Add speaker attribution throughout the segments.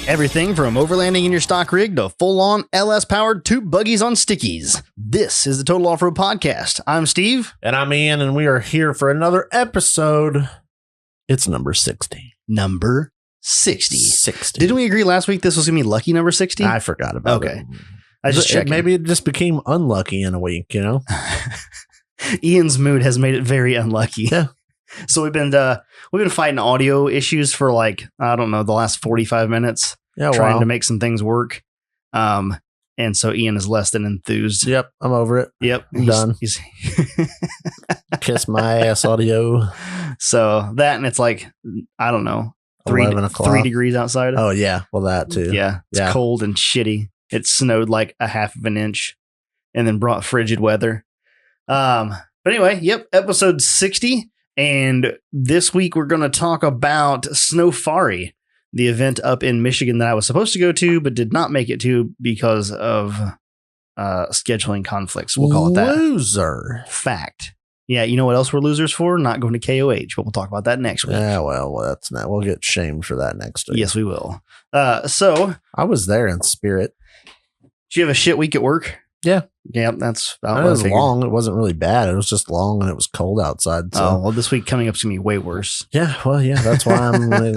Speaker 1: Everything from overlanding in your stock rig to full-on LS-powered tube buggies on stickies. This is the Total Off-Road Podcast. I'm Steve.
Speaker 2: And I'm Ian, and we are here for another episode. It's number 60.
Speaker 1: Number 60.
Speaker 2: 60.
Speaker 1: Didn't we agree last week this was going to be lucky number 60?
Speaker 2: I forgot about it.
Speaker 1: Okay. I just checked.
Speaker 2: Maybe it just became unlucky in a week, you know?
Speaker 1: Ian's mood has made it very unlucky.
Speaker 2: Yeah.
Speaker 1: So we've been fighting audio issues for like, I don't know, the last 45 minutes.
Speaker 2: Yeah,
Speaker 1: trying to make some things work. And so Ian is less than enthused.
Speaker 2: Yep, I'm over it.
Speaker 1: Yep.
Speaker 2: I'm done.
Speaker 1: He's
Speaker 2: Kiss my ass audio.
Speaker 1: So that, and it's like, I don't know,
Speaker 2: 11 o'clock.
Speaker 1: 3 degrees outside.
Speaker 2: Oh, yeah. Well, that too.
Speaker 1: Yeah. It's cold and shitty. It snowed like a half of an inch and then brought frigid weather. But anyway, yep. Episode 60. And this week we're going to talk about Sno-fari, the event up in Michigan that I was supposed to go to, but did not make it to because of scheduling conflicts. We'll call it that.
Speaker 2: Loser.
Speaker 1: Fact. Yeah, you know what else we're losers for? Not going to KOH, but we'll talk about that next week.
Speaker 2: Yeah, well, that's not. We'll get shamed for that next week.
Speaker 1: Yes, we will. So
Speaker 2: I was there in spirit.
Speaker 1: did you have a shit week at work?
Speaker 2: Yeah.
Speaker 1: Yeah, that's
Speaker 2: It was long. It wasn't really bad. It was just long and it was cold outside. So.
Speaker 1: Oh, well, this week coming up is going to be way worse.
Speaker 2: Yeah, well, yeah, that's why I'm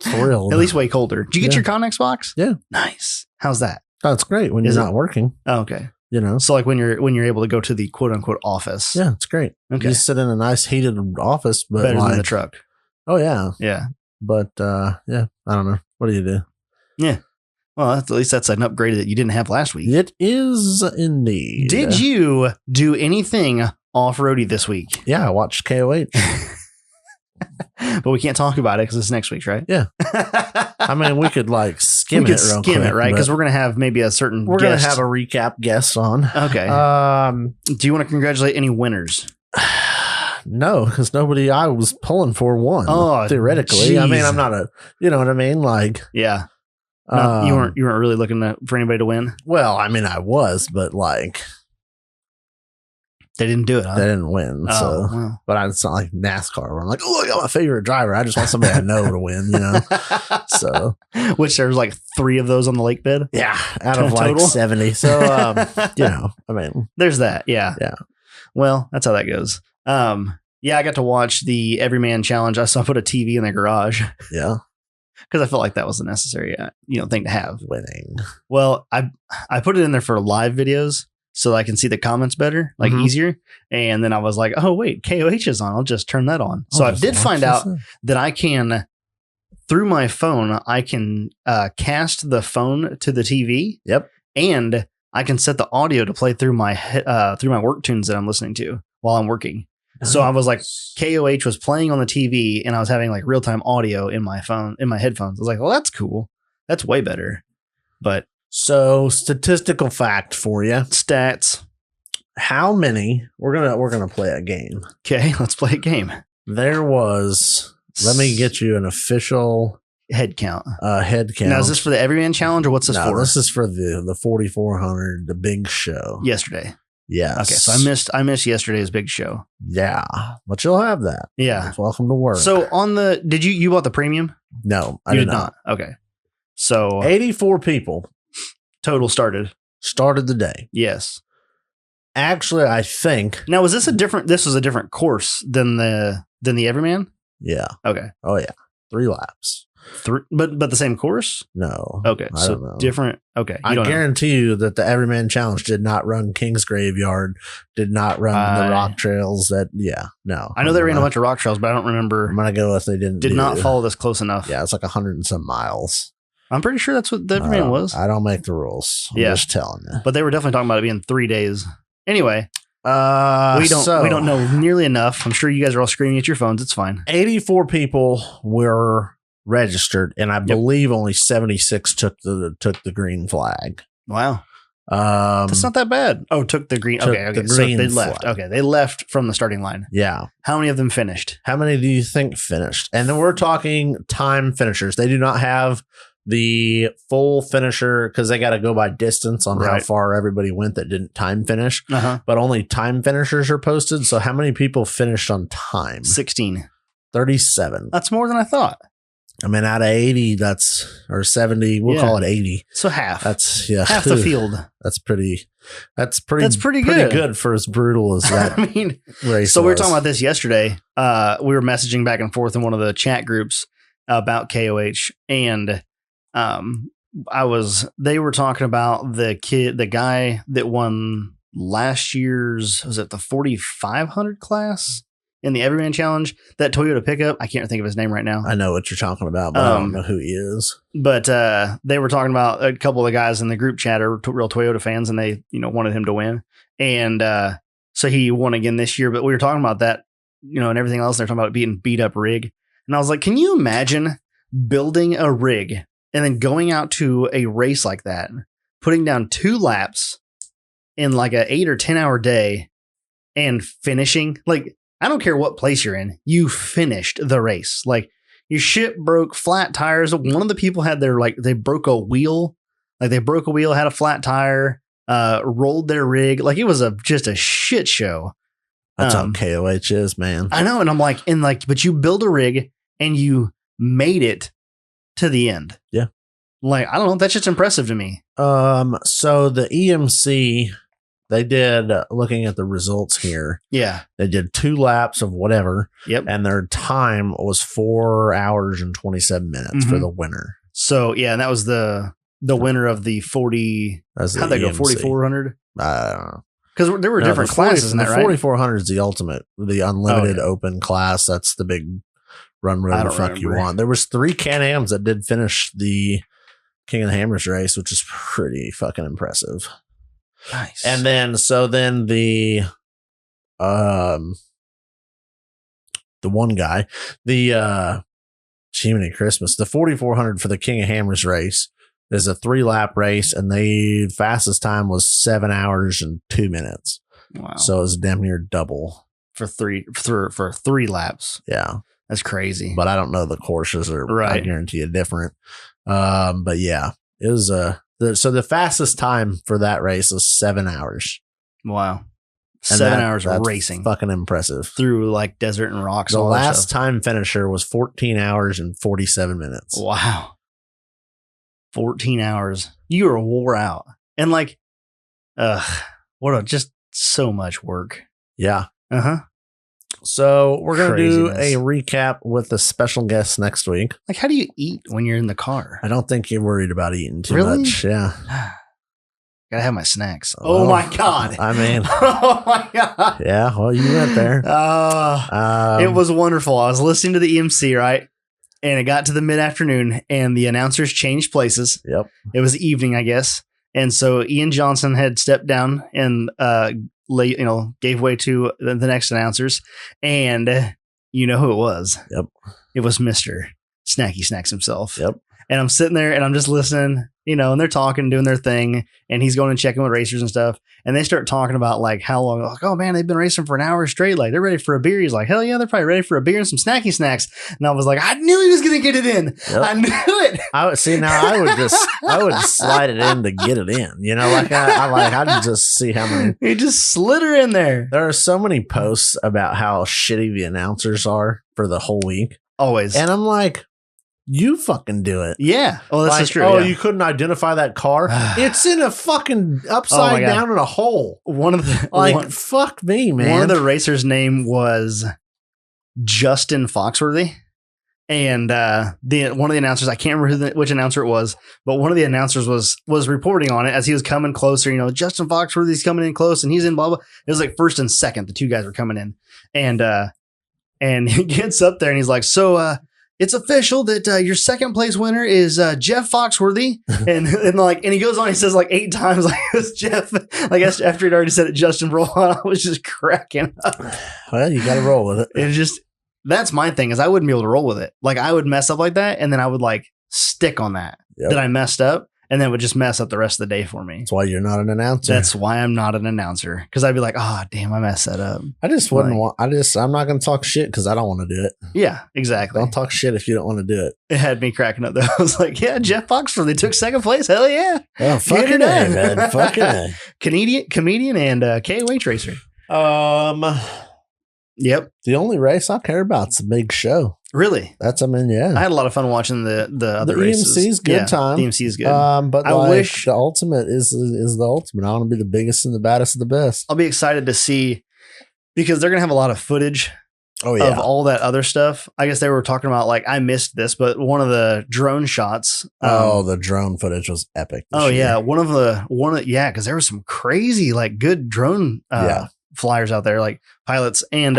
Speaker 2: thrilled.
Speaker 1: At least way colder. Did you get your Connex box?
Speaker 2: Yeah.
Speaker 1: Nice. How's that?
Speaker 2: That's great when you're not working.
Speaker 1: Oh, okay.
Speaker 2: You know,
Speaker 1: so like when you're able to go to the quote unquote office.
Speaker 2: Yeah, it's great.
Speaker 1: Okay.
Speaker 2: You sit in a nice heated office, but
Speaker 1: better than the truck.
Speaker 2: Oh yeah.
Speaker 1: Yeah.
Speaker 2: But yeah, I don't know. What do you do?
Speaker 1: Yeah. Well, at least that's an upgrade that you didn't have last week.
Speaker 2: It is indeed.
Speaker 1: Did you do anything off-roady this week?
Speaker 2: Yeah, I watched KOH.
Speaker 1: But we can't talk about it because it's next week's, right?
Speaker 2: Yeah. I mean, we could like skim it real quick.
Speaker 1: Right? Because we're going to have maybe a certain
Speaker 2: We're going to have a recap guest on.
Speaker 1: Okay. Do you want to congratulate any winners?
Speaker 2: No, because nobody I was pulling for won. Oh, theoretically. Geez. I mean, I'm not a, you know what I mean? Like,
Speaker 1: yeah. No, you weren't really looking for anybody to win?
Speaker 2: Well, I mean, I was, but like
Speaker 1: they didn't do it, huh?
Speaker 2: They didn't win.
Speaker 1: Oh,
Speaker 2: so
Speaker 1: well.
Speaker 2: But it's not like NASCAR where I'm like, oh, I got my favorite driver. I just want somebody I know to win, you know. So
Speaker 1: which there's like 3 of those on the lake bed.
Speaker 2: Yeah. Out of like 70. So you know, I mean
Speaker 1: there's that. Yeah.
Speaker 2: Yeah.
Speaker 1: Well, that's how that goes. Yeah, I got to watch the Everyman Challenge. I put a TV in the garage.
Speaker 2: Yeah.
Speaker 1: Because I felt like that was a necessary, thing to have.
Speaker 2: Winning.
Speaker 1: Well, I put it in there for live videos so I can see the comments better, like easier. And then I was like, oh wait, KOH is on. I'll just turn that on. So I did find out that I can, through my phone, I can cast the phone to the TV.
Speaker 2: Yep.
Speaker 1: And I can set the audio to play through my work tunes that I'm listening to while I'm working. Nice. So I was like, KOH was playing on the TV and I was having like real time audio in my phone, in my headphones. I was like, well, that's cool. That's way better. But
Speaker 2: so statistical fact for you.
Speaker 1: Stats.
Speaker 2: How many? We're gonna play a game.
Speaker 1: Okay, let's play a game.
Speaker 2: There was. Let me get you an official
Speaker 1: head count.
Speaker 2: Head count.
Speaker 1: Now, is this for the Everyman Challenge or what's this for?
Speaker 2: This is for the 4,400, the big show.
Speaker 1: Yesterday.
Speaker 2: Yes.
Speaker 1: Okay, so I missed yesterday's big show.
Speaker 2: Yeah, but you'll have that.
Speaker 1: Yeah.
Speaker 2: Welcome to work.
Speaker 1: So on the, you bought the premium?
Speaker 2: No, I did not.
Speaker 1: Okay. So
Speaker 2: 84 people
Speaker 1: total started
Speaker 2: the day.
Speaker 1: Yes.
Speaker 2: Actually, I think.
Speaker 1: Now, was this was a different course than the Everyman?
Speaker 2: Yeah.
Speaker 1: Okay.
Speaker 2: Oh yeah. 3 laps.
Speaker 1: But the same course?
Speaker 2: No.
Speaker 1: Okay. So different. Okay.
Speaker 2: I guarantee you that the Everyman Challenge did not run King's Graveyard, did not run the rock trails. No.
Speaker 1: I know they ran a bunch of rock trails, but I don't remember.
Speaker 2: I'm going to go with they didn't.
Speaker 1: Did not follow this close enough.
Speaker 2: Yeah. It's like 100 and some miles.
Speaker 1: I'm pretty sure that's what the Everyman was.
Speaker 2: I don't make the rules. I'm just telling you.
Speaker 1: But they were definitely talking about it being 3 days. Anyway. We don't know nearly enough. I'm sure you guys are all screaming at your phones. It's fine.
Speaker 2: 84 people were registered, and I believe only 76 took the green flag.
Speaker 1: Wow. That's not that bad. Oh, took the green. Okay.
Speaker 2: The green
Speaker 1: so they left. Okay. They left from the starting line.
Speaker 2: Yeah.
Speaker 1: How many of them finished?
Speaker 2: How many do you think finished? And then we're talking time finishers. They do not have the full finisher because they got to go by distance on how far everybody went that didn't time finish. But only time finishers are posted. So how many people finished on time?
Speaker 1: 16.
Speaker 2: 37.
Speaker 1: That's more than I thought.
Speaker 2: I mean, out of 80, or 70, we'll call it 80.
Speaker 1: So half.
Speaker 2: That's
Speaker 1: half the field.
Speaker 2: That's pretty good for as brutal as that.
Speaker 1: I mean,
Speaker 2: race
Speaker 1: so we were
Speaker 2: was.
Speaker 1: talking about this yesterday. We were messaging back and forth in one of the chat groups about KOH, and they were talking about the guy that won last year's, was it the 4,500 class in the Everyman Challenge, that Toyota pickup. I can't think of his name right now.
Speaker 2: I know what you're talking about, but I don't know who he is.
Speaker 1: But they were talking about a couple of the guys in the group chat are real Toyota fans, and they wanted him to win. And so he won again this year. But we were talking about that, and everything else. They're talking about it being beat up rig. And I was like, can you imagine building a rig and then going out to a race like that, putting down 2 laps in like a 8 or 10 hour day and finishing? Like, I don't care what place you're in, you finished the race. Like, your shit broke, flat tires. One of the people had they broke a wheel. Like, they broke a wheel, had a flat tire, rolled their rig. Like, it was just a shit show.
Speaker 2: That's how KOH is, man.
Speaker 1: I know. And I'm like, but you build a rig and you made it to the end.
Speaker 2: Yeah.
Speaker 1: Like, I don't know. That's just impressive to me.
Speaker 2: So the EMC, they did, looking at the results here. Yeah. They did 2 laps of whatever.
Speaker 1: Yep.
Speaker 2: And their time was 4 hours and 27 minutes for the winner.
Speaker 1: So, yeah. And that was the winner of the 40. How'd they go? 4,400?
Speaker 2: I don't know.
Speaker 1: Because there were different classes in that, right?
Speaker 2: The 4,400 is the ultimate, the unlimited open class. That's the big run whatever the fuck you want. There was 3 Can-Ams that did finish the King of the Hammers race, which is pretty fucking impressive.
Speaker 1: Nice.
Speaker 2: And then the one guy, the Jiminy Christmas, the 4,400 for the King of Hammers race is a 3-lap race, and the fastest time was 7 hours and 2 minutes.
Speaker 1: Wow.
Speaker 2: So it was damn near double
Speaker 1: for 3 laps.
Speaker 2: Yeah.
Speaker 1: That's crazy.
Speaker 2: But I don't know the courses are,
Speaker 1: right.
Speaker 2: I guarantee you, different. But yeah, it was so the fastest time for that race was 7 hours.
Speaker 1: Wow. 7 hours of racing.
Speaker 2: Fucking impressive.
Speaker 1: Through like desert and rocks.
Speaker 2: The last time finisher was 14 hours and 47 minutes.
Speaker 1: Wow. 14 hours. You were wore out. And like, just so much work.
Speaker 2: Yeah.
Speaker 1: Uh-huh.
Speaker 2: So we're going to do a recap with a special guest next week.
Speaker 1: Like, how do you eat when you're in the car?
Speaker 2: I don't think you're worried about eating too much. Yeah.
Speaker 1: Gotta have my snacks. Oh my God.
Speaker 2: I mean.
Speaker 1: Oh my God.
Speaker 2: Yeah. Well, you went there.
Speaker 1: It was wonderful. I was listening to the EMC, right? And it got to the mid-afternoon and the announcers changed places.
Speaker 2: Yep.
Speaker 1: It was evening, I guess. And so Ian Johnson had stepped down and gave way to the next announcers. And you know who it was?
Speaker 2: Yep.
Speaker 1: It was Mr. Snacky Snacks himself.
Speaker 2: Yep.
Speaker 1: And I'm sitting there and I'm just listening, and they're talking, doing their thing. And he's going and checking with racers and stuff. And they start talking about like how long, like, oh man, they've been racing for an hour straight. Like they're ready for a beer. He's like, hell yeah, they're probably ready for a beer and some snacky snacks. And I was like, I knew he was going to get it in. Yep. I knew it.
Speaker 2: I would slide it in to get it in, I'd just see how many.
Speaker 1: He just slid her in there.
Speaker 2: There are so many posts about how shitty the announcers are for the whole week.
Speaker 1: Always.
Speaker 2: And I'm like, you fucking do it.
Speaker 1: Yeah. Oh, that's just true.
Speaker 2: Oh,
Speaker 1: yeah.
Speaker 2: You couldn't identify that car. It's in a fucking upside down in a hole. Fuck me, man.
Speaker 1: One of the racers' name was Justin Foxworthy. And one of the announcers, I can't remember which announcer it was, but one of the announcers was reporting on it as he was coming closer. Justin Foxworthy's coming in close and he's in blah, blah. It was like first and second. The 2 guys were coming in. And he gets up there and he's like, so, it's official that your second place winner is Jeff Foxworthy, and he goes on. He says like 8 times like it's Jeff. Like after he'd already said it, Justin for a while, I was just cracking up.
Speaker 2: Well, you got to roll with it.
Speaker 1: It's just that's my thing is I wouldn't be able to roll with it. Like I would mess up like that, and then I would like stick on that I messed up. And then it would just mess up the rest of the day for me.
Speaker 2: That's why you're not an announcer.
Speaker 1: That's why I'm not an announcer. Because I'd be like, oh, damn, I messed that up.
Speaker 2: I just wouldn't I'm not going to talk shit because I don't want to do it.
Speaker 1: Yeah, exactly.
Speaker 2: Don't talk shit if you don't want to do it.
Speaker 1: It had me cracking up, though. I was like, yeah, Jeff Foxworthy took second place. Hell yeah.
Speaker 2: Oh, fucking A, man. Fucking A.
Speaker 1: Comedian and KOH racer.
Speaker 2: Yep. The only race I care about is the big show.
Speaker 1: Really?
Speaker 2: Yeah.
Speaker 1: I had a lot of fun watching the other races.
Speaker 2: The EMC's good time.
Speaker 1: The EMC is good.
Speaker 2: But I wish the ultimate is the ultimate. I want to be the biggest and the baddest of the best.
Speaker 1: I'll be excited to see, because they're going to have a lot of footage of all that other stuff. I guess they were talking about, like, I missed this, but one of the drone shots.
Speaker 2: The drone footage was epic.
Speaker 1: Yeah. Because there was some crazy, like, good drone flyers out there, like pilots. And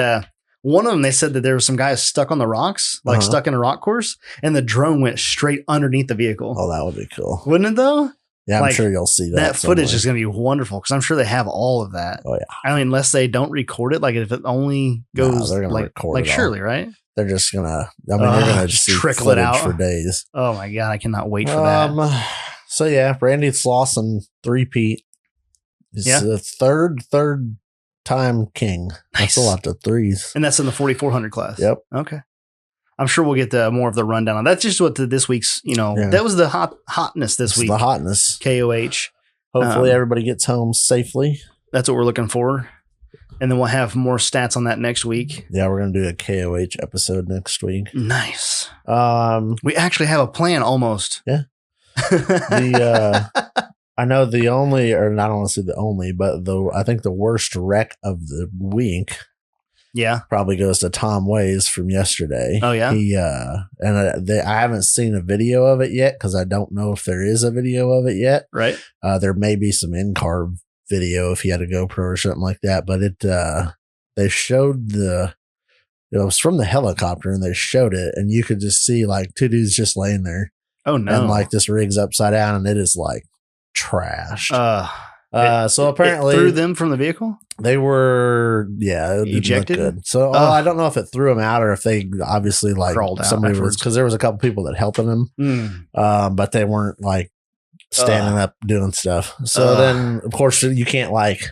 Speaker 1: one of them, they said that there was some guys stuck on the rocks, like stuck in a rock course, and the drone went straight underneath the vehicle.
Speaker 2: Oh, that would be cool.
Speaker 1: Wouldn't it, though?
Speaker 2: Yeah, I'm sure you'll see that.
Speaker 1: That footage is going to be wonderful, because I'm sure they have all of that.
Speaker 2: Oh, yeah.
Speaker 1: I mean, unless they don't record it, like if it only goes
Speaker 2: they're gonna record
Speaker 1: like
Speaker 2: it
Speaker 1: surely, right?
Speaker 2: They're just going to, you're going to just see
Speaker 1: trickle it out
Speaker 2: for days.
Speaker 1: Oh my God, I cannot wait for that.
Speaker 2: So yeah, Randy Slauson, 3-peat. He's the third time king.
Speaker 1: Nice.
Speaker 2: That's a lot of threes.
Speaker 1: And that's in the 4,400 class.
Speaker 2: Yep.
Speaker 1: Okay. I'm sure we'll get more of the rundown on. That's just what this week's, that was the hotness this week.
Speaker 2: The hotness.
Speaker 1: KOH.
Speaker 2: Hopefully everybody gets home safely.
Speaker 1: That's what we're looking for. And then we'll have more stats on that next week.
Speaker 2: Yeah, we're going to do a KOH episode next week.
Speaker 1: Nice. We actually have a plan almost.
Speaker 2: Yeah. I know the only, or I don't want to say the only, but I think the worst wreck of the week.
Speaker 1: Yeah.
Speaker 2: Probably goes to Tom Ways from yesterday.
Speaker 1: Oh, yeah.
Speaker 2: I haven't seen a video of it yet, because I don't know if there is a video of it yet.
Speaker 1: Right.
Speaker 2: There may be some in-car video if he had a GoPro or something like that, but they showed it was from the helicopter, and they showed it, and you could just see like two dudes just laying there.
Speaker 1: Oh, no.
Speaker 2: And like this rig's upside down, and it is like trashed. So apparently
Speaker 1: it threw them from the vehicle.
Speaker 2: They were,
Speaker 1: ejected.
Speaker 2: Good. So I don't know if it threw them out, or if they obviously like
Speaker 1: crawled out
Speaker 2: somebody was, because there was a couple people that helping them, but they weren't like standing up doing stuff. So then, of course, you can't like,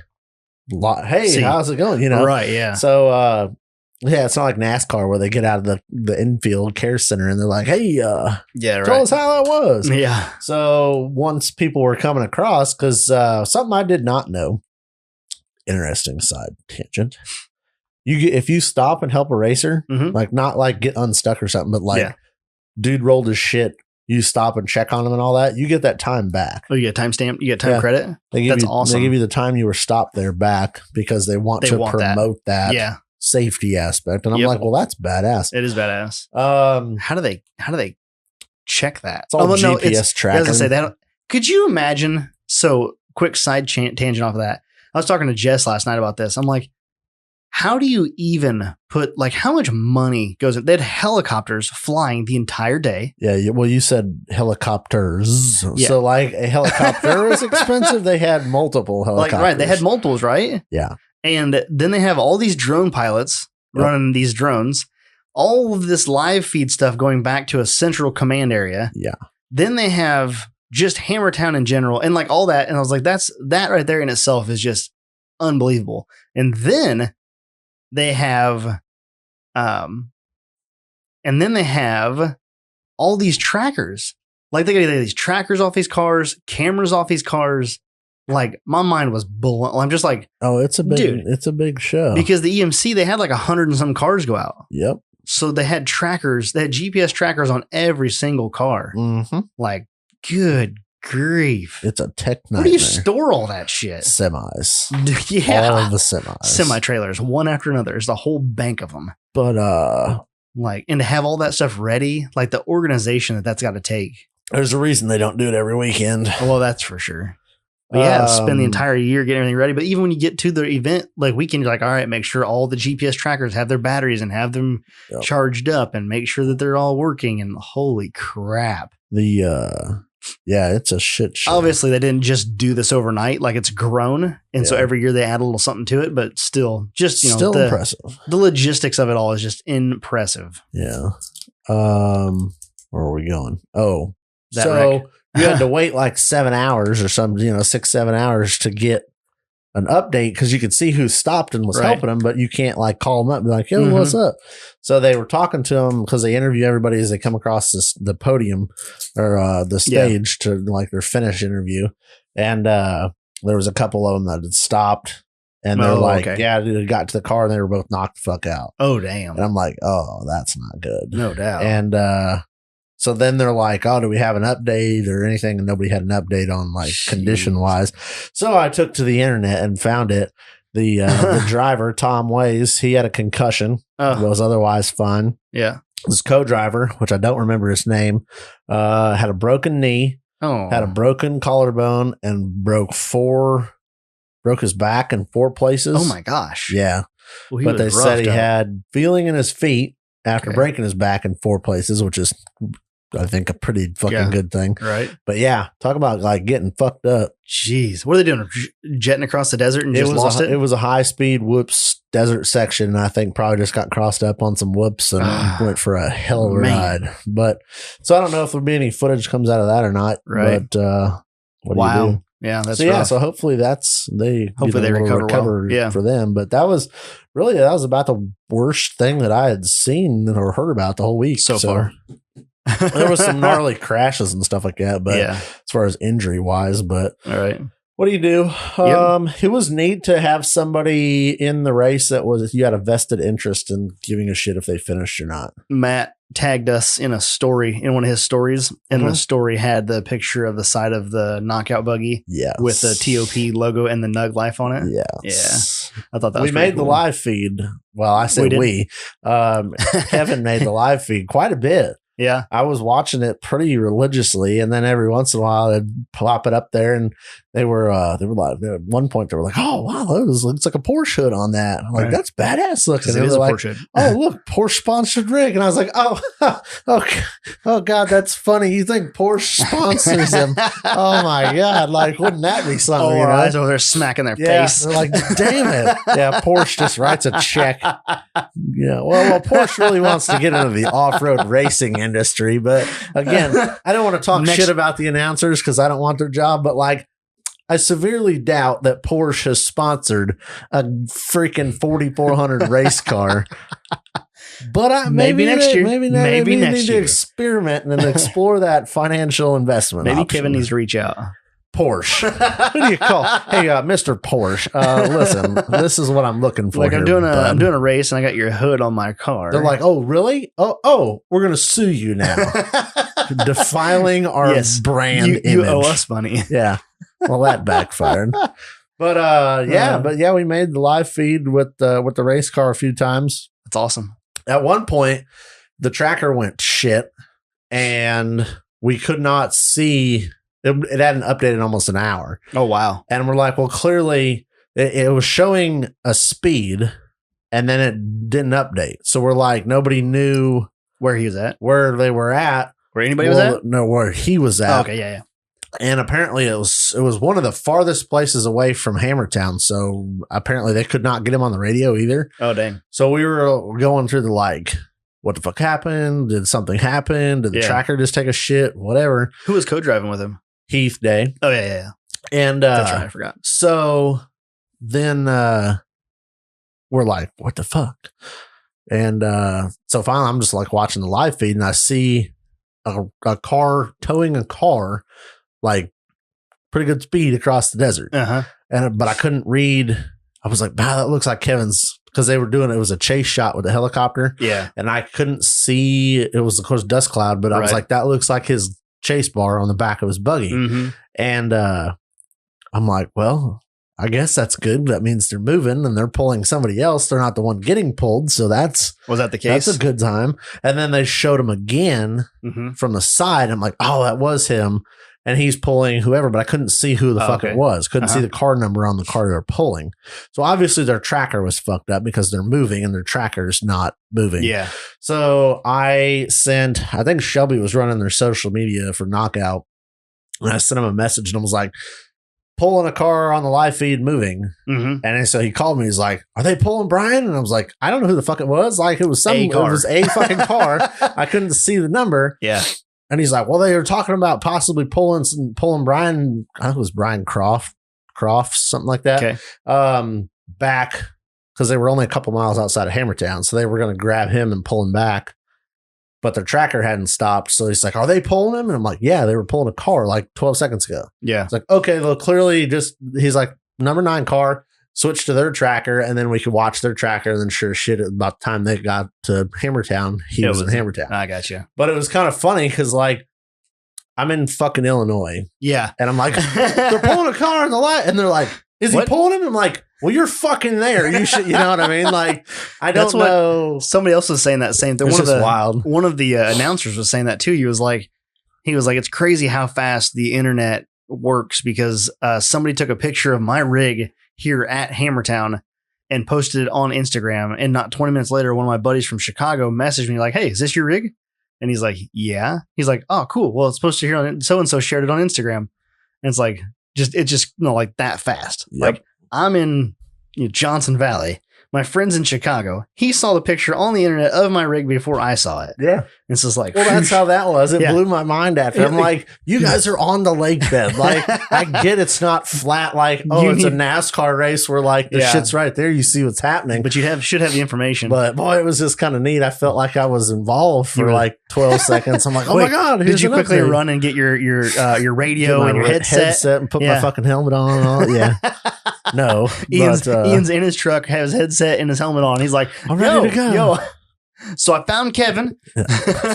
Speaker 2: hey, how's it going?
Speaker 1: Right? Yeah.
Speaker 2: So it's not like NASCAR where they get out of the infield care center and they're like, hey, tell us how that was.
Speaker 1: Yeah.
Speaker 2: So once people were coming across, because something I did not know, interesting side tangent, if you stop and help a racer, like not like get unstuck or something, but like dude rolled his shit, you stop and check on him and all that, you get that time back.
Speaker 1: Oh, you get time stamp, you get time credit.
Speaker 2: That's
Speaker 1: awesome.
Speaker 2: They give you the time you were stopped there back, because they want to promote that safety aspect. And I'm like, well, that's badass.
Speaker 1: It is badass. How do they check that?
Speaker 2: It's all GPS tracking.
Speaker 1: As I say that, could you imagine? So quick side tangent off of that. I was talking to Jess last night about this. I'm like, how do you even put, like, how much money goes in? They had helicopters flying the entire day.
Speaker 2: Yeah. Well, you said helicopters. Yeah. So like a helicopter was expensive. They had multiple helicopters.
Speaker 1: Right. They had multiples, right?
Speaker 2: Yeah.
Speaker 1: And then they have all these drone pilots running these drones, all of this live feed stuff going back to a central command area.
Speaker 2: Yeah.
Speaker 1: Then they have just Hammertown in general and like all that. And I was like, that right there in itself is just unbelievable. And then they have, all these trackers. Like they get these trackers off these cars, cameras off these cars. Like my mind was blown. I'm just like,
Speaker 2: oh, it's a big show,
Speaker 1: because the EMC, they had like 100 and some cars go out.
Speaker 2: Yep.
Speaker 1: So they had trackers, they had GPS trackers on every single car.
Speaker 2: Mm-hmm.
Speaker 1: Like, good grief.
Speaker 2: It's a tech nightmare.
Speaker 1: Where do you store all that shit?
Speaker 2: Semis.
Speaker 1: Yeah.
Speaker 2: All of the semis.
Speaker 1: Semi-trailers, one after another. There's the whole bank of them.
Speaker 2: But,
Speaker 1: and to have all that stuff ready, like the organization that's got to take.
Speaker 2: There's a reason they don't do it every weekend.
Speaker 1: Well, that's for sure. But spend the entire year getting everything ready. But even when you get to the event, like weekend, you're like, all right, make sure all the GPS trackers have their batteries and have them charged up, and make sure that they're all working. And holy crap.
Speaker 2: It's a shit show.
Speaker 1: Obviously, they didn't just do this overnight. Like, it's grown. And so every year they add a little something to it, but still
Speaker 2: impressive.
Speaker 1: The logistics of it all is just impressive.
Speaker 2: Yeah. Where are we going? Oh,
Speaker 1: wreck.
Speaker 2: You had to wait like 7 hours or something, 6-7 hours to get an update, because you could see who stopped and was helping them, but you can't like call them up and be like, yo, what's up? So they were talking to them, because they interview everybody as they come across the podium or the stage to like their finish interview. And there was a couple of them that had stopped And they're yeah, dude, it got to the car and they were both knocked the fuck out.
Speaker 1: Oh, damn.
Speaker 2: And I'm like, oh, that's not good.
Speaker 1: No doubt.
Speaker 2: And so then they're like, oh, do we have an update or anything? And nobody had an update on condition wise. So I took to the internet and found it. The driver, Tom Ways, he had a concussion. Was otherwise fine.
Speaker 1: Yeah.
Speaker 2: His co-driver, which I don't remember his name, had a broken knee, had a broken collarbone, and broke his back in 4 places.
Speaker 1: Oh my gosh.
Speaker 2: Yeah. Well, but they said he had feeling in his feet after breaking his back in 4 places, which is, I think, a pretty fucking good thing.
Speaker 1: Right.
Speaker 2: But yeah, talk about getting fucked up.
Speaker 1: Jeez. What are they doing? Jetting across the desert and just lost it?
Speaker 2: It was a high speed whoops desert section. And I think probably just got crossed up on some whoops and went for a hell of a ride. But so I don't know if there'll be any footage comes out of that or not.
Speaker 1: Right.
Speaker 2: But what do you do?
Speaker 1: Yeah, that's
Speaker 2: so hopefully they
Speaker 1: recover
Speaker 2: for them. But that was about the worst thing that I had seen or heard about the whole week
Speaker 1: so far.
Speaker 2: There was some gnarly crashes and stuff like that, but as far as injury wise, but
Speaker 1: all right.
Speaker 2: What do you do? It was neat to have somebody in the race that you had a vested interest in giving a shit if they finished or not.
Speaker 1: Matt tagged us in in one of his stories, and the story had the picture of the side of the knockout buggy with the TOP logo and the Nug Life on it. Yeah. I thought that was
Speaker 2: made
Speaker 1: cool.
Speaker 2: the live feed. Well, I said we. Kevin made the live feed quite a bit.
Speaker 1: Yeah.
Speaker 2: I was watching it pretty religiously, and then every once in a while I'd plop it up there, and they were like, at one point they were like, oh wow, that looks like a Porsche hood on that. I'm like, that's badass looking.
Speaker 1: It is a Porsche.
Speaker 2: Oh, look, Porsche sponsored rig. And I was like, oh God, that's funny. You think Porsche sponsors him? Oh my God. Wouldn't that be something?
Speaker 1: Our eyes over there smacking their face.
Speaker 2: They're like, damn it. Yeah. Porsche just writes a check. Yeah. Well, Porsche really wants to get into the off-road racing industry. But again, I don't want to talk shit about the announcers because I don't want their job, but I severely doubt that Porsche has sponsored a freaking 4,400 race car. But maybe next year. Maybe next year. To experiment and explore that financial investment.
Speaker 1: Maybe
Speaker 2: option.
Speaker 1: Kevin needs to reach out.
Speaker 2: Porsche. Who do you call? Hey, Mr. Porsche. Listen, this is what I'm looking for.
Speaker 1: I'm doing a race and I got your hood on my car.
Speaker 2: They're like, oh, really? Oh, we're gonna sue you now. Defiling our brand image.
Speaker 1: You owe us money.
Speaker 2: Yeah. Well, that backfired. But we made the live feed with the race car a few times.
Speaker 1: That's awesome.
Speaker 2: At one point, the tracker went shit, and we could not see. It hadn't updated in almost an hour.
Speaker 1: Oh wow!
Speaker 2: And we're like, well, clearly it was showing a speed, and then it didn't update. So we're like, nobody knew
Speaker 1: where he was at,
Speaker 2: where they were at,
Speaker 1: where anybody was at.
Speaker 2: No, where he was at.
Speaker 1: Oh, okay, yeah.
Speaker 2: And apparently it was one of the farthest places away from Hammertown. So apparently they could not get him on the radio either.
Speaker 1: Oh, dang.
Speaker 2: So we were going through the what the fuck happened? Did something happen? Did the tracker just take a shit? Whatever.
Speaker 1: Who was co-driving with him?
Speaker 2: Heath Day.
Speaker 1: Oh, yeah.
Speaker 2: And
Speaker 1: that's right, I forgot.
Speaker 2: So then we're like, what the fuck? And so finally I'm just watching the live feed, and I see a car towing a car pretty good speed across the desert. But I couldn't read. I was like, wow, that looks like Kevin's, because they were doing it was a chase shot with a helicopter.
Speaker 1: Yeah.
Speaker 2: And I couldn't see, it was of course dust cloud, but I was like, that looks like his chase bar on the back of his buggy. And I'm like, well, I guess that's good. That means they're moving and they're pulling somebody else. They're not the one getting pulled. So was
Speaker 1: that the case?
Speaker 2: That's a good time. And then they showed him again from the side. I'm like, oh, that was him. And he's pulling whoever, but I couldn't see who the fuck it was. Couldn't see the car number on the car they're pulling. So obviously their tracker was fucked up because they're moving and their tracker's not moving.
Speaker 1: Yeah.
Speaker 2: So I think Shelby was running their social media for Knockout. And I sent him a message and I was like, pulling a car on the live feed moving. And so he called me. He's like, are they pulling Brian? And I was like, I don't know who the fuck it was. It was it was a fucking car. I couldn't see the number.
Speaker 1: Yeah.
Speaker 2: And he's like, well, they were talking about possibly pulling Brian. I think it was Brian Croft, something like that.
Speaker 1: Okay.
Speaker 2: Back because they were only a couple miles outside of Hammertown. So they were going to grab him and pull him back. But their tracker hadn't stopped. So he's like, are they pulling him? And I'm like, yeah, they were pulling a car 12 seconds ago.
Speaker 1: Yeah.
Speaker 2: It's like, okay, well, clearly he's like, number 9 car. switch to their tracker, and then we could watch their tracker. And then sure as shit, about the time they got to Hammertown, he was in Hammertown.
Speaker 1: I got you.
Speaker 2: But it was kind of funny because like I'm in fucking Illinois.
Speaker 1: Yeah.
Speaker 2: And I'm like, they're pulling a car in the light. And they're like, is he pulling him? I'm like, well, you're fucking there. You should, you know what I mean? Like, I don't know.
Speaker 1: Somebody else was saying that same thing.
Speaker 2: Wild.
Speaker 1: One of the announcers was saying that too. He was like, it's crazy how fast the internet works because somebody took a picture of my rig here at Hammertown and posted it on Instagram. And not 20 minutes later, one of my buddies from Chicago messaged me like, hey, is this your rig? And he's like, yeah. He's like, oh, cool. Well, it's supposed to hear on so-and-so shared it on Instagram. And it's like, like that fast.
Speaker 2: Yep.
Speaker 1: Like I'm in Johnson Valley. My friend's in Chicago. He saw the picture on the internet of my rig before I saw it.
Speaker 2: Yeah.
Speaker 1: It's just like,
Speaker 2: well, that's how that was. It blew my mind after. I'm like, you guys are on the lake bed. Like, I get it's not flat. Like, it's a NASCAR race where like the shit's right there. You see what's happening.
Speaker 1: But you should have the information.
Speaker 2: But boy, it was just kind of neat. I felt like I was involved for like 12 seconds. I'm like, oh my God.
Speaker 1: Did you quickly run and get your radio and your headset
Speaker 2: and put my fucking helmet on and all? Yeah. No.
Speaker 1: Ian's in his truck, has his headset and his helmet on. He's like,
Speaker 2: I'm ready to go.
Speaker 1: So I found Kevin.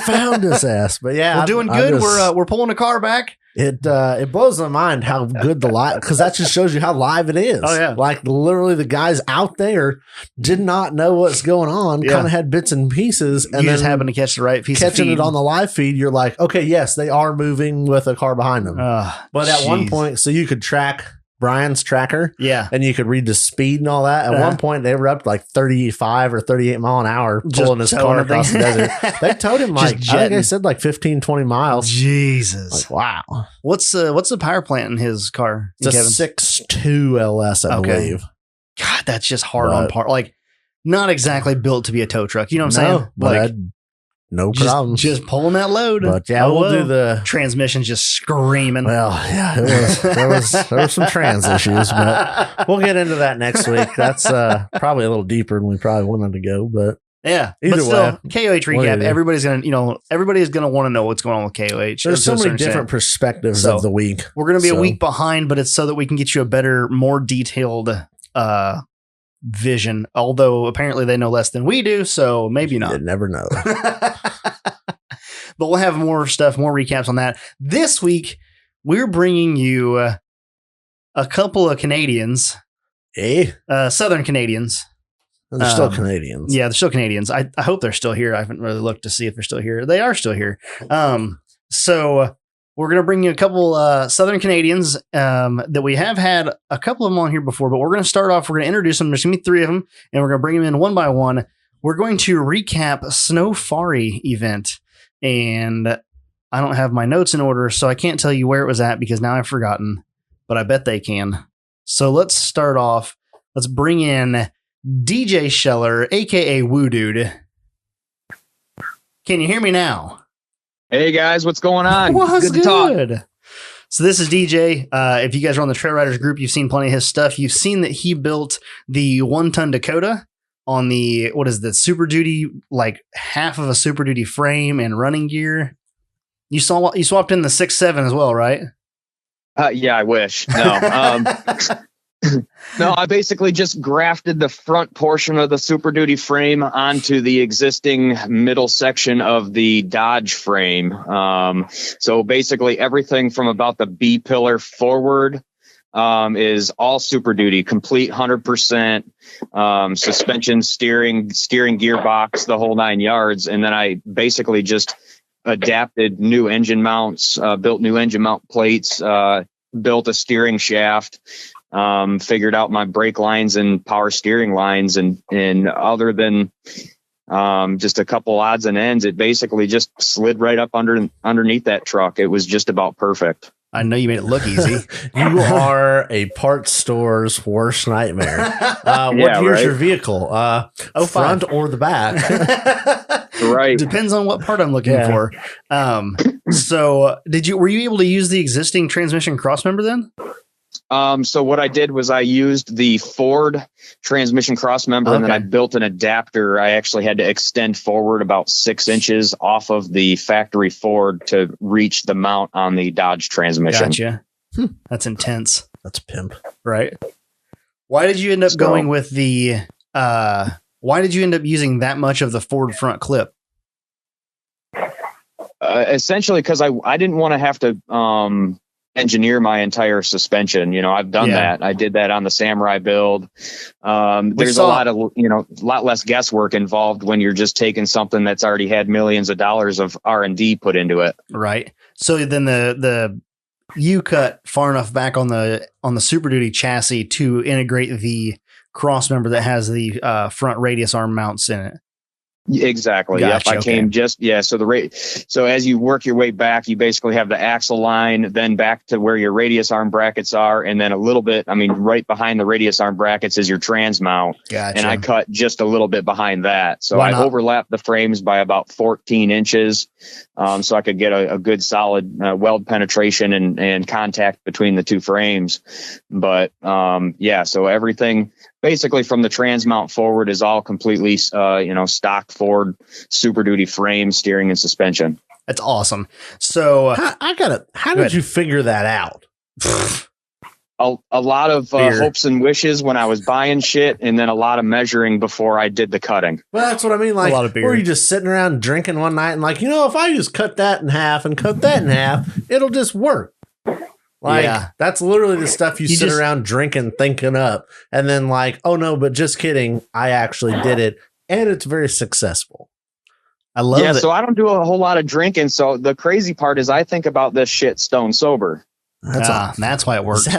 Speaker 2: Found his ass. But yeah,
Speaker 1: we're doing good. We're pulling a car back.
Speaker 2: It blows my mind how good the live, because that just shows you how live it is.
Speaker 1: Oh yeah,
Speaker 2: like literally the guys out there did not know what's going on. Kind of had bits and pieces, and
Speaker 1: you
Speaker 2: then
Speaker 1: just happened to catch the right piece.
Speaker 2: Catching it on the live feed, you're like, okay, yes, they are moving with a car behind them. But at one point, so you could track Brian's tracker.
Speaker 1: Yeah.
Speaker 2: And you could read the speed and all that. At one point, they were up to like 35 or 38 mile an hour pulling his car across the desert. They towed him like, I think they said like 15, 20 miles.
Speaker 1: Jesus.
Speaker 2: Like, wow.
Speaker 1: What's the power plant in his car?
Speaker 2: It's a 6.2 LS, I believe.
Speaker 1: God, that's just hard on part. Like, not exactly built to be a tow truck. You know what I'm saying?
Speaker 2: But no problems.
Speaker 1: Just pulling that load.
Speaker 2: But yeah, we'll do the
Speaker 1: transmission just screaming.
Speaker 2: Well, yeah, there were some trans issues, but we'll get into that next week. That's probably a little deeper than we probably wanted to go, but
Speaker 1: yeah.
Speaker 2: Either way,
Speaker 1: KOH recap. Everybody's gonna want to know what's going on with KOH.
Speaker 2: There's so many different perspectives of the week.
Speaker 1: We're gonna be a week behind, but it's so that we can get you a better, more detailed vision, although apparently they know less than we do, so maybe not.
Speaker 2: You never know.
Speaker 1: But we'll have more stuff, more recaps on that. This week, we're bringing you a couple of Canadians. Southern Canadians.
Speaker 2: They're still Canadians.
Speaker 1: Yeah, they're still Canadians. I hope they're still here. I haven't really looked to see if they're still here. They are still here. So we're going to bring you a couple Southern Canadians that we have had a couple of them on here before, but we're going to start off. We're going to introduce them. There's going to be 3 of them, and we're going to bring them in one by one. We're going to recap Sno-fari event, and I don't have my notes in order, so I can't tell you where it was at because now I've forgotten, but I bet they can. So let's start off. Let's bring in DJ Scheller, A.K.A WooDude. Can you hear me now?
Speaker 3: Hey guys, what's going on?
Speaker 1: Good to talk. So this is DJ. If you guys are on the Trail Riders group, you've seen plenty of his stuff. You've seen that he built the 1-ton Dakota on the, Super Duty, like half of a Super Duty frame and running gear. You swapped in the 6.7 as well, right?
Speaker 3: Yeah, I wish. No. No, I basically just grafted the front portion of the Super Duty frame onto the existing middle section of the Dodge frame. So basically everything from about the B pillar forward is all Super Duty, complete 100%, suspension, steering gearbox, the whole 9 yards. And then I basically just adapted new engine mounts, built new engine mount plates, built a steering shaft, figured out my brake lines and power steering lines, and other than just a couple odds and ends, it basically just slid right up underneath that truck. It was just about perfect.
Speaker 1: I know you made it look easy.
Speaker 2: You are a parts store's worst nightmare. What year's your vehicle? Front or the back?
Speaker 3: Right.
Speaker 1: Depends on what part I'm looking for. So were you able to use the existing transmission crossmember then?
Speaker 3: So what I did was I used the Ford transmission crossmember, and then I built an adapter. I actually had to extend forward about 6 inches off of the factory Ford to reach the mount on the Dodge transmission.
Speaker 1: Gotcha. That's intense.
Speaker 2: That's pimp.
Speaker 1: Right. Why did you end up going with the? Why did you end up using that much of the forward front clip?
Speaker 3: Essentially, because I didn't want to have to engineer my entire suspension. I've done that. I did that on the Samurai build. There's a lot less guesswork involved when you're just taking something that's already had millions of dollars of R&D put into it.
Speaker 1: Right. So then the you cut far enough back on the Super Duty chassis to integrate the cross member that has the front radius arm mounts in it.
Speaker 3: Exactly.
Speaker 1: Gotcha,
Speaker 3: Yep. I came So as you work your way back, you basically have the axle line, then back to where your radius arm brackets are, and then a little bit. right behind the radius arm brackets is your trans mount.
Speaker 1: Gotcha.
Speaker 3: And I cut just a little bit behind that, so I overlapped the frames by about 14 inches, so I could get a good solid weld penetration and contact between the two frames. But so everything. Basically, from the trans mount forward is all completely, stock Ford Super Duty frame, steering, and suspension.
Speaker 1: That's awesome. So
Speaker 2: how did you figure that out?
Speaker 3: A lot of hopes and wishes when I was buying shit, and then a lot of measuring before I did the cutting.
Speaker 2: Well, that's what I mean. Like,
Speaker 1: a lot of beer.
Speaker 2: were you just sitting around drinking one night and like, if I just cut that in half and cut that in half, it'll just work. That's literally the stuff you sit around drinking, thinking up, and then like, oh no, but just kidding. I actually did it, and it's very successful.
Speaker 1: I love it.
Speaker 3: So I don't do a whole lot of drinking. So the crazy part is I think about this shit stone sober.
Speaker 1: That's why it works.
Speaker 2: Is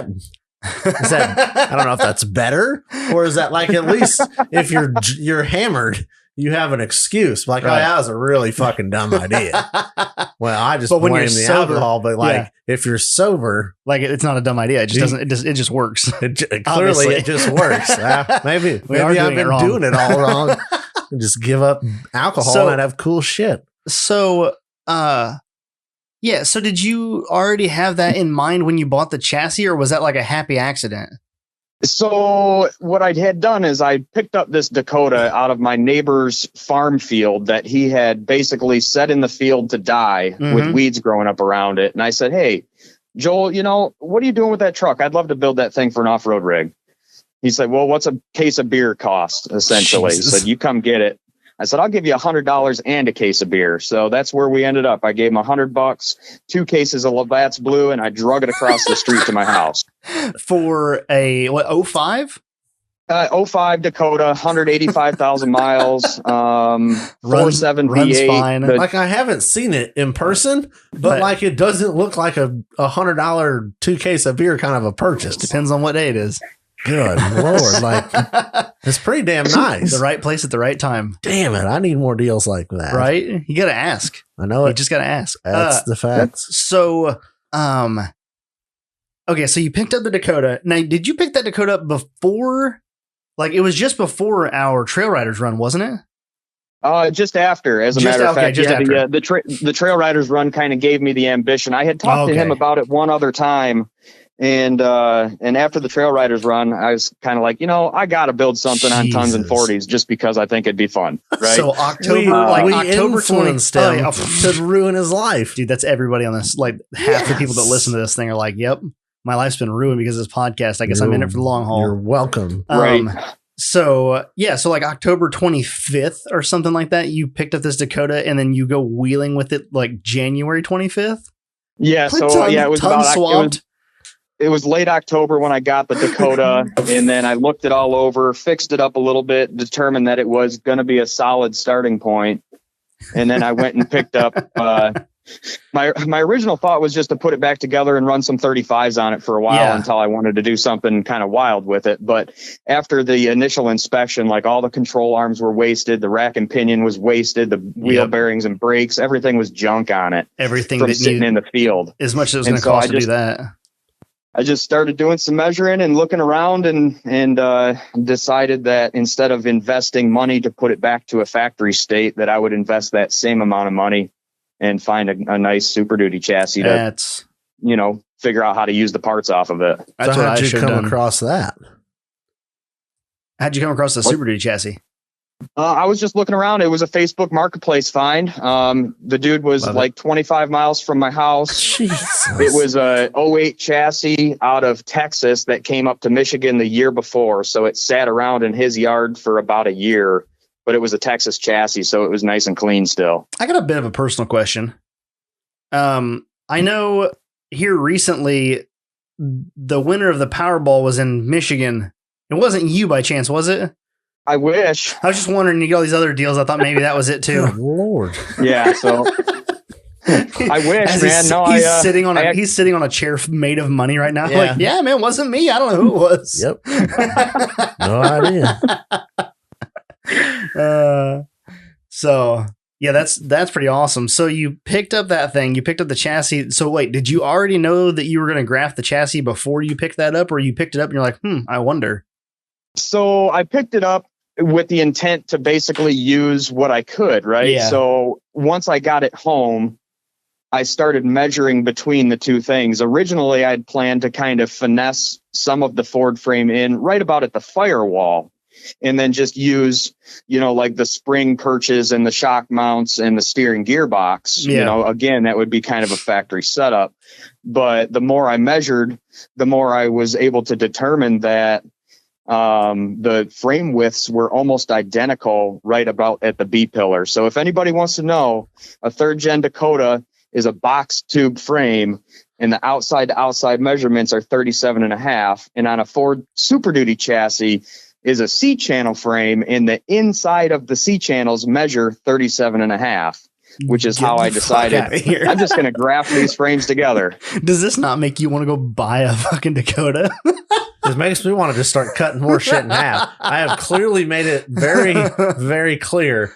Speaker 2: that I don't know if that's better, or is that like, at least if you're hammered, you have an excuse. Like,
Speaker 1: right.
Speaker 2: Oh, that was a really fucking dumb idea. Well, I just blame the
Speaker 1: sober,
Speaker 2: alcohol, but if you're sober,
Speaker 1: like it's not a dumb idea. It just doesn't. It just works.
Speaker 2: Clearly, it just works. Maybe I've been doing it all wrong. Just give up alcohol and have cool shit.
Speaker 1: So, so did you already have that in mind when you bought the chassis, or was that like a happy accident?
Speaker 3: So what I had done is I picked up this Dakota out of my neighbor's farm field that he had basically set in the field to die with weeds growing up around it. And I said, hey, Joel, what are you doing with that truck? I'd love to build that thing for an off-road rig. He said, well, what's a case of beer cost, essentially? Jesus. He said, you come get it. I said, I'll give you $100 and a case of beer. So that's where we ended up. I gave him $100, 2 cases of Labatt's Blue, and I drug it across the street to my house.
Speaker 1: For a, 05?
Speaker 3: 05 Dakota, 185,000 miles, 4.7 V8.
Speaker 1: Fine.
Speaker 2: Like, I haven't seen it in person, but like, it doesn't look like a $100 2 case of beer kind of a purchase.
Speaker 1: Depends on what day it is.
Speaker 2: Good Lord. Like, it's pretty damn nice.
Speaker 1: The right place at the right time.
Speaker 2: Damn it. I need more deals like that.
Speaker 1: Right? You got to ask.
Speaker 2: I know it.
Speaker 1: You just got to ask.
Speaker 2: That's the facts.
Speaker 1: So, okay. So you picked up the Dakota. Now, did you pick that Dakota up before? Like, it was just before our Trail Riders run, wasn't it?
Speaker 3: Just after, as a matter of fact. The Trail Riders run kind of gave me the ambition. I had talked to him about it one other time. And after the Trail Riders run, I was kind of like, I got to build something on tons and 40s just because I think it'd be fun. Right.
Speaker 2: So October influenced him to ruin his life.
Speaker 1: Dude, that's everybody on this. Like, half the people that listen to this thing are like, yep, my life's been ruined because of this podcast. I guess I'm in it for the long haul.
Speaker 2: You're welcome.
Speaker 3: Right.
Speaker 1: So like October 25th or something like that, you picked up this Dakota and then you go wheeling with it like January 25th.
Speaker 3: Yeah. It was about It was late October when I got the Dakota, and then I looked it all over, fixed it up a little bit, determined that it was going to be a solid starting point. And then I went and picked up my original thought was just to put it back together and run some 35s on it for a while until I wanted to do something kind of wild with it. But after the initial inspection, like, all the control arms were wasted, the rack and pinion was wasted, the wheel bearings and brakes, everything was junk on it.
Speaker 1: Everything
Speaker 3: from sitting in the field.
Speaker 1: As much as it was going to cost to do that.
Speaker 3: I just started doing some measuring and looking around and decided that instead of investing money to put it back to a factory state, that I would invest that same amount of money and find a nice Super Duty chassis to, figure out how to use the parts off of it.
Speaker 2: That's what I should come across that.
Speaker 1: How'd you come across the Super Duty chassis?
Speaker 3: I was just looking around. It was a Facebook Marketplace find. The dude was like 25 miles from my house.
Speaker 2: Jesus.
Speaker 3: It was a '08 chassis out of Texas that came up to Michigan the year before. So it sat around in his yard for about a year, but it was a Texas chassis. So it was nice and clean still.
Speaker 1: I got a bit of a personal question. I know here recently, the winner of the Powerball was in Michigan. It wasn't you by chance, was it?
Speaker 3: I wish.
Speaker 1: I was just wondering, you got all these other deals. I thought maybe that was it too.
Speaker 2: Good Lord.
Speaker 3: Yeah. So I wish, man.
Speaker 1: He's sitting on a chair made of money right now.
Speaker 2: Yeah.
Speaker 1: Like, yeah, man, it wasn't me. I don't know who it was.
Speaker 2: Yep. No idea.
Speaker 1: So yeah, that's pretty awesome. So you picked up that thing, you picked up the chassis. So wait, did you already know that you were going to graft the chassis before you picked that up, or you picked it up and you're like, I wonder?
Speaker 3: So I picked it up with the intent to basically use what I could, right?
Speaker 1: Yeah.
Speaker 3: So once I got it home, I started measuring between the two things. Originally, I'd planned to kind of finesse some of the Ford frame in right about at the firewall, and then just use, like the spring perches and the shock mounts and the steering gearbox.
Speaker 1: Yeah.
Speaker 3: Again, that would be kind of a factory setup. But the more I measured, the more I was able to determine that the frame widths were almost identical right about at the B pillar. So if anybody wants to know, a 3rd gen Dakota is a box tube frame, and the outside to outside measurements are 37.5. And on a Ford Super Duty chassis is a C channel frame, and the inside of the C channels measure 37.5. Which is how I decided I'm just going to graft these frames together.
Speaker 1: Does this not make you want to go buy a fucking Dakota?
Speaker 2: This makes me want to just start cutting more shit in half. I have clearly made it very, very clear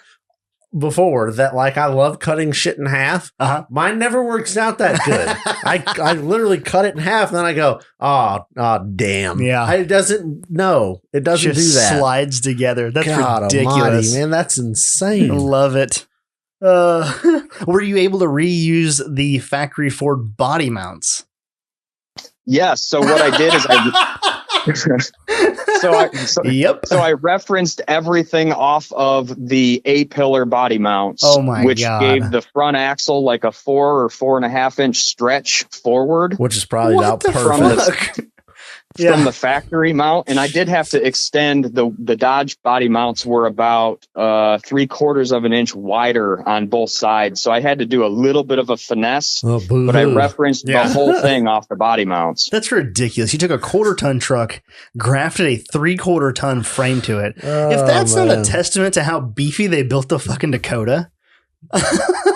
Speaker 2: before that, like, I love cutting shit in half. Mine never works out that good. I literally cut it in half, and then I go, oh damn.
Speaker 1: Yeah.
Speaker 2: It doesn't do that.
Speaker 1: Slides together. That's
Speaker 2: God
Speaker 1: ridiculous.
Speaker 2: Almighty, man. That's insane.
Speaker 1: I love it. Were you able to reuse the factory Ford body mounts?
Speaker 3: Yes. So what I did is So I referenced everything off of the A-pillar body mounts, which gave the front axle like a 4 or 4.5 inch stretch forward,
Speaker 2: which is probably about perfect.
Speaker 3: From the factory mount. And I did have to extend the Dodge body mounts were about 3/4 of an inch wider on both sides. So I had to do a little bit of a finesse, but I referenced the whole thing off the body mounts.
Speaker 1: That's ridiculous. You took a 1/4-ton truck, grafted a 3/4-ton frame to it. If that's not a testament to how beefy they built the fucking Dakota,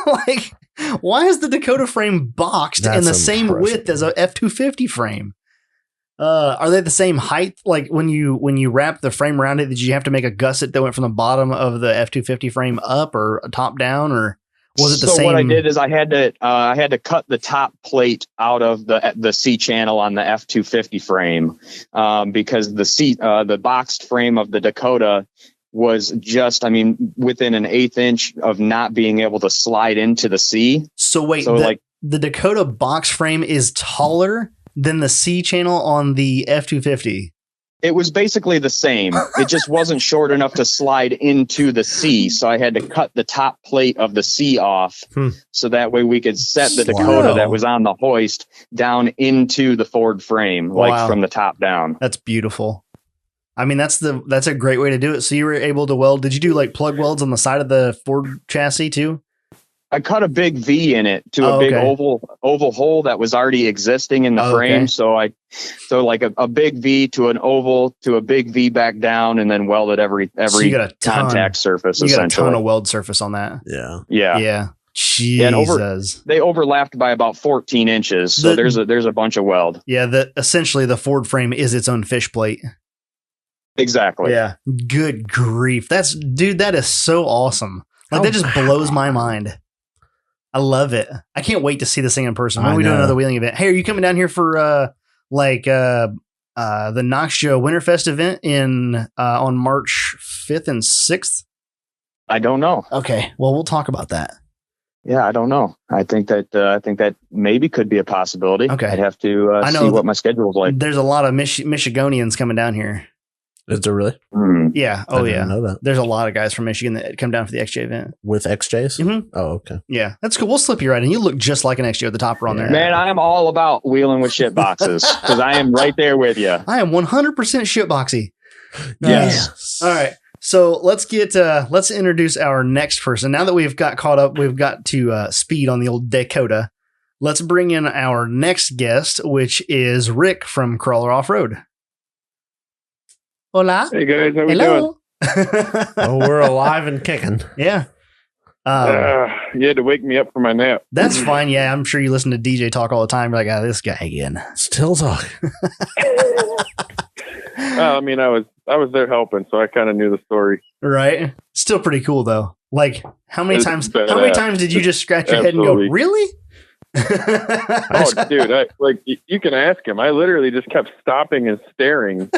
Speaker 1: like, why is the Dakota frame boxed in the same width as a F-250 frame? Are they the same height? Like when you wrap the frame around it, did you have to make a gusset that went from the bottom of the F-250 frame up or top down, or was it the same? So
Speaker 3: what I did is I had to cut the top plate out of the C channel on the F-250 frame, because the boxed frame of the Dakota was just, within an 1/8 inch of not being able to slide into the C.
Speaker 1: So wait, the Dakota box frame is taller than the C channel on the F-250?
Speaker 3: It was basically the same. It just wasn't short enough to slide into the C. So I had to cut the top plate of the C off. So that way we could set the Dakota that was on the hoist down into the Ford frame, like from the top down.
Speaker 1: That's beautiful. That's a great way to do it. So you were able to weld. Did you do like plug welds on the side of the Ford chassis too?
Speaker 3: I cut a big V in it to a big oval hole that was already existing in the frame. Okay. So like a big V to an oval to a big V back down, and then welded every contact surface. You got a ton
Speaker 1: of weld surface on that.
Speaker 3: Yeah.
Speaker 1: Jesus.
Speaker 3: And they overlapped by about 14 inches. So there's a bunch of weld.
Speaker 1: Yeah. Essentially the Ford frame is its own fish plate.
Speaker 3: Exactly.
Speaker 1: Yeah. Good grief. That is so awesome. Like, that just blows my mind. I love it. I can't wait to see this thing in person. When we do another wheeling event. Hey, are you coming down here for the Knox Joe Winterfest event on March 5th and 6th?
Speaker 3: I don't know.
Speaker 1: Okay, well, we'll talk about that.
Speaker 3: Yeah, I don't know. I think that maybe could be a possibility.
Speaker 1: Okay,
Speaker 3: I'd have to see what my schedule is like.
Speaker 1: There's a lot of Michiganians coming down here.
Speaker 2: Is there really?
Speaker 1: Yeah.
Speaker 2: I didn't know that.
Speaker 1: There's a lot of guys from Michigan that come down for the XJ event.
Speaker 2: With XJs?
Speaker 1: Mm-hmm.
Speaker 2: Oh, okay.
Speaker 1: Yeah, that's cool. We'll slip you right in. You look just like an XJ with the topper on there.
Speaker 3: Man, I am all about wheeling with shit boxes because I am right there with you.
Speaker 1: I am 100% shit boxy.
Speaker 3: Yes.
Speaker 1: All right. So let's introduce our next person. Now that we've got caught up, we've got to speed on the old Dakota. Let's bring in our next guest, which is Rick from Crawler Off-Road. Hola.
Speaker 4: Hey guys, how we doing?
Speaker 2: Oh, we're alive and kicking.
Speaker 1: Yeah.
Speaker 4: You had to wake me up from my nap.
Speaker 1: That's fine. Yeah, I'm sure you listen to DJ talk all the time. You're like, this guy again.
Speaker 2: Still talking.
Speaker 4: Well, I mean, I was there helping, so I kind of knew the story.
Speaker 1: Right. Still pretty cool though. Like, how many times did you just scratch your head and
Speaker 4: Absolutely.
Speaker 1: go, really?
Speaker 4: Oh, dude, you can ask him. I literally just kept stopping and staring.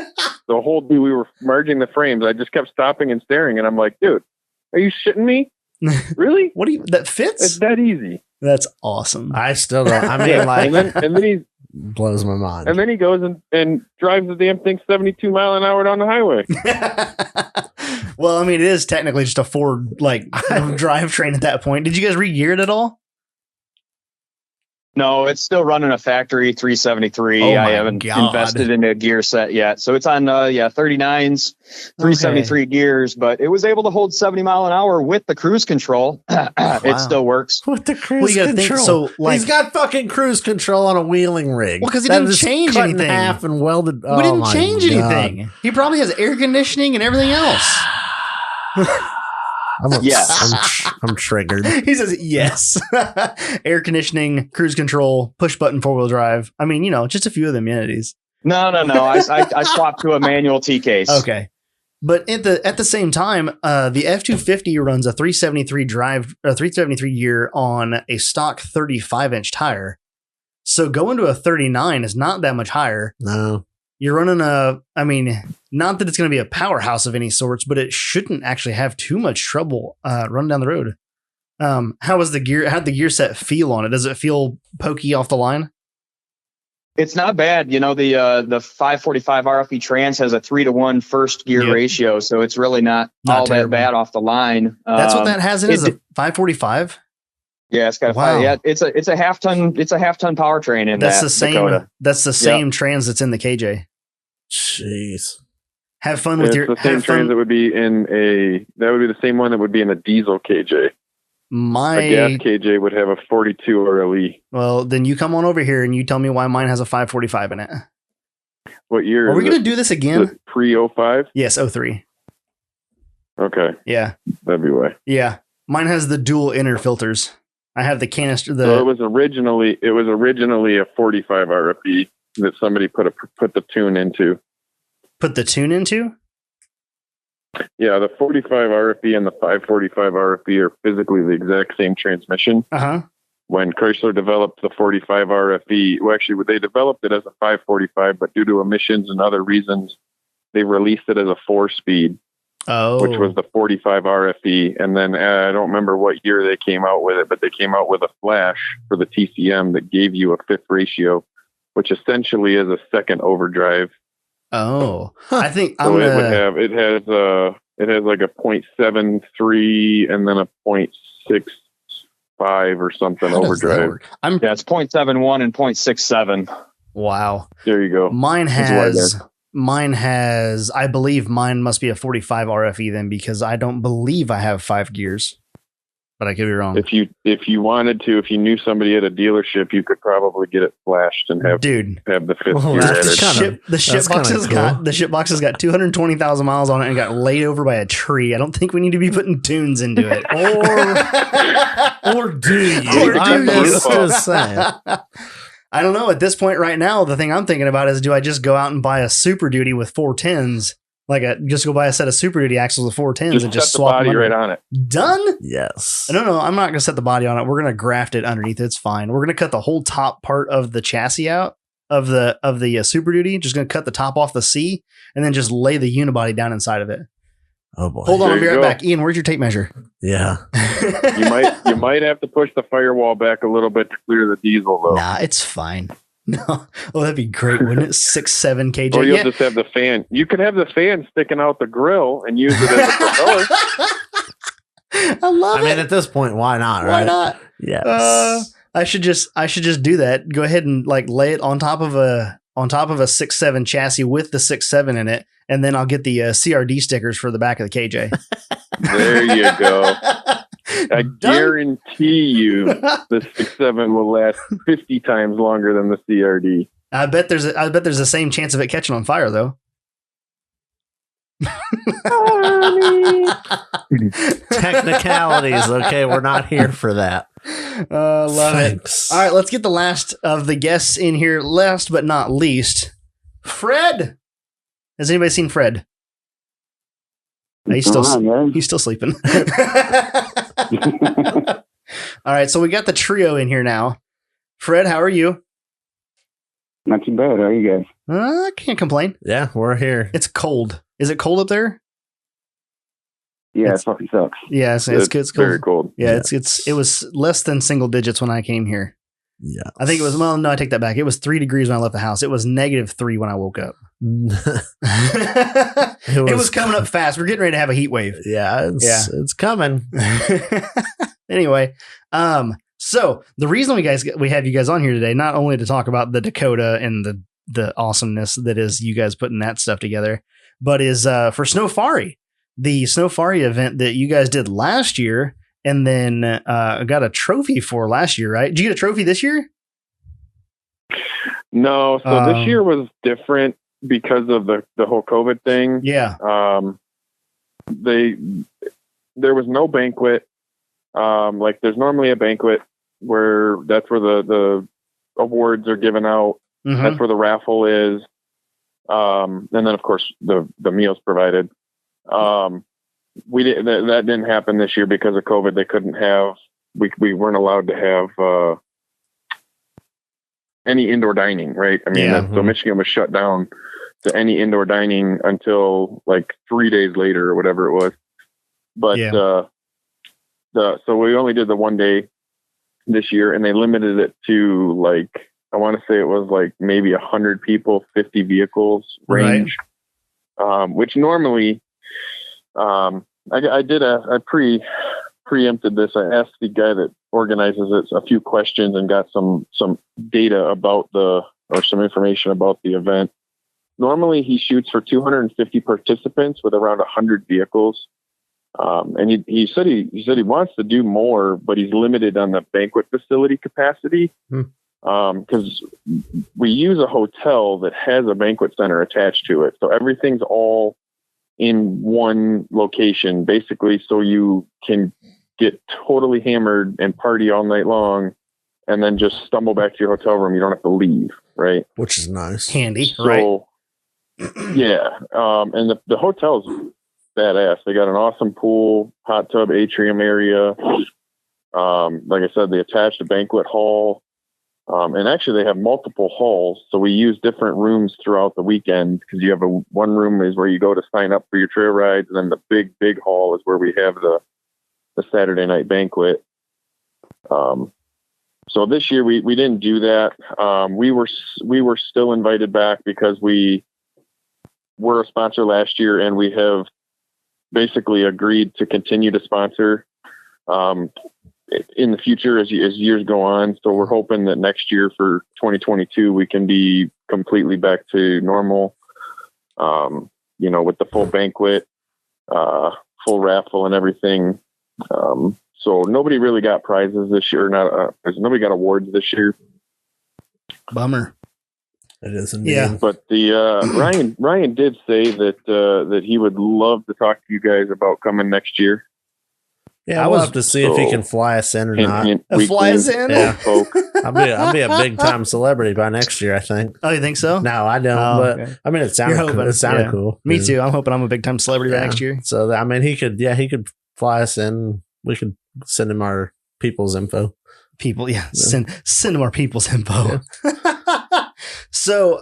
Speaker 4: The whole day we were merging the frames, I just kept stopping and staring, and I'm like, dude, are you shitting me? Really?
Speaker 1: What do you? That fits?
Speaker 4: It's that easy.
Speaker 1: That's awesome.
Speaker 2: I still don't. I mean, like,
Speaker 4: and then he
Speaker 2: blows my mind.
Speaker 4: And then he goes and drives the damn thing 72 mile an hour down the highway.
Speaker 1: Well, I mean, it is technically just a Ford drivetrain at that point. Did you guys re-gear it at all?
Speaker 3: No, it's still running a factory 373.
Speaker 1: Oh
Speaker 3: I haven't invested in a gear set yet. So it's on 39s, 373 gears, but it was able to hold 70 mile an hour with the cruise control. It still works.
Speaker 2: With the cruise control. He's got fucking cruise control on a wheeling rig.
Speaker 1: Well, because he didn't change anything.
Speaker 2: In half and welded.
Speaker 1: We didn't change anything. He probably has air conditioning and everything else.
Speaker 2: I'm triggered.
Speaker 1: He says yes. Air conditioning, cruise control, push button 4-wheel drive. I mean, just a few of the amenities.
Speaker 3: No. I swapped to a manual T case.
Speaker 1: Okay. But at the same time, the F250 runs a 373 gear on a stock 35-inch tire. So going to a 39 is not that much higher.
Speaker 2: No.
Speaker 1: You're running not that it's going to be a powerhouse of any sorts, but it shouldn't actually have too much trouble running down the road. How'd the gear set feel on it? Does it feel pokey off the line?
Speaker 3: It's not bad. The 545 RFE Trans has a 3-to-1 first gear ratio, so it's really not all terrible. That bad off the line.
Speaker 1: That's what that has in is a 545.
Speaker 3: Yeah, it's got a 5. Yeah, it's a half ton. It's a half ton powertrain in
Speaker 1: that's
Speaker 3: that
Speaker 1: the same.
Speaker 3: Dakota.
Speaker 1: That's the same trans that's in the KJ.
Speaker 2: Jeez.
Speaker 1: Have fun with your.
Speaker 4: The same trans that would be the same one that would be in a diesel KJ. A gas KJ would have a 42 RLE.
Speaker 1: Well, then you come on over here and you tell me why mine has a 545 in it.
Speaker 4: What year?
Speaker 1: Are we going to do this again?
Speaker 4: Pre-05?
Speaker 1: Yes, 03.
Speaker 4: Okay.
Speaker 1: Yeah.
Speaker 4: That'd be why.
Speaker 1: Yeah. Mine has the dual inner filters. I have the canister.
Speaker 4: So it was originally a 45 RFE that somebody put the tune into.
Speaker 1: Put the tune into?
Speaker 4: Yeah, the 45 RFE and the 545 RFE are physically the exact same transmission.
Speaker 1: Uh-huh.
Speaker 4: When Chrysler developed the 45 RFE, well, actually, they developed it as a 545, but due to emissions and other reasons, they released it as a 4-speed, which was the 45 RFE. And then I don't remember what year they came out with it, but they came out with a flash for the TCM that gave you a 5th ratio, which essentially is a second overdrive.
Speaker 1: Oh, I think
Speaker 4: so. It has like a 0.73 and then a 0.65 or something overdrive.
Speaker 3: It's 0.71 and 0.67.
Speaker 1: Wow.
Speaker 4: There you go.
Speaker 1: Mine has, I believe mine must be a 45 RFE then, because I don't believe I have 5 gears, but I could be wrong.
Speaker 4: If you wanted to, if you knew somebody at a dealership, you could probably get it flashed and have the 5th gear added.
Speaker 1: The shipbox has got 220,000 miles on it and got laid over by a tree. I don't think we need to be putting tunes into it.
Speaker 2: or do you? I'm just saying.
Speaker 1: I don't know. At this point right now, the thing I'm thinking about is, do I just go out and buy a Super Duty with 410s? Just go buy a set of Super Duty axles with 410s and just
Speaker 4: set the
Speaker 1: swap
Speaker 4: body right on it.
Speaker 1: Done?
Speaker 2: Yes.
Speaker 1: No, I'm not going to set the body on it. We're going to graft it underneath. It's fine. We're going to cut the whole top part of the chassis out of the Super Duty. Just going to cut the top off the C and then just lay the unibody down inside of it.
Speaker 2: Oh boy.
Speaker 1: Hold on, I'll be right back. Ian, where's your tape measure?
Speaker 2: Yeah.
Speaker 4: You might have to push the firewall back a little bit to clear the diesel though.
Speaker 1: Nah, it's fine. No. Oh, that'd be great, wouldn't it? 6'7" kj.
Speaker 4: Or you'll just have the fan. You could have the fan sticking out the grill and use it as a propeller.
Speaker 1: I love it.
Speaker 2: I mean, at this point, why not?
Speaker 1: Why not?
Speaker 2: Yes.
Speaker 1: I should just do that. Go ahead and like lay it on top of a 6'7" chassis with the 6'7" in it, and then I'll get the CRD stickers for the back of the KJ.
Speaker 4: There you go. I guarantee you the 6'7" will last 50 times longer than the CRD.
Speaker 1: I bet there's the same chance of it catching on fire though.
Speaker 2: Technicalities. Okay, we're not here for that.
Speaker 1: Love it. All right, let's get the last of the guests in here. Last but not least, Fred. Has anybody seen Fred? He's still sleeping. All right, so we got the trio in here now. Fred, how are you?
Speaker 5: Not too bad. How are you guys?
Speaker 1: I can't complain.
Speaker 2: Yeah, we're here.
Speaker 1: It's cold. Is it cold up there?
Speaker 5: Yeah, it fucking sucks.
Speaker 1: Yeah, it's cold.
Speaker 4: Very cold.
Speaker 1: Yeah, it was less than single digits when I came here.
Speaker 2: Yeah,
Speaker 1: I think it was. Well, no, I take that back. It was 3 degrees when I left the house. It was -3 when I woke up. it was coming up fast. We're getting ready to have a heat wave.
Speaker 2: Yeah, it's coming.
Speaker 1: Anyway, so the reason we have you guys on here today, not only to talk about the Dakota and the awesomeness that is you guys putting that stuff together, but is for Sno-fari, the Sno-fari event that you guys did last year, and then got a trophy for last year, right? Did you get a trophy this year?
Speaker 4: No, so this year was different because of the whole COVID thing.
Speaker 1: Yeah.
Speaker 4: There was no banquet. Like there's normally a banquet where that's where the awards are given out. Mm-hmm. That's where the raffle is. And then of course the meals provided. That didn't happen this year because of COVID. They couldn't have, we weren't allowed to have, any indoor dining, right? I mean, so Michigan was shut down to any indoor dining until like 3 days later or whatever it was. But, so we only did the 1 day this year, and they limited it to like, I want to say it was like maybe 100 people, 50 vehicles range, right. Which normally, I preempted this. I asked the guy that organizes it a few questions and got some data about some information about the event. Normally he shoots for 250 participants with around 100 vehicles. And he said he wants to do more, but he's limited on the banquet facility capacity. Because we use a hotel that has a banquet center attached to it. So everything's all in one location, basically, so you can get totally hammered and party all night long and then just stumble back to your hotel room. You don't have to leave, right?
Speaker 2: Which is nice.
Speaker 1: Handy,
Speaker 4: so,
Speaker 1: right?
Speaker 4: Yeah. And the hotel's badass. They got an awesome pool, hot tub, atrium area. Like I said, they attached a banquet hall. And actually they have multiple halls. So we use different rooms throughout the weekend because you have one room is where you go to sign up for your trail rides. And then the big hall is where we have the Saturday night banquet. So this year we didn't do that. We were still invited back because we were a sponsor last year, and we have basically agreed to continue to sponsor, in the future as years go on. So we're hoping that next year for 2022, we can be completely back to normal, with the full banquet, full raffle and everything. So nobody really got prizes this year. Nobody got awards this year.
Speaker 1: Bummer.
Speaker 2: It is indeed.
Speaker 1: Yeah.
Speaker 4: But Ryan did say that he would love to talk to you guys about coming next year.
Speaker 2: Yeah, we'll have to see if he can fly us in or not.
Speaker 1: Fly us in?
Speaker 2: Yeah. I'll be a big time celebrity by next year, I think.
Speaker 1: Oh, you think so?
Speaker 2: No, I don't. But
Speaker 1: okay.
Speaker 2: I mean, it sounded cool.
Speaker 1: Me too. I'm hoping I'm a big time celebrity by next year.
Speaker 2: So I mean, he could fly us in. We could send him our people's info. Send him our people's info. Yeah. So,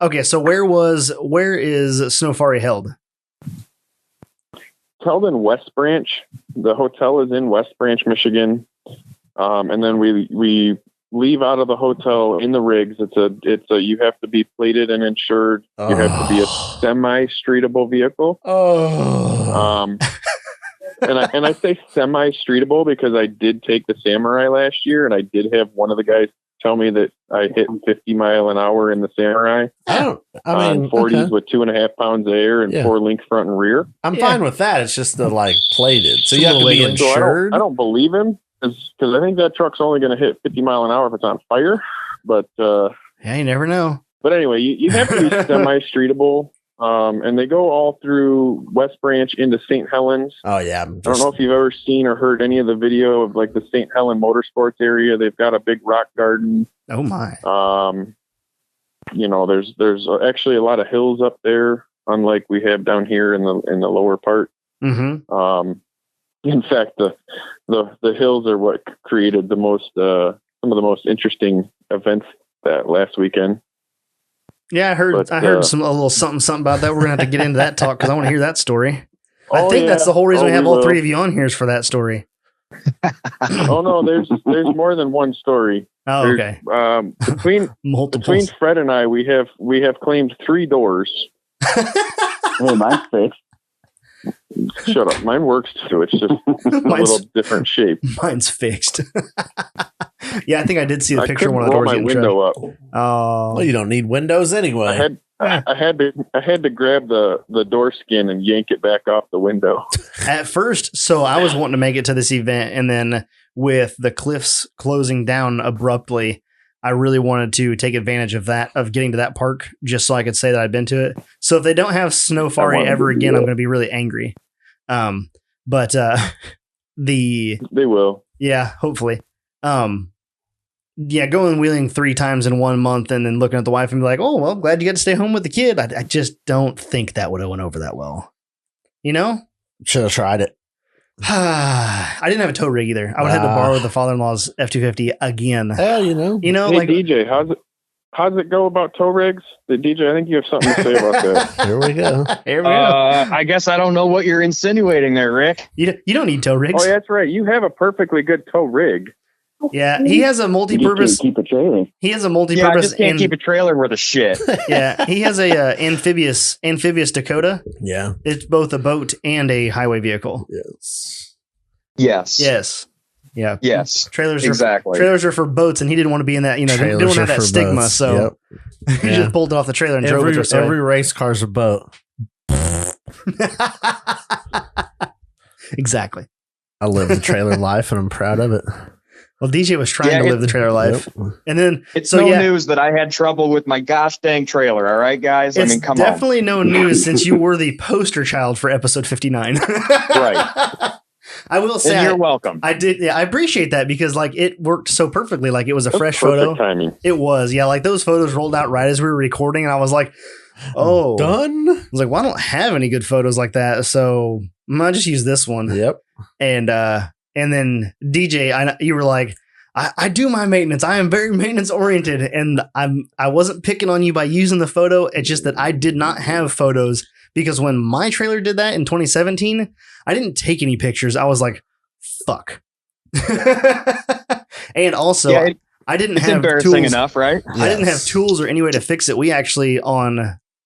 Speaker 2: okay. So where is Sno-fari held?
Speaker 4: Held in West Branch. The hotel is in West Branch, Michigan. And then we leave out of the hotel in the rigs. It's a you have to be plated and insured. You have to be a semi-streetable vehicle. And I say semi-streetable because I did take the Samurai last year, and I did have one of the guys tell me that I hit 50 mile an hour in the Samurai. On 40s with 2.5 pounds of air and 4 link front and rear.
Speaker 2: I'm fine with that. It's just the plated. So you have to be insured.
Speaker 4: So I don't believe him because I think that truck's only going to hit 50 mile an hour if it's on fire. But
Speaker 1: you never know.
Speaker 4: But anyway, you have to be semi-streetable. And they go all through West Branch into St. Helens.
Speaker 2: Oh yeah.
Speaker 4: I don't know if you've ever seen or heard any of the video of like the St. Helen Motorsports area. They've got a big rock garden.
Speaker 1: Oh my.
Speaker 4: There's actually a lot of hills up there, unlike we have down here in the lower part.
Speaker 1: Mm-hmm.
Speaker 4: In fact, the hills are what created some of the most interesting events that last weekend.
Speaker 1: Yeah, I heard a little something about that. We're gonna have to get into that talk because I want to hear that story. I think that's the whole reason we have all three of you on here is for that story.
Speaker 4: Oh no, there's more than one story.
Speaker 1: Oh, okay.
Speaker 4: Between Fred and I, we have claimed 3 doors.
Speaker 5: Hey, mine's fixed.
Speaker 4: Shut up. Mine works too. It's just a little different shape.
Speaker 1: Mine's fixed. Yeah, I think I did see the picture of one of the doors.
Speaker 4: My window up.
Speaker 1: Oh,
Speaker 2: well, you don't need windows anyway.
Speaker 4: I had to grab the door skin and yank it back off the window.
Speaker 1: At first, so I was wanting to make it to this event, and then with the cliffs closing down abruptly, I really wanted to take advantage of that, of getting to that park, just so I could say that I'd been to it. So if they don't have Sno-fari ever again, I'm going to be really angry. But they will. Yeah, hopefully. Yeah, going wheeling 3 times in 1 month and then looking at the wife and be like, oh, well, glad you got to stay home with the kid. I just don't think that would have went over that well. You know?
Speaker 2: Should have tried it.
Speaker 1: I didn't have a tow rig either. I would have to borrow the father-in-law's F-250 again.
Speaker 2: Hell,
Speaker 4: hey, like DJ, how's it go about tow rigs? DJ, I think you have something to say about that.
Speaker 2: Here we go.
Speaker 3: I guess I don't know what you're insinuating there, Rick.
Speaker 1: You don't need tow rigs.
Speaker 4: Oh, that's right. You have a perfectly good tow rig.
Speaker 1: Yeah, he has a multi-purpose.
Speaker 5: Keep a trailer.
Speaker 1: He has a multi-purpose.
Speaker 3: Yeah, I just can't keep a trailer worth of shit.
Speaker 1: Yeah, he has a amphibious Dakota.
Speaker 2: Yeah,
Speaker 1: it's both a boat and a highway vehicle.
Speaker 3: Yes.
Speaker 1: Yeah.
Speaker 3: Yes.
Speaker 1: Trailers are for boats, and he didn't want to be in that. Didn't want to have that stigma. Boats. So he just pulled it off the trailer and drove it.
Speaker 2: Every race car's a boat.
Speaker 1: Exactly.
Speaker 2: I live the trailer life, and I'm proud of it.
Speaker 1: Well, DJ was trying to live the trailer life. Yep. And then
Speaker 3: it's news that I had trouble with my gosh dang trailer. All right, guys.
Speaker 1: It's
Speaker 3: come on.
Speaker 1: Definitely no news since you were the poster child for episode 59.
Speaker 3: Right.
Speaker 1: I will say,
Speaker 3: and you're welcome.
Speaker 1: I did. Yeah, I appreciate that because it worked so perfectly. Like it was a fresh photo.
Speaker 4: Timing.
Speaker 1: It was. Yeah. Like those photos rolled out right as we were recording. And I was like, oh,
Speaker 2: done.
Speaker 1: I was like, well, I don't have any good photos like that. So I'm going to just use this one.
Speaker 2: Yep.
Speaker 1: And then DJ, you were like, I do my maintenance. I am very maintenance oriented, and I wasn't picking on you by using the photo. It's just that I did not have photos because when my trailer did that in 2017, I didn't take any pictures. I was like, fuck. And also, I didn't have
Speaker 3: embarrassing
Speaker 1: tools
Speaker 3: enough, right?
Speaker 1: I didn't have tools or any way to fix it. We actually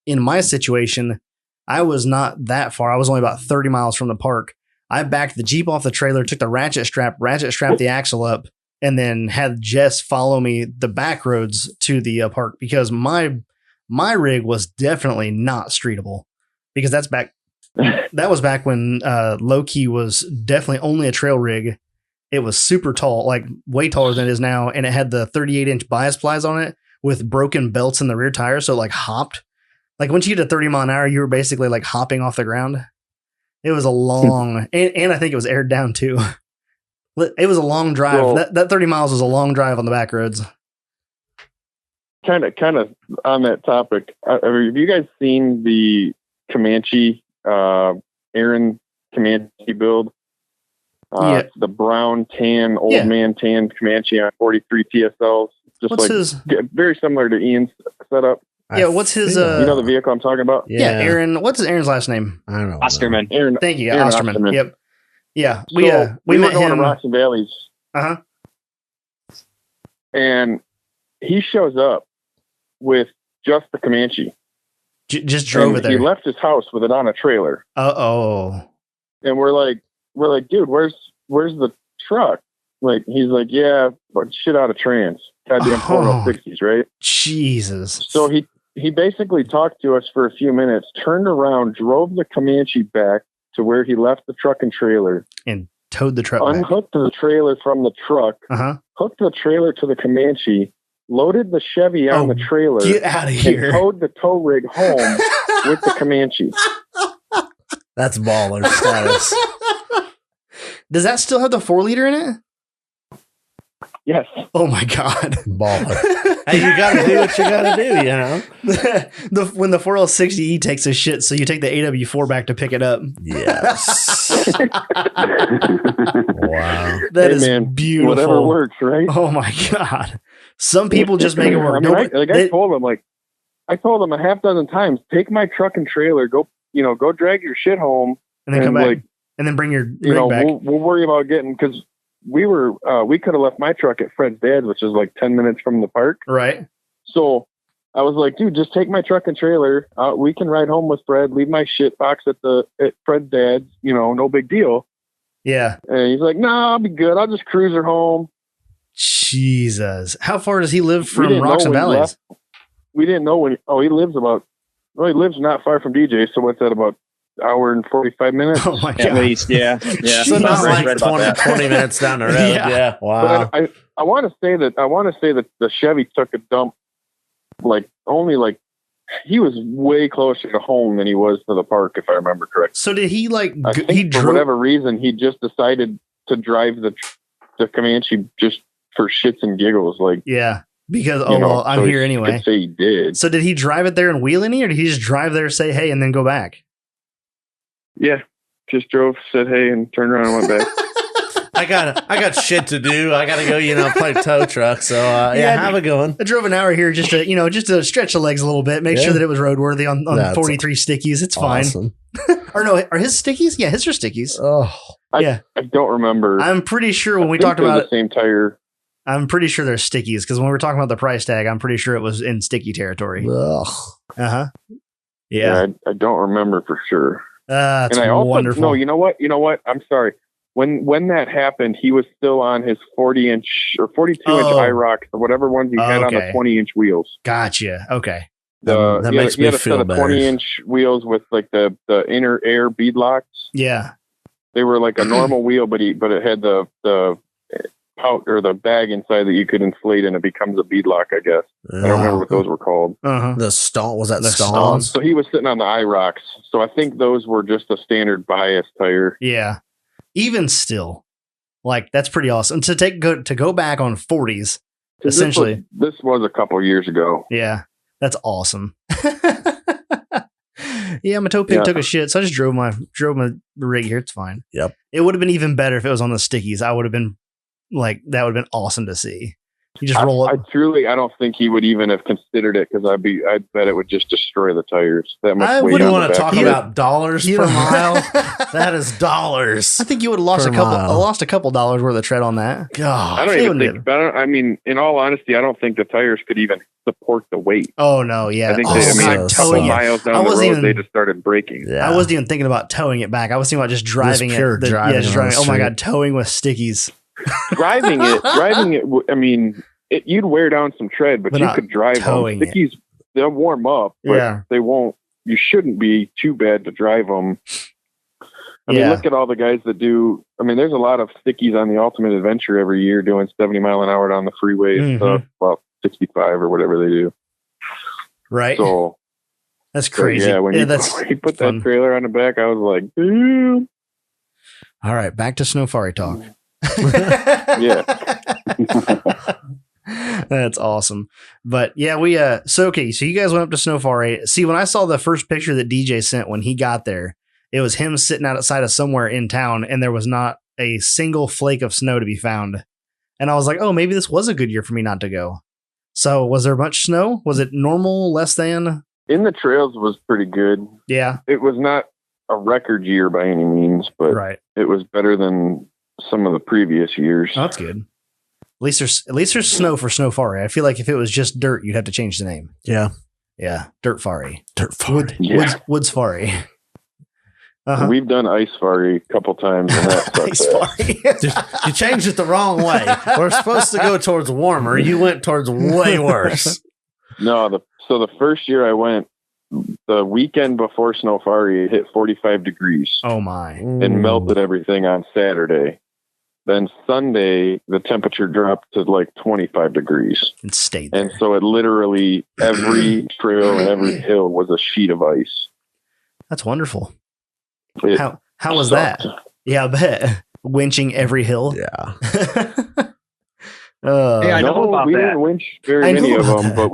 Speaker 1: in my situation, I was not that far. I was only about 30 miles from the park. I backed the Jeep off the trailer, took the ratchet strap the axle up, and then had Jess follow me the back roads to the park because my rig was definitely not streetable because that was back when Low-Key was definitely only a trail rig. It was super tall, like way taller than it is now. And it had the 38-inch bias plies on it with broken belts in the rear tires. So it like hopped. Like once you get to 30 mile an hour, you were basically like hopping off the ground. It was a long, and I think it was aired down too. It was a long drive. Well, that 30 miles was a long drive on the back roads.
Speaker 4: Kind of on that topic. Have you guys seen the Comanche, Aaron Comanche build? The brown tan, old man tan Comanche on 43 TSLs. Just what's his? Very similar to Ian's setup.
Speaker 1: Yeah, what's his?
Speaker 4: You know the vehicle I'm talking about?
Speaker 1: Yeah, Aaron. What's Aaron's last name?
Speaker 2: I don't know.
Speaker 3: Osterman.
Speaker 4: Aaron.
Speaker 1: Thank you,
Speaker 4: Aaron
Speaker 1: Osterman. Yep. Yeah, we
Speaker 4: we
Speaker 1: met
Speaker 4: were going
Speaker 1: him.
Speaker 4: to Rocky Valleys. And he shows up with just the Comanche.
Speaker 1: Just drove it there.
Speaker 4: He left his house with it on a trailer.
Speaker 1: Uh-oh.
Speaker 4: And we're like, dude, where's the truck? Like, he's like, yeah, but shit out of trans. Goddamn 460s, right?
Speaker 1: Jesus.
Speaker 4: So he basically talked to us for a few minutes, turned around, drove the Comanche back to where he left the truck and trailer.
Speaker 1: And towed the truck
Speaker 4: unhooked the trailer from the truck, hooked the trailer to the Comanche, loaded the Chevy on the trailer,
Speaker 1: get out of here,
Speaker 4: and towed the tow rig home with the Comanche.
Speaker 2: That's baller status.
Speaker 1: Does that still have the 4-liter in it?
Speaker 4: Yes.
Speaker 1: Oh my God.
Speaker 2: Baller. Hey, you gotta do what you gotta do, you know?
Speaker 1: When the 4L60E takes a shit, so you take the AW4 back to pick it up.
Speaker 2: Yes. Wow.
Speaker 1: That is beautiful.
Speaker 4: Whatever works, right?
Speaker 1: Oh my God. Some people just make it work.
Speaker 4: I told him a half dozen times, take my truck and trailer, go drag your shit home,
Speaker 1: and then come back, and then bring your rig back.
Speaker 4: We'll worry about getting, because we could have left my truck at Fred's dad's, which is like 10 minutes from the park.
Speaker 1: Right.
Speaker 4: So I was like, dude, just take my truck and trailer. We can ride home with Fred, leave my shit box at Fred's dad's, no big deal.
Speaker 1: Yeah.
Speaker 4: And he's like, no, I'll be good. I'll just cruise her home.
Speaker 1: Jesus. How far does he live from Rocks and Valleys?
Speaker 4: We didn't know when he lives not far from DJ. So what's that, about hour and 45 minutes?
Speaker 1: Oh my God.
Speaker 3: At least, yeah.
Speaker 2: So not like 20 minutes down the road. Yeah. Wow.
Speaker 4: But I want to say that the Chevy took a dump, he was way closer to home than he was to the park, if I remember correctly.
Speaker 1: So did he
Speaker 4: for whatever reason, he just decided to drive the Comanche just for shits and giggles.
Speaker 1: Yeah. Because, I'm here anyway.
Speaker 4: Could say he did.
Speaker 1: So did he drive it there and wheel any, or did he just drive there, say hey, and then go back?
Speaker 4: Yeah. Just drove, said hey, and turned around and went back.
Speaker 2: I got shit to do. I gotta go, play tow truck. So have it going.
Speaker 1: I drove an hour here just to stretch the legs a little bit, make sure that it was roadworthy on 43 stickies. It's awesome. Fine. Or no, are his stickies? Yeah, his are stickies.
Speaker 2: Oh,
Speaker 4: I don't remember.
Speaker 1: I'm pretty sure when we talked about
Speaker 4: the same tire.
Speaker 1: I'm pretty sure they're stickies, because when we were talking about the price tag, I'm pretty sure it was in sticky territory.
Speaker 2: Ugh.
Speaker 1: Yeah.
Speaker 4: I don't remember for sure.
Speaker 1: That's wonderful.
Speaker 4: No, you know what? I'm sorry. When that happened, he was still on his 40-inch or 42-inch IROC, or whatever ones he had on the 20-inch wheels.
Speaker 1: Gotcha. Okay.
Speaker 2: That makes me feel better.
Speaker 4: 20-inch wheels with the inner air bead locks.
Speaker 1: Yeah.
Speaker 4: They were like a normal wheel, but it had the pouch or the bag inside that you could inflate, and it becomes a bead lock, I guess. I don't remember what those were called.
Speaker 2: The stall, was that the stalls?
Speaker 4: So he was sitting on the IROCs. So I think those were just a standard bias tire.
Speaker 1: Yeah. Even still, that's pretty awesome to go back on 40s. Essentially,
Speaker 4: this was a couple years ago.
Speaker 1: Yeah, that's awesome. Yeah, my tow pig took a shit, so I just drove my rig here. It's fine.
Speaker 2: Yep.
Speaker 1: It would have been even better if it was on the stickies. I would have been that would have been awesome to see. You just roll up.
Speaker 4: I don't think he would even have considered it, because I bet it would just destroy the tires. That much
Speaker 2: I wouldn't want to talk about dollars per mile. That is dollars.
Speaker 1: I think you would have lost a couple dollars worth of tread on that.
Speaker 2: God,
Speaker 4: I don't even think. I mean, in all honesty, I don't think the tires could even support the weight.
Speaker 1: Oh no, yeah.
Speaker 4: I think towing miles down the road, they just started braking.
Speaker 1: Yeah. I wasn't even thinking about towing it back. I was thinking about just driving it. Driving. Oh my God, towing with stickies.
Speaker 4: driving it. I mean, you'd wear down some tread, but you could drive them. Stickies, they'll warm up, but they won't. You shouldn't be too bad to drive them. I mean, look at all the guys that do. I mean, there's a lot of stickies on the Ultimate Adventure every year doing 70 mile an hour down the freeway and stuff. Well, 65 or whatever they do.
Speaker 1: Right.
Speaker 4: So
Speaker 1: that's crazy.
Speaker 4: Yeah, when you put that trailer on the back, I was like, dude.
Speaker 1: All right, back to Sno-fari talk.
Speaker 4: Yeah.
Speaker 1: That's awesome. But yeah, so you guys went up to Sno-fari. See, when I saw the first picture that DJ sent when he got there, it was him sitting outside of somewhere in town, and there was not a single flake of snow to be found. And I was like, oh, maybe this was a good year for me not to go. So was there much snow? Was it normal, less than?
Speaker 4: In the trails was pretty good.
Speaker 1: Yeah.
Speaker 4: It was not a record year by any means, but it was better than some of the previous years.
Speaker 1: Oh, that's good. least there's snow for Sno-fari. I feel like if it was just dirt, you'd have to change the name.
Speaker 2: Yeah.
Speaker 1: Yeah. Dirtfari.
Speaker 2: Woodsfari.
Speaker 1: Uh-huh.
Speaker 4: We've done ice-fari a couple times. And that
Speaker 2: Ice-fari. You changed it the wrong way. We're supposed to go towards warmer. You went towards way worse.
Speaker 4: No, so the first year I went, the weekend before Sno-fari, it hit 45 degrees.
Speaker 1: Oh my!
Speaker 4: And melted everything on Saturday. Then Sunday, the temperature dropped to like 25 degrees.
Speaker 1: It stayed there.
Speaker 4: And so it literally, every trail and every hill was a sheet of ice.
Speaker 1: That's wonderful. How was
Speaker 4: sucked.
Speaker 1: that? Yeah, I bet. Winching every hill.
Speaker 2: Yeah.
Speaker 3: I know about
Speaker 4: we
Speaker 3: that.
Speaker 4: didn't winch very many of them, but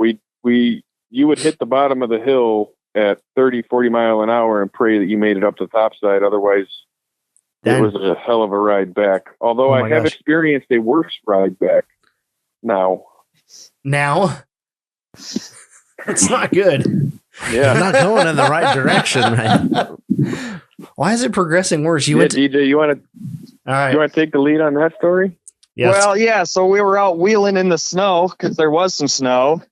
Speaker 4: you would hit the bottom of the hill at 30, 40 mile an hour and pray that you made it up the top side. Otherwise, it was a hell of a ride back. Although I have experienced a worse ride back now.
Speaker 1: Now? That's not good.
Speaker 4: Yeah.
Speaker 2: I'm not going in the right direction, man.
Speaker 1: Why is it progressing worse?
Speaker 4: DJ, you want to take the lead on that story?
Speaker 1: Yes.
Speaker 3: Well, yeah. So we were out wheeling in the snow because there was some snow.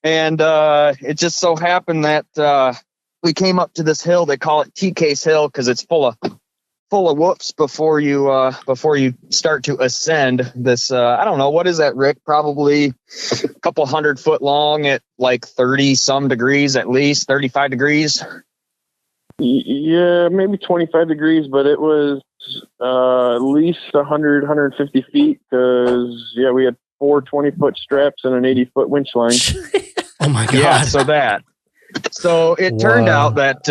Speaker 3: And it just so happened that we came up to this hill. They call it T-Case Hill because it's full of whoops before you start to ascend this. I don't know, what is that, Rick? Probably a couple 100 foot long at like 30 some degrees, at least 35 degrees.
Speaker 4: Yeah, maybe 25 degrees, but it was at least 100, 150 feet because we had 4 20-foot straps and an 80-foot winch line.
Speaker 1: Oh my God.
Speaker 3: Yeah, so it turned out that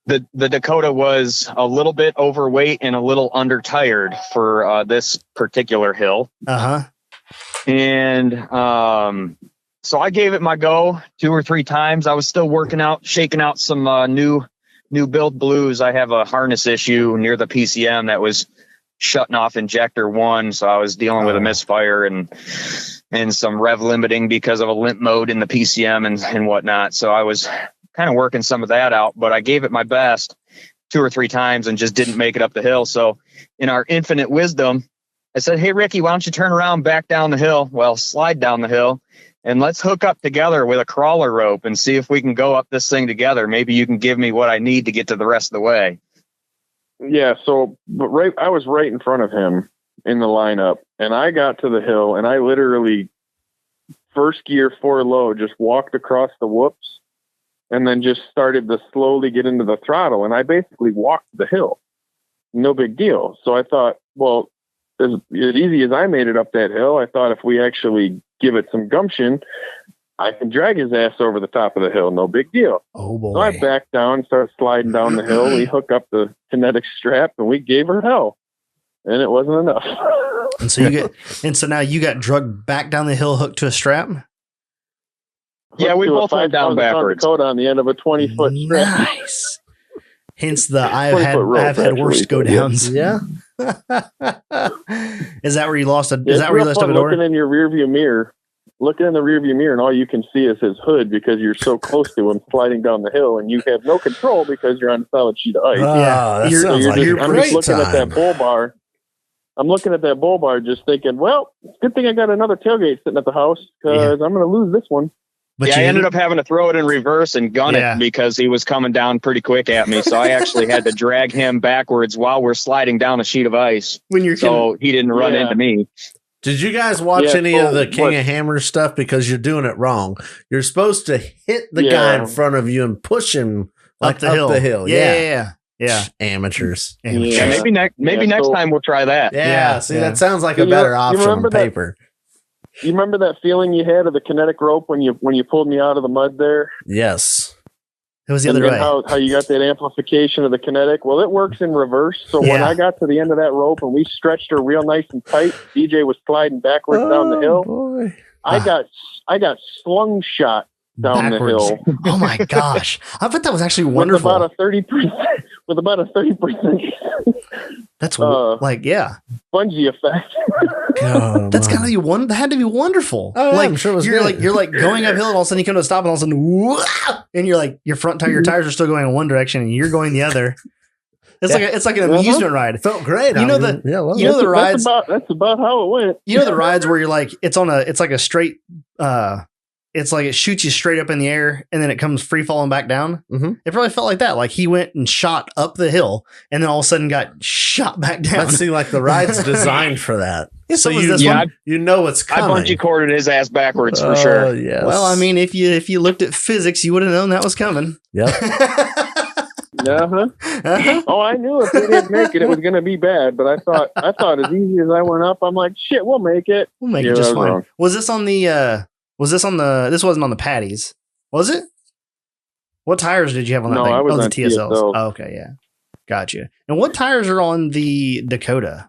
Speaker 3: the Dakota was a little bit overweight and a little undertired for this particular hill.
Speaker 1: Uh-huh.
Speaker 3: And so I gave it my go 2 or 3 times. I was still working out, shaking out some new build blues. I have a harness issue near the PCM that was shutting off injector 1. So I was dealing with a misfire and some rev limiting because of a limp mode in the PCM and whatnot. So I was kind of working some of that out, but I gave it my best 2 or 3 times and just didn't make it up the hill. So in our infinite wisdom, I said, hey, Ricky, why don't you turn around back down the hill? Well, slide down the hill and let's hook up together with a crawler rope and see if we can go up this thing together. Maybe you can give me what I need to get to the rest of the way.
Speaker 4: Yeah. So, I was right in front of him in the lineup and I got to the hill and I literally first gear 4 low, just walked across the whoops and then just started to slowly get into the throttle. And I basically walked the hill. No big deal. So I thought, well, as easy as I made it up that hill, I thought if we actually give it some gumption, I can drag his ass over the top of the hill. No big deal.
Speaker 1: Oh boy.
Speaker 4: So I backed down, started sliding down the hill. We hook up the kinetic strap and we gave her hell. And it wasn't enough.
Speaker 1: And so now you got drugged back down the hill, hooked to a strap?
Speaker 3: Yeah, we both went down backwards.
Speaker 4: Dakota on the end of a 20-foot strap.
Speaker 1: Nice. Hence the I've had worse go downs.
Speaker 2: Yeah.
Speaker 1: Is that where you lost a? Is that where you lost a door?
Speaker 4: Looking in your rearview mirror, looking in the rearview mirror, and all you can see is his hood because you're so close to him sliding down the hill, and you have no control because you're on a solid sheet of ice.
Speaker 2: Yeah, I'm just
Speaker 4: looking at that bull bar. I'm looking at that bull bar, just thinking, well, good thing I got another tailgate sitting at the house because I'm going to lose this one.
Speaker 1: But
Speaker 3: I ended up having to throw it in reverse and gun it because he was coming down pretty quick at me. So I actually had to drag him backwards while we're sliding down a sheet of ice. So he didn't run into me.
Speaker 2: Did you guys watch any of the King of Hammers stuff? Because you're doing it wrong. You're supposed to hit the guy in front of you and push him up the hill.
Speaker 1: Yeah.
Speaker 2: Amateurs.
Speaker 3: Yeah, maybe next time we'll try that.
Speaker 2: That sounds like a better option on paper.
Speaker 4: You remember that feeling you had of the kinetic rope when you pulled me out of the mud there?
Speaker 2: Yes.
Speaker 1: It was the other way.
Speaker 4: How you got that amplification of the kinetic? Well, it works in reverse. So when I got to the end of that rope and we stretched her real nice and tight, DJ was sliding backwards down the hill.
Speaker 2: Boy.
Speaker 4: I got slung shot down
Speaker 1: backwards.
Speaker 4: the hill.
Speaker 1: Oh my gosh. I bet that was actually wonderful.
Speaker 4: With about a 30%.
Speaker 1: That's
Speaker 4: bungee effect.
Speaker 1: That's gotta be that had to be wonderful.
Speaker 2: Oh, I'm sure it was
Speaker 1: you're like going uphill and all of a sudden you come to a stop and all of a sudden and you're like your tires are still going in one direction and you're going the other. It's like an amusement ride.
Speaker 2: It felt great.
Speaker 1: The rides.
Speaker 4: That's about how it went.
Speaker 1: You know the rides where you're like, it's like a straight. It's like it shoots you straight up in the air and then it comes free falling back down.
Speaker 2: Mm-hmm.
Speaker 1: It probably felt like that. Like he went and shot up the hill and then all of a sudden got shot back down.
Speaker 2: That seemed like the ride's designed for that.
Speaker 1: So
Speaker 2: you know what's coming.
Speaker 3: I bungee corded his ass backwards for sure.
Speaker 2: Yes.
Speaker 1: Well, I mean, if you looked at physics, you would have known that was coming.
Speaker 2: Yep.
Speaker 4: Oh, I knew if we didn't make it, it was going to be bad. But I thought as easy as I went up, I'm like, shit, we'll make it.
Speaker 1: We'll make it just fine. Wrong. Was this on the? This wasn't on the patties, was it? What tires did you have on that thing?
Speaker 4: I was on
Speaker 1: the TSLs. Oh, okay, yeah. Gotcha. And what tires are on the Dakota?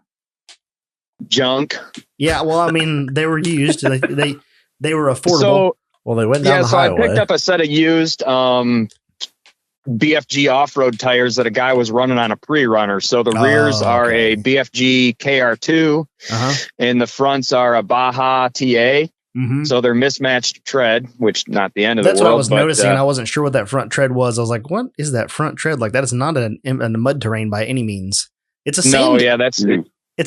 Speaker 3: Junk.
Speaker 1: Yeah, well, I mean, they were used. They were affordable.
Speaker 3: So,
Speaker 2: they went down the highway.
Speaker 3: I picked up a set of used BFG off-road tires that a guy was running on a pre-runner. So the rears are a BFG KR2 and the fronts are a Baja TA.
Speaker 1: Mm-hmm.
Speaker 3: So they're mismatched tread, which not the end of
Speaker 1: That's
Speaker 3: the world.
Speaker 1: That's what I was noticing. And I wasn't sure what that front tread was. I was like, what is that front tread? Like that is not a mud terrain by any means. It's a sand.
Speaker 3: No, yeah,
Speaker 1: it's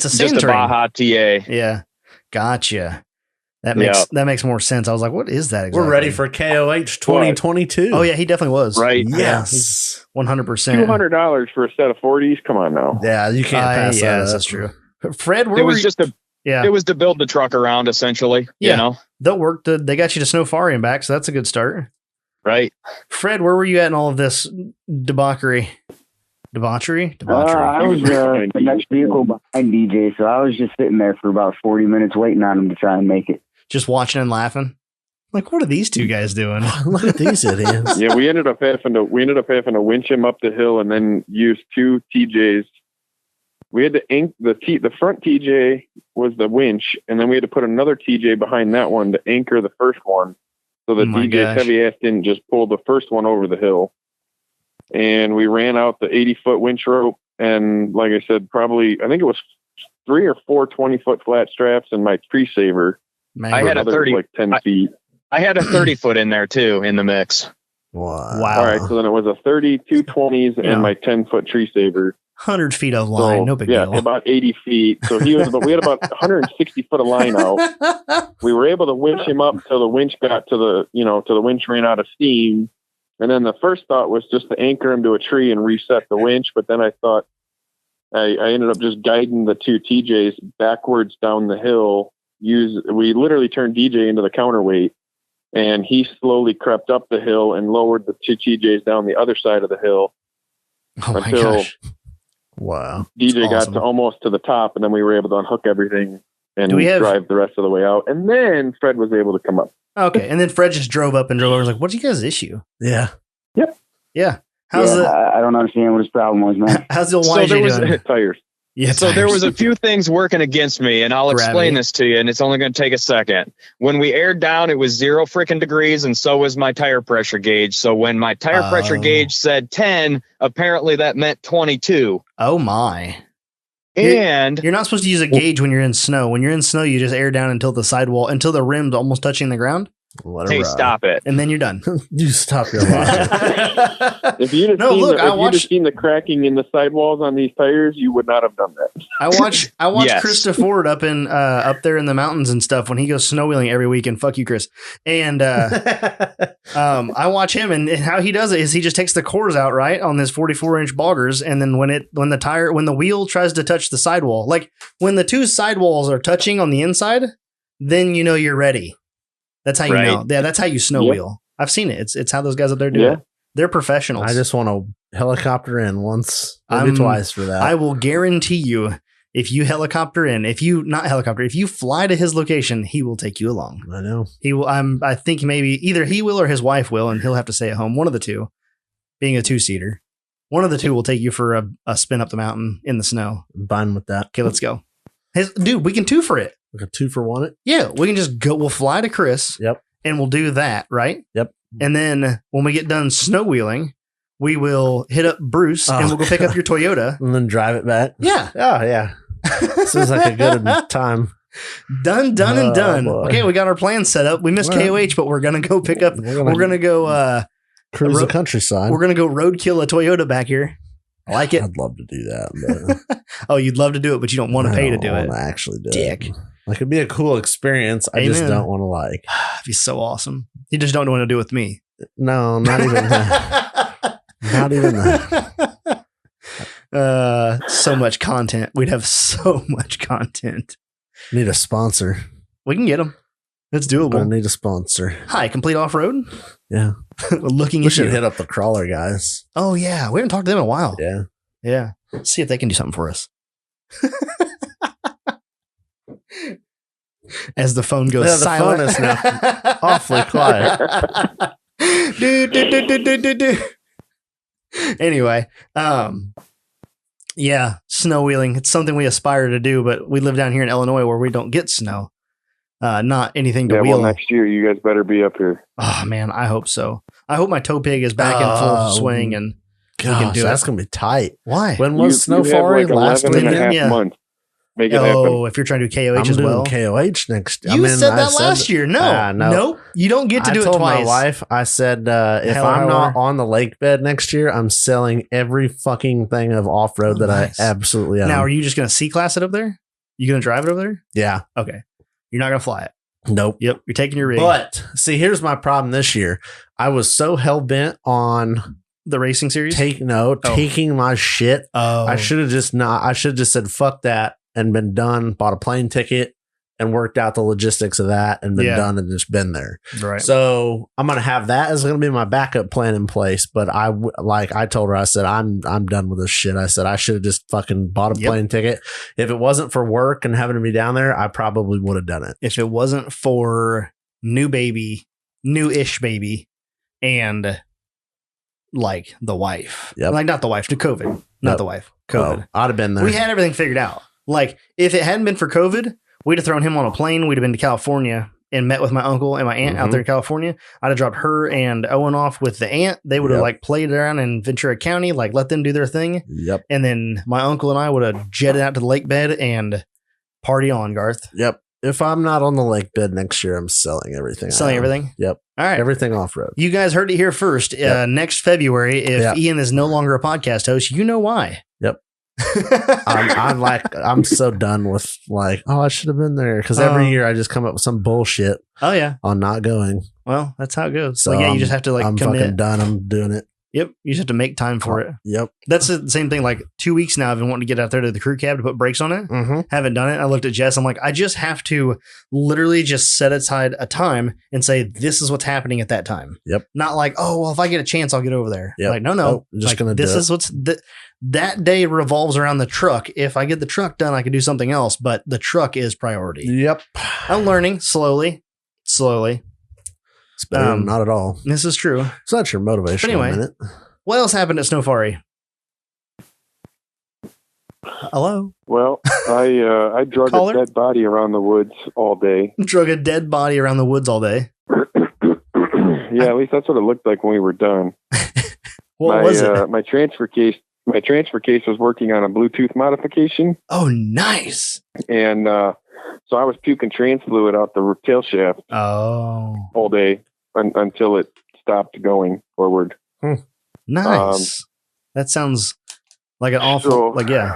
Speaker 1: a sand
Speaker 3: just
Speaker 1: terrain.
Speaker 3: A Baja TA.
Speaker 1: Yeah. Gotcha. That makes more sense. I was like, what is that exactly?
Speaker 2: We're ready for KOH 2022.
Speaker 1: Oh, yeah, he definitely was.
Speaker 3: Right.
Speaker 2: Yes.
Speaker 1: 100%.
Speaker 4: $200 for a set of 40s? Come on now.
Speaker 2: Yeah, you can't pass that.
Speaker 1: That's true. Fred,
Speaker 3: it was to build the truck around, essentially.
Speaker 1: Yeah.
Speaker 3: You know?
Speaker 1: They'll work. They got you to Sno-fari and back, so that's a good start.
Speaker 3: Right.
Speaker 1: Fred, where were you at in all of this debauchery? Debauchery?
Speaker 5: I was the next vehicle behind DJ, so I was just sitting there for about 40 minutes waiting on him to try and make it.
Speaker 1: Just watching and laughing. Like, what are these two guys doing?
Speaker 2: Look at these idiots.
Speaker 4: Yeah, we ended up having to winch him up the hill and then use two TJs. We had to ink the front TJ was the winch, and then we had to put another TJ behind that one to anchor the first one, so the DJ's heavy ass didn't just pull the first one over the hill. And we ran out the 80-foot winch rope, and like I said, I think it was 3 or 4 20-foot flat straps and my tree saver.
Speaker 1: Man,
Speaker 3: I had a 30,
Speaker 4: like 10 feet.
Speaker 3: I had a 30-foot in there too in the mix.
Speaker 2: Wow.
Speaker 4: All right, so then it was a 30, 2 20s, and my 10-foot tree saver.
Speaker 1: 100 feet of line, no big deal.
Speaker 4: Yeah, about 80 feet. So we had about 160 foot of line out. We were able to winch him up till the winch got to the winch ran out of steam. And then the first thought was just to anchor him to a tree and reset the winch. But then I thought I ended up just guiding the two TJs backwards down the hill. We literally turned DJ into the counterweight, and he slowly crept up the hill and lowered the two TJs down the other side of the hill until
Speaker 2: wow,
Speaker 4: DJ got to almost to the top, and then we were able to unhook everything and drive the rest of the way out. And then Fred was able to come up.
Speaker 1: Okay, and then Fred just drove up and drove over. Was like, "What's you guys' issue?"
Speaker 2: Yeah.
Speaker 4: Yep.
Speaker 1: Yeah.
Speaker 5: I don't understand what his problem was, man.
Speaker 1: How's the old YJ doing?
Speaker 4: Tires.
Speaker 1: Yeah,
Speaker 3: so there was a few things working against me, and I'll explain this to you, and it's only going to take a second. When we aired down, it was 0 freaking degrees, and so was my tire pressure gauge. So when my tire pressure gauge said 10, apparently that meant 22.
Speaker 1: Oh my.
Speaker 3: And
Speaker 1: you're not supposed to use a gauge when you're in snow. When you're in snow, you just air down until the rim's almost touching the ground.
Speaker 3: Hey, stop it.
Speaker 1: And then you're done.
Speaker 2: You stop your logic.
Speaker 4: If you'd have seen the cracking in the sidewalls on these tires, you would not have done that.
Speaker 1: I watch Chris Ford up there in the mountains and stuff when he goes snow wheeling every week, and fuck you, Chris. And I watch him, and how he does it is he just takes the cores out right on this 44-inch boggers, and then when the wheel tries to touch the sidewall, like when the two sidewalls are touching on the inside, then you know you're ready. That's how you know. Yeah, that's how you snow wheel. I've seen it. It's how those guys up there do it. They're professionals.
Speaker 2: I just want to helicopter in once, maybe twice for that.
Speaker 1: I will guarantee you, if you if you fly to his location, he will take you along.
Speaker 2: I know.
Speaker 1: He will. I think maybe either he will or his wife will, and he'll have to stay at home. One of the two, being a 2-seater. One of the two will take you for a spin up the mountain in the snow.
Speaker 2: I'm fine with that.
Speaker 1: Okay, let's go. Dude, we can 2 for it.
Speaker 2: Like a 2 for 1 it?
Speaker 1: Yeah, we can just go. We'll fly to Chris.
Speaker 2: Yep.
Speaker 1: And we'll do that, right?
Speaker 2: Yep.
Speaker 1: And then when we get done snow wheeling, we will hit up Bruce and we'll go pick up your Toyota.
Speaker 2: And then drive it back.
Speaker 1: Yeah.
Speaker 2: Oh, yeah. Seems like a good time.
Speaker 1: Done, and done.
Speaker 2: Boy.
Speaker 1: Okay, we got our plan set up. We missed KOH, but we're going to go pick up. We're going to go
Speaker 2: cruise the countryside.
Speaker 1: We're going to go roadkill a Toyota back here. I like it.
Speaker 2: I'd love to do that. But
Speaker 1: oh, you'd love to do it, but you don't want to pay to do it.
Speaker 2: I actually do
Speaker 1: Dick.
Speaker 2: it. Like, it'd be a cool experience. I just don't want to like.
Speaker 1: It'd be so awesome. You just don't want to do it with me.
Speaker 2: No, not even that. Not even that.
Speaker 1: So much content. We'd have so much content.
Speaker 2: Need a sponsor.
Speaker 1: We can get them. It's doable.
Speaker 2: I need a sponsor.
Speaker 1: Hi, Complete Off-Road.
Speaker 2: Yeah.
Speaker 1: Looking
Speaker 2: we
Speaker 1: at
Speaker 2: should
Speaker 1: you.
Speaker 2: hit up the crawler guys.
Speaker 1: Oh, yeah. We haven't talked to them in a while.
Speaker 2: Yeah.
Speaker 1: Yeah. See if they can do something for us. As the phone goes silent.
Speaker 2: The phone is now awfully quiet.
Speaker 1: Anyway, yeah, snow wheeling. It's something we aspire to do, but we live down here in Illinois where we don't get snow. Not anything to wheel.
Speaker 4: Well, next year you guys better be up here.
Speaker 1: Oh man, I hope so. I hope my tow pig is back in full swing and we can do
Speaker 2: that's
Speaker 1: it.
Speaker 2: gonna be tight.
Speaker 1: Why?
Speaker 2: When was Sno-fari last
Speaker 1: weekend?
Speaker 4: Months. Make it happen.
Speaker 1: If you're trying to do KOH
Speaker 2: I'm
Speaker 1: as well.
Speaker 2: doing KOH next.
Speaker 1: You said that last year. No, nope. You don't get to do it twice.
Speaker 2: I told my wife, I said, if I'm not on the lake bed next year, I'm selling every fucking thing of off-road that I absolutely own.
Speaker 1: Now, are you just going to C-class it up there? You going to drive it over there?
Speaker 2: Yeah.
Speaker 1: Okay. You're not going to fly it.
Speaker 2: Nope.
Speaker 1: Yep. You're taking your rig.
Speaker 2: But see, here's my problem this year. I was so hell-bent on
Speaker 1: the racing series?
Speaker 2: Taking my shit.
Speaker 1: Oh.
Speaker 2: I should have just said, fuck that. And been done, bought a plane ticket and worked out the logistics of that and been done and just been there.
Speaker 1: Right.
Speaker 2: So I'm going to have that as going to be my backup plan in place. But I told her, I said, I'm done with this shit. I said, I should have just fucking bought a plane ticket. If it wasn't for work and having to be down there, I probably would have done it.
Speaker 1: If it wasn't for new-ish baby and like the wife, like not the wife, to COVID, not the wife, COVID.
Speaker 2: Oh, I'd have been there.
Speaker 1: We had everything figured out. Like, if it hadn't been for COVID, we'd have thrown him on a plane. We'd have been to California and met with my uncle and my aunt out there in California. I'd have dropped her and Owen off with the aunt. They would have like played around in Ventura County, like let them do their thing.
Speaker 2: Yep.
Speaker 1: And then my uncle and I would have jetted out to the lake bed and party on, Garth.
Speaker 2: Yep. If I'm not on the lake bed next year, I'm selling everything.
Speaker 1: Selling everything?
Speaker 2: Yep.
Speaker 1: All right.
Speaker 2: Everything off-road.
Speaker 1: You guys heard it here first. Next February, if Ian is no longer a podcast host, you know why.
Speaker 2: Yep. I'm so done with like, I should have been there, because every year I just come up with some bullshit.
Speaker 1: Oh yeah,
Speaker 2: on not going.
Speaker 1: Well, that's how it goes.
Speaker 2: So
Speaker 1: you just have to like
Speaker 2: I'm
Speaker 1: commit.
Speaker 2: Fucking done. I'm doing it.
Speaker 1: Yep, you just have to make time for it.
Speaker 2: Yep,
Speaker 1: that's the same thing. Like 2 weeks now, I've been wanting to get out there to the crew cab to put brakes on it. Haven't done it. I looked at Jess. I'm like, I just have to literally just set aside a time and say this is what's happening at that time.
Speaker 2: Yep.
Speaker 1: Not like, oh well, if I get a chance, I'll get over there.
Speaker 2: Yep.
Speaker 1: Like no,
Speaker 2: just
Speaker 1: like,
Speaker 2: gonna.
Speaker 1: This
Speaker 2: do
Speaker 1: is what's that day revolves around the truck. If I get the truck done, I can do something else, but the truck is priority.
Speaker 2: Yep.
Speaker 1: I'm learning slowly.
Speaker 2: It's better not at all.
Speaker 1: This is true.
Speaker 2: So that's your motivation.
Speaker 1: But anyway, what else happened at Sno-fari? Hello?
Speaker 4: Well, I drug a dead body around the woods all day.
Speaker 1: Drug a dead body around the woods all day?
Speaker 4: Yeah, at least that's what it looked like when we were done.
Speaker 1: What was it?
Speaker 4: My transfer case was working on a Bluetooth modification.
Speaker 1: Oh, nice.
Speaker 4: And so I was puking trans fluid out the tail shaft all day until it stopped going forward.
Speaker 1: Nice. That sounds like an awful,
Speaker 4: Then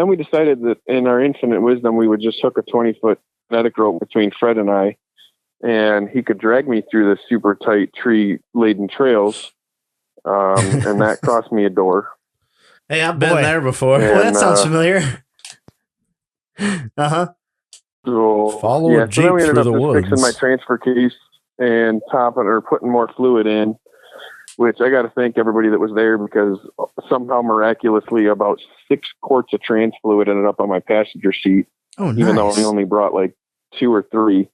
Speaker 4: we decided that in our infinite wisdom, we would just hook a 20-foot medic rope between Fred and I, and he could drag me through the super tight tree laden trails. And that cost me a door.
Speaker 2: Hey, I've been there before.
Speaker 1: And, that sounds familiar.
Speaker 4: So,
Speaker 2: follow a Jeep
Speaker 4: so then we ended
Speaker 2: through
Speaker 4: up
Speaker 2: the
Speaker 4: just
Speaker 2: woods.
Speaker 4: fixing my transfer case and putting more fluid in, which I got to thank everybody that was there, because somehow miraculously about 6 quarts of trans fluid ended up on my passenger seat.
Speaker 1: Oh, nice.
Speaker 4: Even though we only brought like 2 or 3.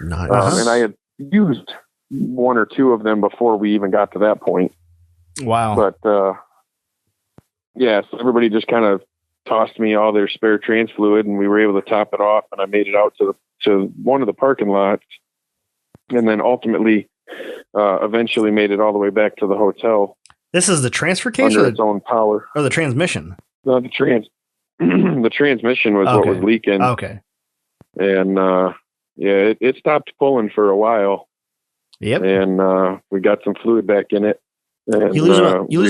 Speaker 2: Nice.
Speaker 4: And I had used 1 or 2 of them before we even got to that point.
Speaker 1: Wow.
Speaker 4: But so everybody just kind of tossed me all their spare trans fluid, and we were able to top it off, and I made it out to one of the parking lots, and then ultimately eventually made it all the way back to the hotel.
Speaker 1: This is the transfer case
Speaker 4: under its own power,
Speaker 1: or the transmission?
Speaker 4: No, the transmission was what was leaking.
Speaker 1: Okay.
Speaker 4: And it stopped pulling for a while.
Speaker 1: Yep.
Speaker 4: And we got some fluid back in it. And,
Speaker 1: you lose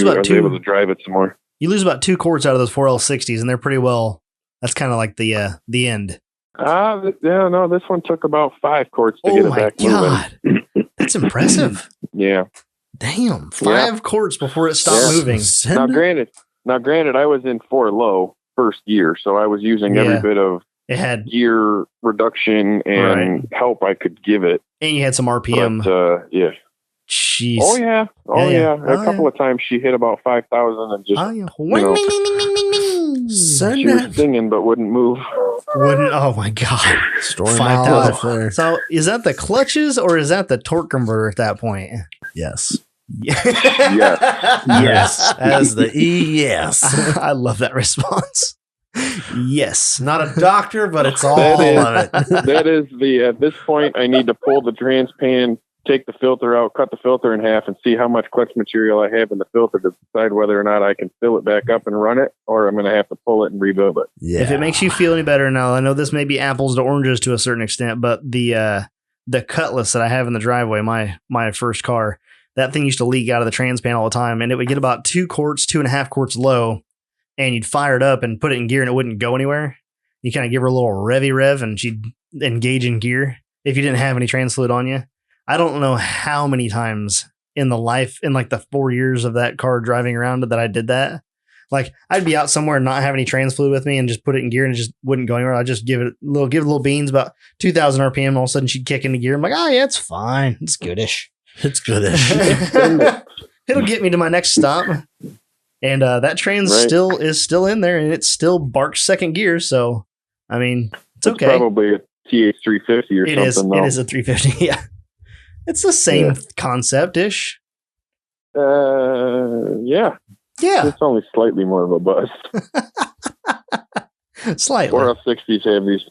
Speaker 1: about two.
Speaker 4: Able to drive it some more.
Speaker 1: You lose about 2 quarts out of those 4L60s, and they're pretty well. That's kind of like the end.
Speaker 4: No, this one took about 5 quarts to get it back moving.
Speaker 1: That's impressive.
Speaker 4: Yeah.
Speaker 1: Damn, 5 quarts before it stopped moving.
Speaker 4: Now, granted, I was in 4 low first year, so I was using every bit of gear reduction and help I could give it.
Speaker 1: And you had some RPM.
Speaker 4: But, yeah.
Speaker 1: Jeez.
Speaker 4: Oh yeah. A couple of times she hit about 5,000 and just she was singing but wouldn't move.
Speaker 1: Oh my god.
Speaker 2: Story 5,000.
Speaker 1: So is that the clutches or is that the torque converter at that point?
Speaker 2: Yes.
Speaker 4: Yes.
Speaker 2: As the yes.
Speaker 1: I love that response. Yes.
Speaker 2: Not a doctor, but it's all of it.
Speaker 4: That is at this point I need to pull the transpan, take the filter out, cut the filter in half, and see how much clutch material I have in the filter to decide whether or not I can fill it back up and run it, or I'm going to have to pull it and rebuild it.
Speaker 1: Yeah. If it makes you feel any better now, I know this may be apples to oranges to a certain extent, but the Cutlass that I have in the driveway, my first car, that thing used to leak out of the transpan all the time, and it would get about 2.5 quarts low, and you'd fire it up and put it in gear, and it wouldn't go anywhere. You kind of give her a little revvy rev, and she'd engage in gear if you didn't have any trans fluid on you. I don't know how many times in like the 4 years of that car driving around that I did that. Like I'd be out somewhere and not have any trans fluid with me and just put it in gear and it just wouldn't go anywhere. I'd just give it little beans about 2,000 RPM. All of a sudden she'd kick into gear. I'm like, oh yeah, it's fine. It's goodish.
Speaker 2: It's goodish.
Speaker 1: It'll get me to my next stop. And that train is still in there and it still barks second gear. So, I mean, it's okay.
Speaker 4: Probably a TH350 or something.
Speaker 1: It is a 350. Yeah. It's the same concept-ish.
Speaker 4: Yeah. It's only slightly more of a buzz.
Speaker 1: Slightly.
Speaker 4: 4L60s have these,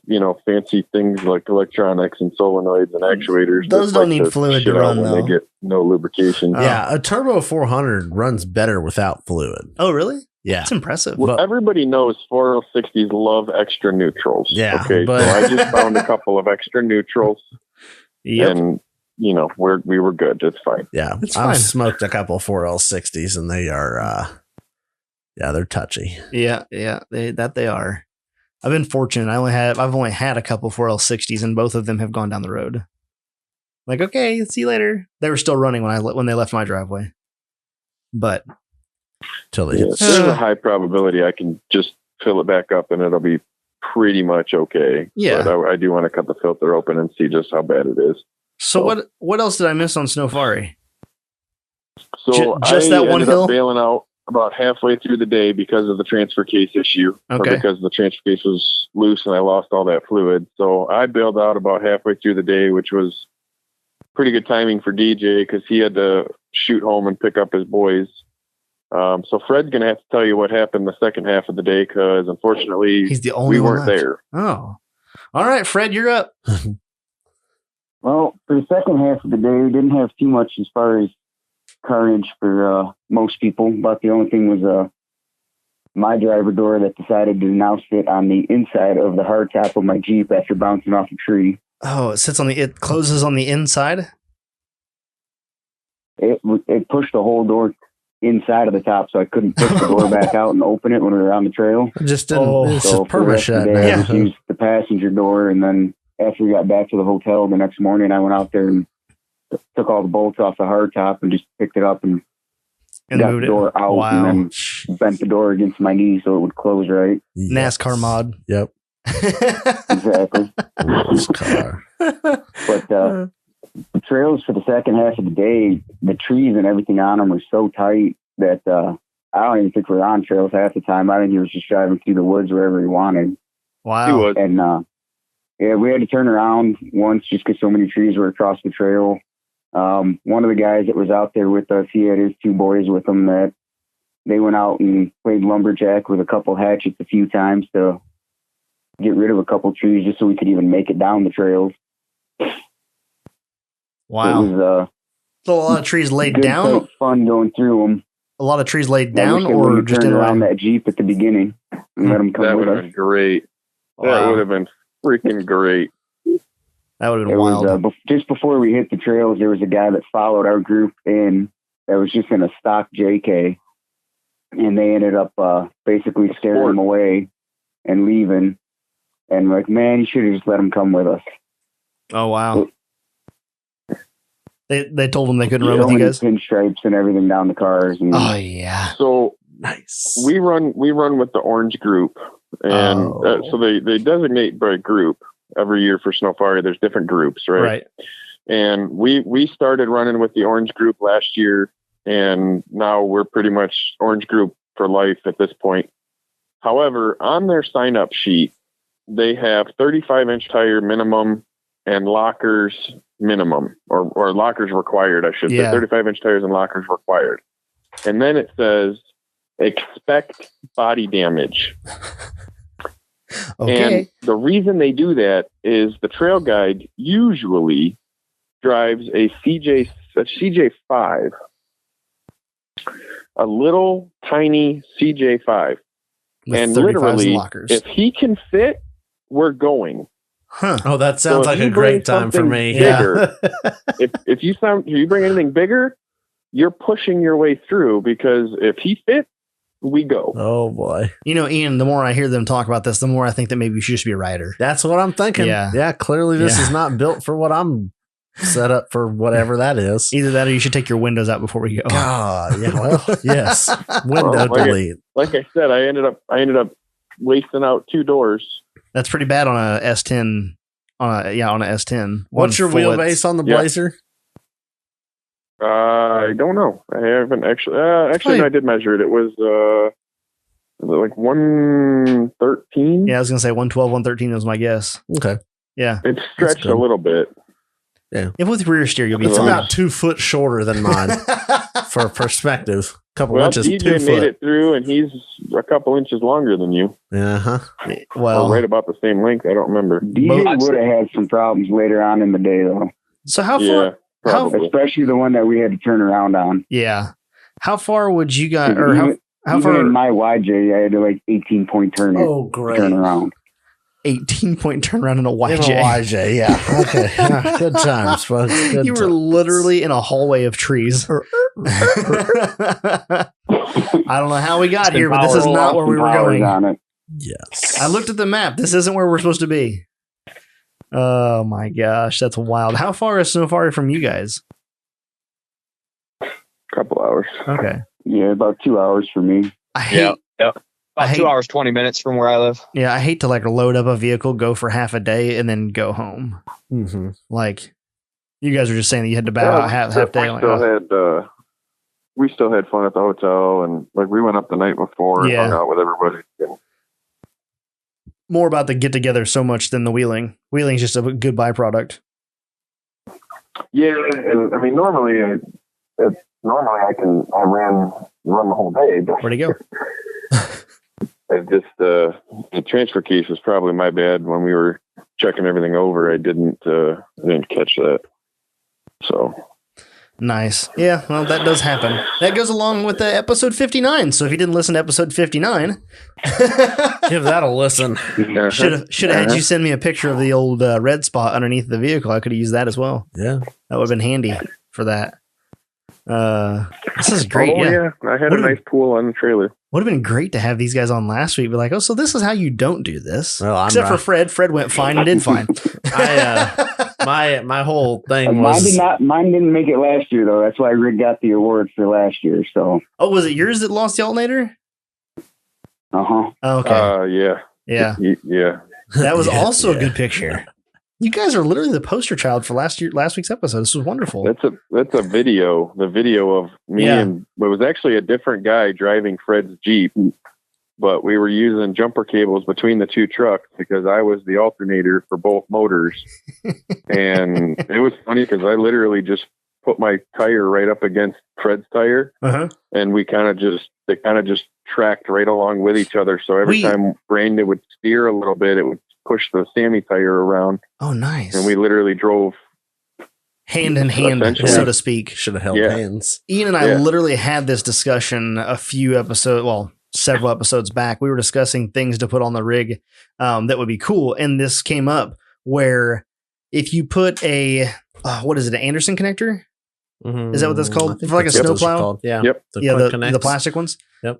Speaker 4: fancy things like electronics and solenoids and actuators.
Speaker 1: Those don't need fluid to run, though.
Speaker 4: They get no lubrication.
Speaker 2: Yeah, a Turbo 400 runs better without fluid.
Speaker 1: Oh, really?
Speaker 2: Yeah.
Speaker 1: It's impressive.
Speaker 4: Well, everybody knows 4L60s love extra neutrals.
Speaker 2: Yeah.
Speaker 4: Okay, so I just found a couple of extra neutrals.
Speaker 1: Yep.
Speaker 4: And we were good. It's fine.
Speaker 2: Yeah, I've smoked a couple 4L60s and they are, they're touchy.
Speaker 1: Yeah, they are. I've been fortunate. I've only had a couple 4L60s and both of them have gone down the road. Like, okay, see you later. They were still running when they left my driveway, but
Speaker 4: there's a high probability I can just fill it back up and it'll be pretty much okay.
Speaker 1: Yeah,
Speaker 4: but I do want to cut the filter open and see just how bad it is.
Speaker 1: So what else did I miss on Sno-fari?
Speaker 4: So
Speaker 1: just that one hill?
Speaker 4: Bailing out about halfway through the day because of the transfer case issue.
Speaker 1: Okay.
Speaker 4: Or because the transfer case was loose and I lost all that fluid. So I bailed out about halfway through the day, which was pretty good timing for DJ because he had to shoot home and pick up his boys. So Fred's going to have to tell you what happened the second half of the day because unfortunately
Speaker 1: he's the only
Speaker 4: we weren't there.
Speaker 1: Oh, all right, Fred, you're up.
Speaker 5: Well, for the second half of the day, we didn't have too much as far as carnage for most people, but the only thing was my driver door that decided to now sit on the inside of the hardtop of my Jeep after bouncing off a tree.
Speaker 1: Oh, it closes on the inside?
Speaker 5: It pushed the whole door inside of the top, so I couldn't push the door back out and open it when we were on the trail.
Speaker 2: Just didn't. It's
Speaker 5: so
Speaker 2: a perma shut.
Speaker 5: I just used the passenger door, and then after we got back to the hotel the next morning, I went out there and took all the bolts off the hardtop and just picked it up and got the door out and then bent the door against my knee so it would close right.
Speaker 1: NASCAR mod.
Speaker 2: Yep.
Speaker 5: Exactly. But the trails for the second half of the day, the trees and everything on them were so tight that I don't even think we were on trails half the time. I think he was just driving through the woods wherever he wanted.
Speaker 1: Wow.
Speaker 4: He was.
Speaker 5: And yeah, we had to turn around once just because so many trees were across the trail. One of the guys that was out there with us, he had his 2 boys with him that they went out and played lumberjack with a couple hatchets a few times to get rid of a couple trees just so we could even make it down the trails.
Speaker 1: Wow.
Speaker 5: It was
Speaker 1: a lot of trees laid down.
Speaker 5: Fun going through them.
Speaker 1: A lot of trees laid down, or just in
Speaker 5: around that Jeep at the beginning and let them come
Speaker 4: that
Speaker 5: with
Speaker 4: would
Speaker 5: us.
Speaker 4: have been great.
Speaker 1: Wow.
Speaker 4: That would have been freaking great.
Speaker 1: That would have been wild.
Speaker 5: Just before we hit the trails, there was a guy that followed our group, and that was just in a stock JK, and they ended up basically scaring him away and leaving. And like, man, you should have just let him come with us.
Speaker 1: Oh wow! They told him they couldn't run with you guys.
Speaker 5: Pinstripes and everything down the cars. And,
Speaker 1: oh yeah.
Speaker 4: So
Speaker 2: nice.
Speaker 4: We run with the orange group, and so they designate by group every year for Sno-fari. There's different groups, right?
Speaker 1: Right.
Speaker 4: And we started running with the orange group last year, and now we're pretty much orange group for life at this point. However, on their sign up sheet, they have 35-inch tire minimum and lockers minimum, or lockers required, I should say. 35-inch tires and lockers required. And then it says, expect body damage.
Speaker 1: Okay.
Speaker 4: And the reason they do that is the trail guide usually drives a CJ5, a little tiny CJ5.
Speaker 1: With
Speaker 4: and
Speaker 1: 35s
Speaker 4: literally,
Speaker 1: lockers.
Speaker 4: if he can fit, we're going.
Speaker 1: Huh.
Speaker 2: Oh, that sounds like a great time for me.
Speaker 4: Bigger, if you bring anything bigger, you're pushing your way through, because if he fits, we go.
Speaker 2: Oh boy.
Speaker 1: You know, Ian, the more I hear them talk about this, the more I think that maybe you should just be a rider.
Speaker 2: That's what I'm thinking. Yeah. Clearly this is not built for what I'm set up for, whatever that is.
Speaker 1: Either that or you should take your windows out before we go.
Speaker 2: God, yeah. Well, yes. Window delete.
Speaker 4: Like I said, I ended up wasting out 2 doors.
Speaker 1: That's pretty bad on a S10. On a S10.
Speaker 2: What's your wheelbase on the Blazer?
Speaker 4: I don't know. I haven't actually. Actually, I did measure it. It was like 113.
Speaker 1: Yeah, I was gonna say 112, 113 was my guess.
Speaker 2: Okay.
Speaker 1: Yeah,
Speaker 4: it stretched a little bit.
Speaker 2: Yeah.
Speaker 1: If with rear steer, you'll be.
Speaker 2: It's about 2 foot shorter than mine for perspective. A couple inches.
Speaker 4: DJ made it through, and he's a couple inches longer than you.
Speaker 1: Well,
Speaker 4: right about the same length. I don't remember.
Speaker 5: DJ would have had some problems later on in the day, though.
Speaker 1: So how far?
Speaker 5: Especially the one that we had to turn around on.
Speaker 1: Yeah. How far would you guys? Or how far?
Speaker 5: In my YJ, I had to like 18-point turn.
Speaker 2: Oh, great.
Speaker 5: Turn around.
Speaker 1: 18-point turnaround in a YJ.
Speaker 2: In a YJ, yeah. Okay. Good times, folks.
Speaker 1: You were literally in a hallway of trees. I don't know how we got here, but this is not where we were going.
Speaker 5: On it.
Speaker 2: Yes.
Speaker 1: I looked at the map. This isn't where we're supposed to be. Oh my gosh, that's wild. How far is Sno-fari from you guys?
Speaker 4: Couple hours.
Speaker 1: Okay.
Speaker 5: Yeah, about 2 hours for me.
Speaker 3: I hate. About 2 hours, 20 minutes from where I live.
Speaker 1: Yeah, I hate to like load up a vehicle, go for half a day, and then go home.
Speaker 2: Mm-hmm.
Speaker 1: Like, you guys were just saying that you had to bow out half day.
Speaker 4: We still had fun at the hotel, and like we went up the night before and hung out with everybody.
Speaker 1: More about the get together so much than the wheeling. Wheeling's just a good byproduct.
Speaker 4: Yeah, and I mean normally I run the whole day. But
Speaker 1: where'd he go?
Speaker 4: I just the transfer case was probably my bad. When we were checking everything over, I didn't catch that. So
Speaker 1: nice. Yeah, well, that does happen. That goes along with episode 59. So if you didn't listen to episode 59,
Speaker 2: give that a listen.
Speaker 1: Should have had you send me a picture of the old red spot underneath the vehicle. I could have used that as well.
Speaker 2: Yeah,
Speaker 1: that would have been handy for that. This is great.
Speaker 4: I had a nice pool on the trailer.
Speaker 1: Would have been great to have these guys on last week. Be like, oh, so this is how you don't do this. Well, except for Fred. Fred went fine and did fine.
Speaker 2: My whole thing was
Speaker 5: mine didn't make it last year though. That's why Rick got the award for last year. So
Speaker 1: was it yours that lost the alternator?
Speaker 5: Oh,
Speaker 1: okay.
Speaker 4: Yeah.
Speaker 1: That was also a good picture. You guys are literally the poster child for last week's episode. This was wonderful.
Speaker 4: That's a video. The video of me and it was actually a different guy driving Fred's Jeep, but we were using jumper cables between the two trucks because I was the alternator for both motors. And it was funny because I literally just put my tire right up against Fred's tire, and they kind of just tracked right along with each other. So every time Brandon would steer a little bit, it would push the Sammy tire around.
Speaker 1: Oh, nice.
Speaker 4: And we literally drove
Speaker 1: hand in hand, so to speak.
Speaker 2: Should have held hands.
Speaker 1: Ian and I literally had this discussion several episodes back. We were discussing things to put on the rig that would be cool. And this came up where if you put an Anderson connector Is that what that's called? For like a snowplow?
Speaker 2: Yeah.
Speaker 4: Yep.
Speaker 1: The plastic ones.
Speaker 2: Yep.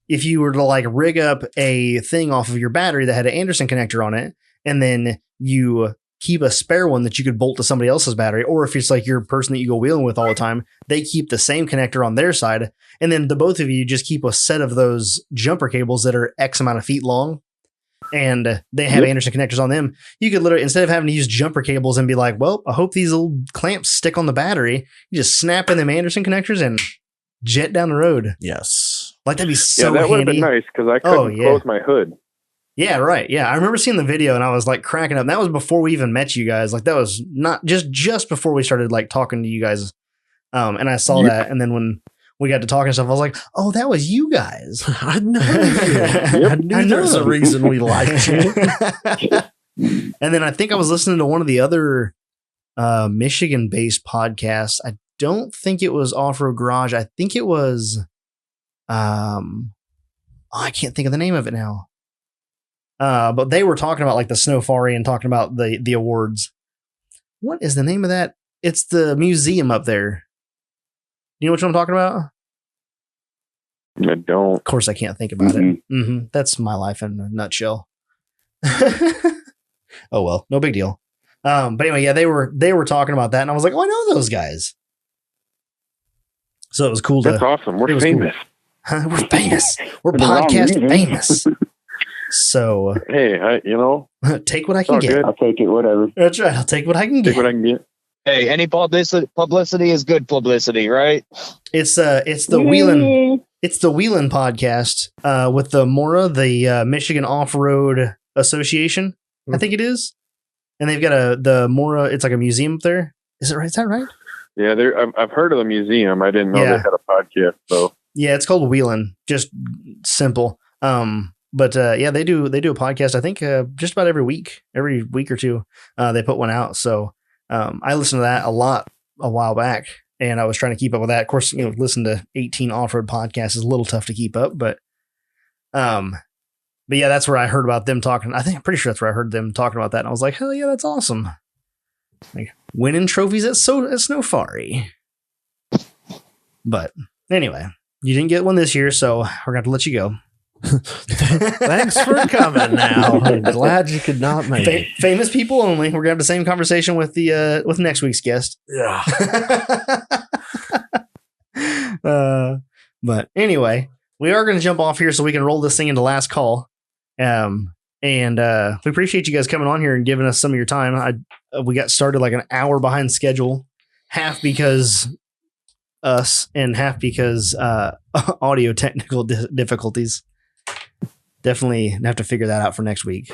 Speaker 1: If you were to like rig up a thing off of your battery that had an Anderson connector on it, and then you keep a spare one that you could bolt to somebody else's battery, or if it's like your person that you go wheeling with all the time, they keep the same connector on their side, and then the both of you just keep a set of those jumper cables that are X amount of feet long, and they have Anderson connectors on them. You could literally, instead of having to use jumper cables and be like, well, I hope these little clamps stick on the battery, you just snap in them Anderson connectors and jet down the road.
Speaker 2: Yes.
Speaker 1: Like that'd be so
Speaker 4: that would have
Speaker 1: handy.
Speaker 4: been nice because I couldn't close my hood.
Speaker 1: Yeah, right. Yeah, I remember seeing the video and I was like cracking up. And that was before we even met you guys. Like that was not just before we started like talking to you guys. And I saw that, and then when we got to talking and stuff, I was like, "Oh, that was you guys."
Speaker 2: I know. I knew there was a reason we liked you.
Speaker 1: And then I think I was listening to one of the other Michigan-based podcasts. I don't think it was Off Road Garage. I think it was. I can't think of the name of it now. But they were talking about like the Sno-fari and talking about the awards. What is the name of that? It's the museum up there. You know what I'm talking about?
Speaker 4: I don't.
Speaker 1: Of course, I can't think about it. Mm-hmm. That's my life in a nutshell. Oh well, no big deal. But anyway, yeah, they were talking about that, and I was like, oh, I know those guys. So it was cool.
Speaker 4: That's awesome. We're famous.
Speaker 1: Cool. We're famous. We're podcast famous. So
Speaker 4: hey,
Speaker 1: take what I can get.
Speaker 5: Good. I'll take it, whatever.
Speaker 1: That's right. I'll take what I can get.
Speaker 4: Take what I can get.
Speaker 3: Hey, any publicity is good publicity, right?
Speaker 1: It's the Wheelin' podcast with the MORA, the Michigan Off-Road Association, I think it is. And they've got the MORA, it's like a museum up there. Is it right? Is that right?
Speaker 4: Yeah, I've heard of the museum. I didn't know they had a podcast, though.
Speaker 1: Yeah, it's called Wheelin', just simple. But they do a podcast, I think just about every week or two, they put one out. So I listened to that a lot a while back, and I was trying to keep up with that. Of course, listen to 18 off-road podcasts is a little tough to keep up, but yeah, that's where I heard about them talking. I'm pretty sure that's where I heard them talking about that. And I was like, hell yeah, that's awesome. Like winning trophies at Sno-fari. But anyway, you didn't get one this year, so we're going to let you go.
Speaker 2: Thanks for coming now. I'm glad you could not make it.
Speaker 1: Famous people only. We're gonna have the same conversation with the with next week's guest.
Speaker 2: Yeah.
Speaker 1: But anyway, we are gonna jump off here so we can roll this thing into last call. And we appreciate you guys coming on here and giving us some of your time. We got started like an hour behind schedule, half because us and half because audio technical difficulties. Definitely have to figure that out for next week.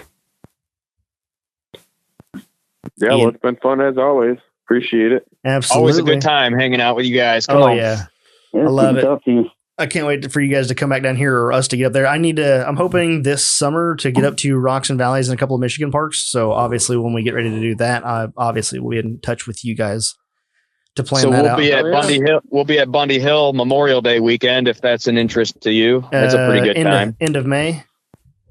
Speaker 4: Yeah, well, it's been fun as always. Appreciate it.
Speaker 1: Absolutely.
Speaker 3: Always a good time hanging out with you guys. Come on.
Speaker 1: Yeah. I love it. I can't wait for you guys to come back down here or us to get up there. I'm hoping this summer to get up to Rocks and Valleys and a couple of Michigan parks. So obviously when we get ready to do that, obviously we'll be in touch with you guys to plan that out.
Speaker 3: We'll be at Bundy Hill Memorial Day weekend if that's an interest to you. That's a pretty good time.
Speaker 1: End of May.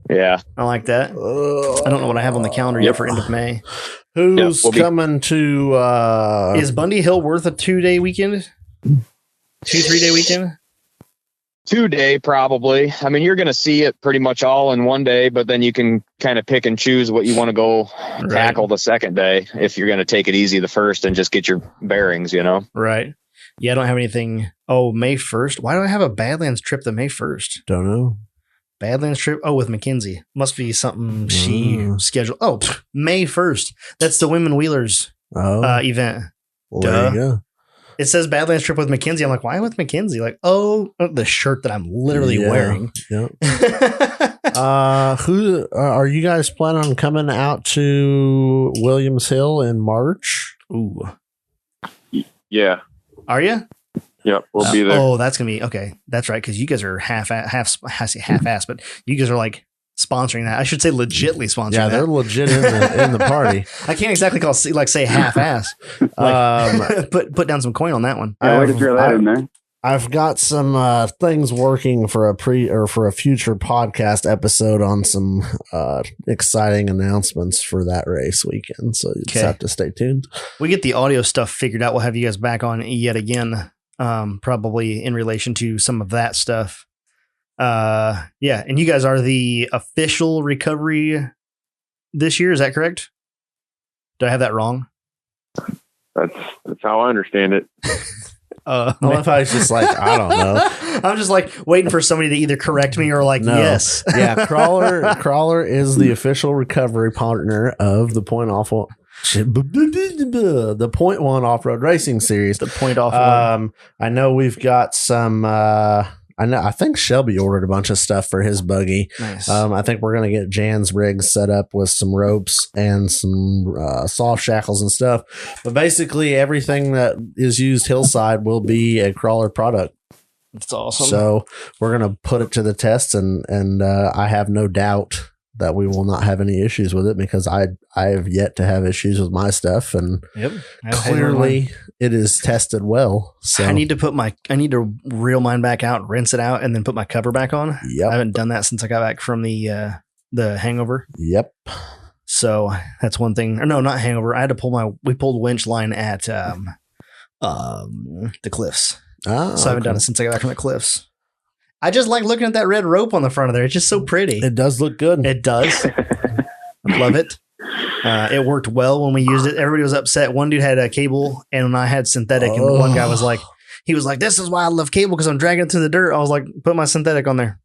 Speaker 3: Yeah.
Speaker 1: I like that. I don't know what I have on the calendar yet for end of May.
Speaker 2: Who's coming to...
Speaker 1: Is Bundy Hill worth a 2-day weekend? 2-3-day weekend?
Speaker 3: 2-day, probably. I mean, you're going to see it pretty much all in one day, but then you can kind of pick and choose what you want to go tackle the second day if you're going to take it easy the first and just get your bearings,
Speaker 1: Right. Yeah, I don't have anything. Oh, May 1st. Why do I have a Badlands trip the May 1st?
Speaker 2: Don't know.
Speaker 1: Badlands trip? Oh, with Mackenzie. Must be something she scheduled. Oh, May 1st. That's the Women Wheelers event.
Speaker 2: Well, there you go.
Speaker 1: It says Badlands trip with Mackenzie. I'm like, why with Mackenzie? Like, the shirt that I'm literally wearing.
Speaker 2: Yeah. Who are you guys planning on coming out to Williams Hill in March?
Speaker 1: Ooh.
Speaker 4: Yeah.
Speaker 1: Are you?
Speaker 4: Yep, we'll be there.
Speaker 1: Oh, that's gonna be okay. That's right, because you guys are half-ass, but you guys are like sponsoring that. I should say legitly sponsoring.
Speaker 2: Yeah, they're legit in the party.
Speaker 1: I can't exactly say half-ass. Like, put down some coin on that one.
Speaker 5: I would throw that in there.
Speaker 2: I've got some things working for a future podcast episode on some exciting announcements for that race weekend. So you just have to stay tuned.
Speaker 1: We get the audio stuff figured out. We'll have you guys back on yet again, probably in relation to some of that stuff. And you guys are the official recovery this year. Is that correct? Did I have that wrong?
Speaker 4: That's how I understand it.
Speaker 2: I love how he's just like, I don't know.
Speaker 1: I'm just like waiting for somebody to either correct me or like, yes.
Speaker 2: Yeah, Crawler is the official recovery partner of the Point One Off-Road Racing Series.
Speaker 1: The Point Off.
Speaker 2: I know we've got some. I think Shelby ordered a bunch of stuff for his buggy.
Speaker 1: Nice.
Speaker 2: I think we're gonna get Jan's rig set up with some ropes and some soft shackles and stuff. But basically, everything that is used hillside will be a Crawler product.
Speaker 1: That's awesome.
Speaker 2: So we're gonna put it to the test, and I have no doubt that we will not have any issues with it because I have yet to have issues with my stuff, and clearly it is tested well. So
Speaker 1: I need to reel mine back out, rinse it out, and then put my cover back on.
Speaker 2: Yep.
Speaker 1: I haven't done that since I got back from the hangover.
Speaker 2: Yep.
Speaker 1: So that's one thing. Or no, not hangover. I had to we pulled winch line at the cliffs.
Speaker 2: Oh,
Speaker 1: so I haven't done it since I got back from the cliffs. I just like looking at that red rope on the front of there. It's just so pretty.
Speaker 2: It does look good.
Speaker 1: It does. I love it. It worked well when we used it. Everybody was upset. One dude had a cable and I had synthetic. And one guy was like, this is why I love cable because I'm dragging it through the dirt. I was like, put my synthetic on there.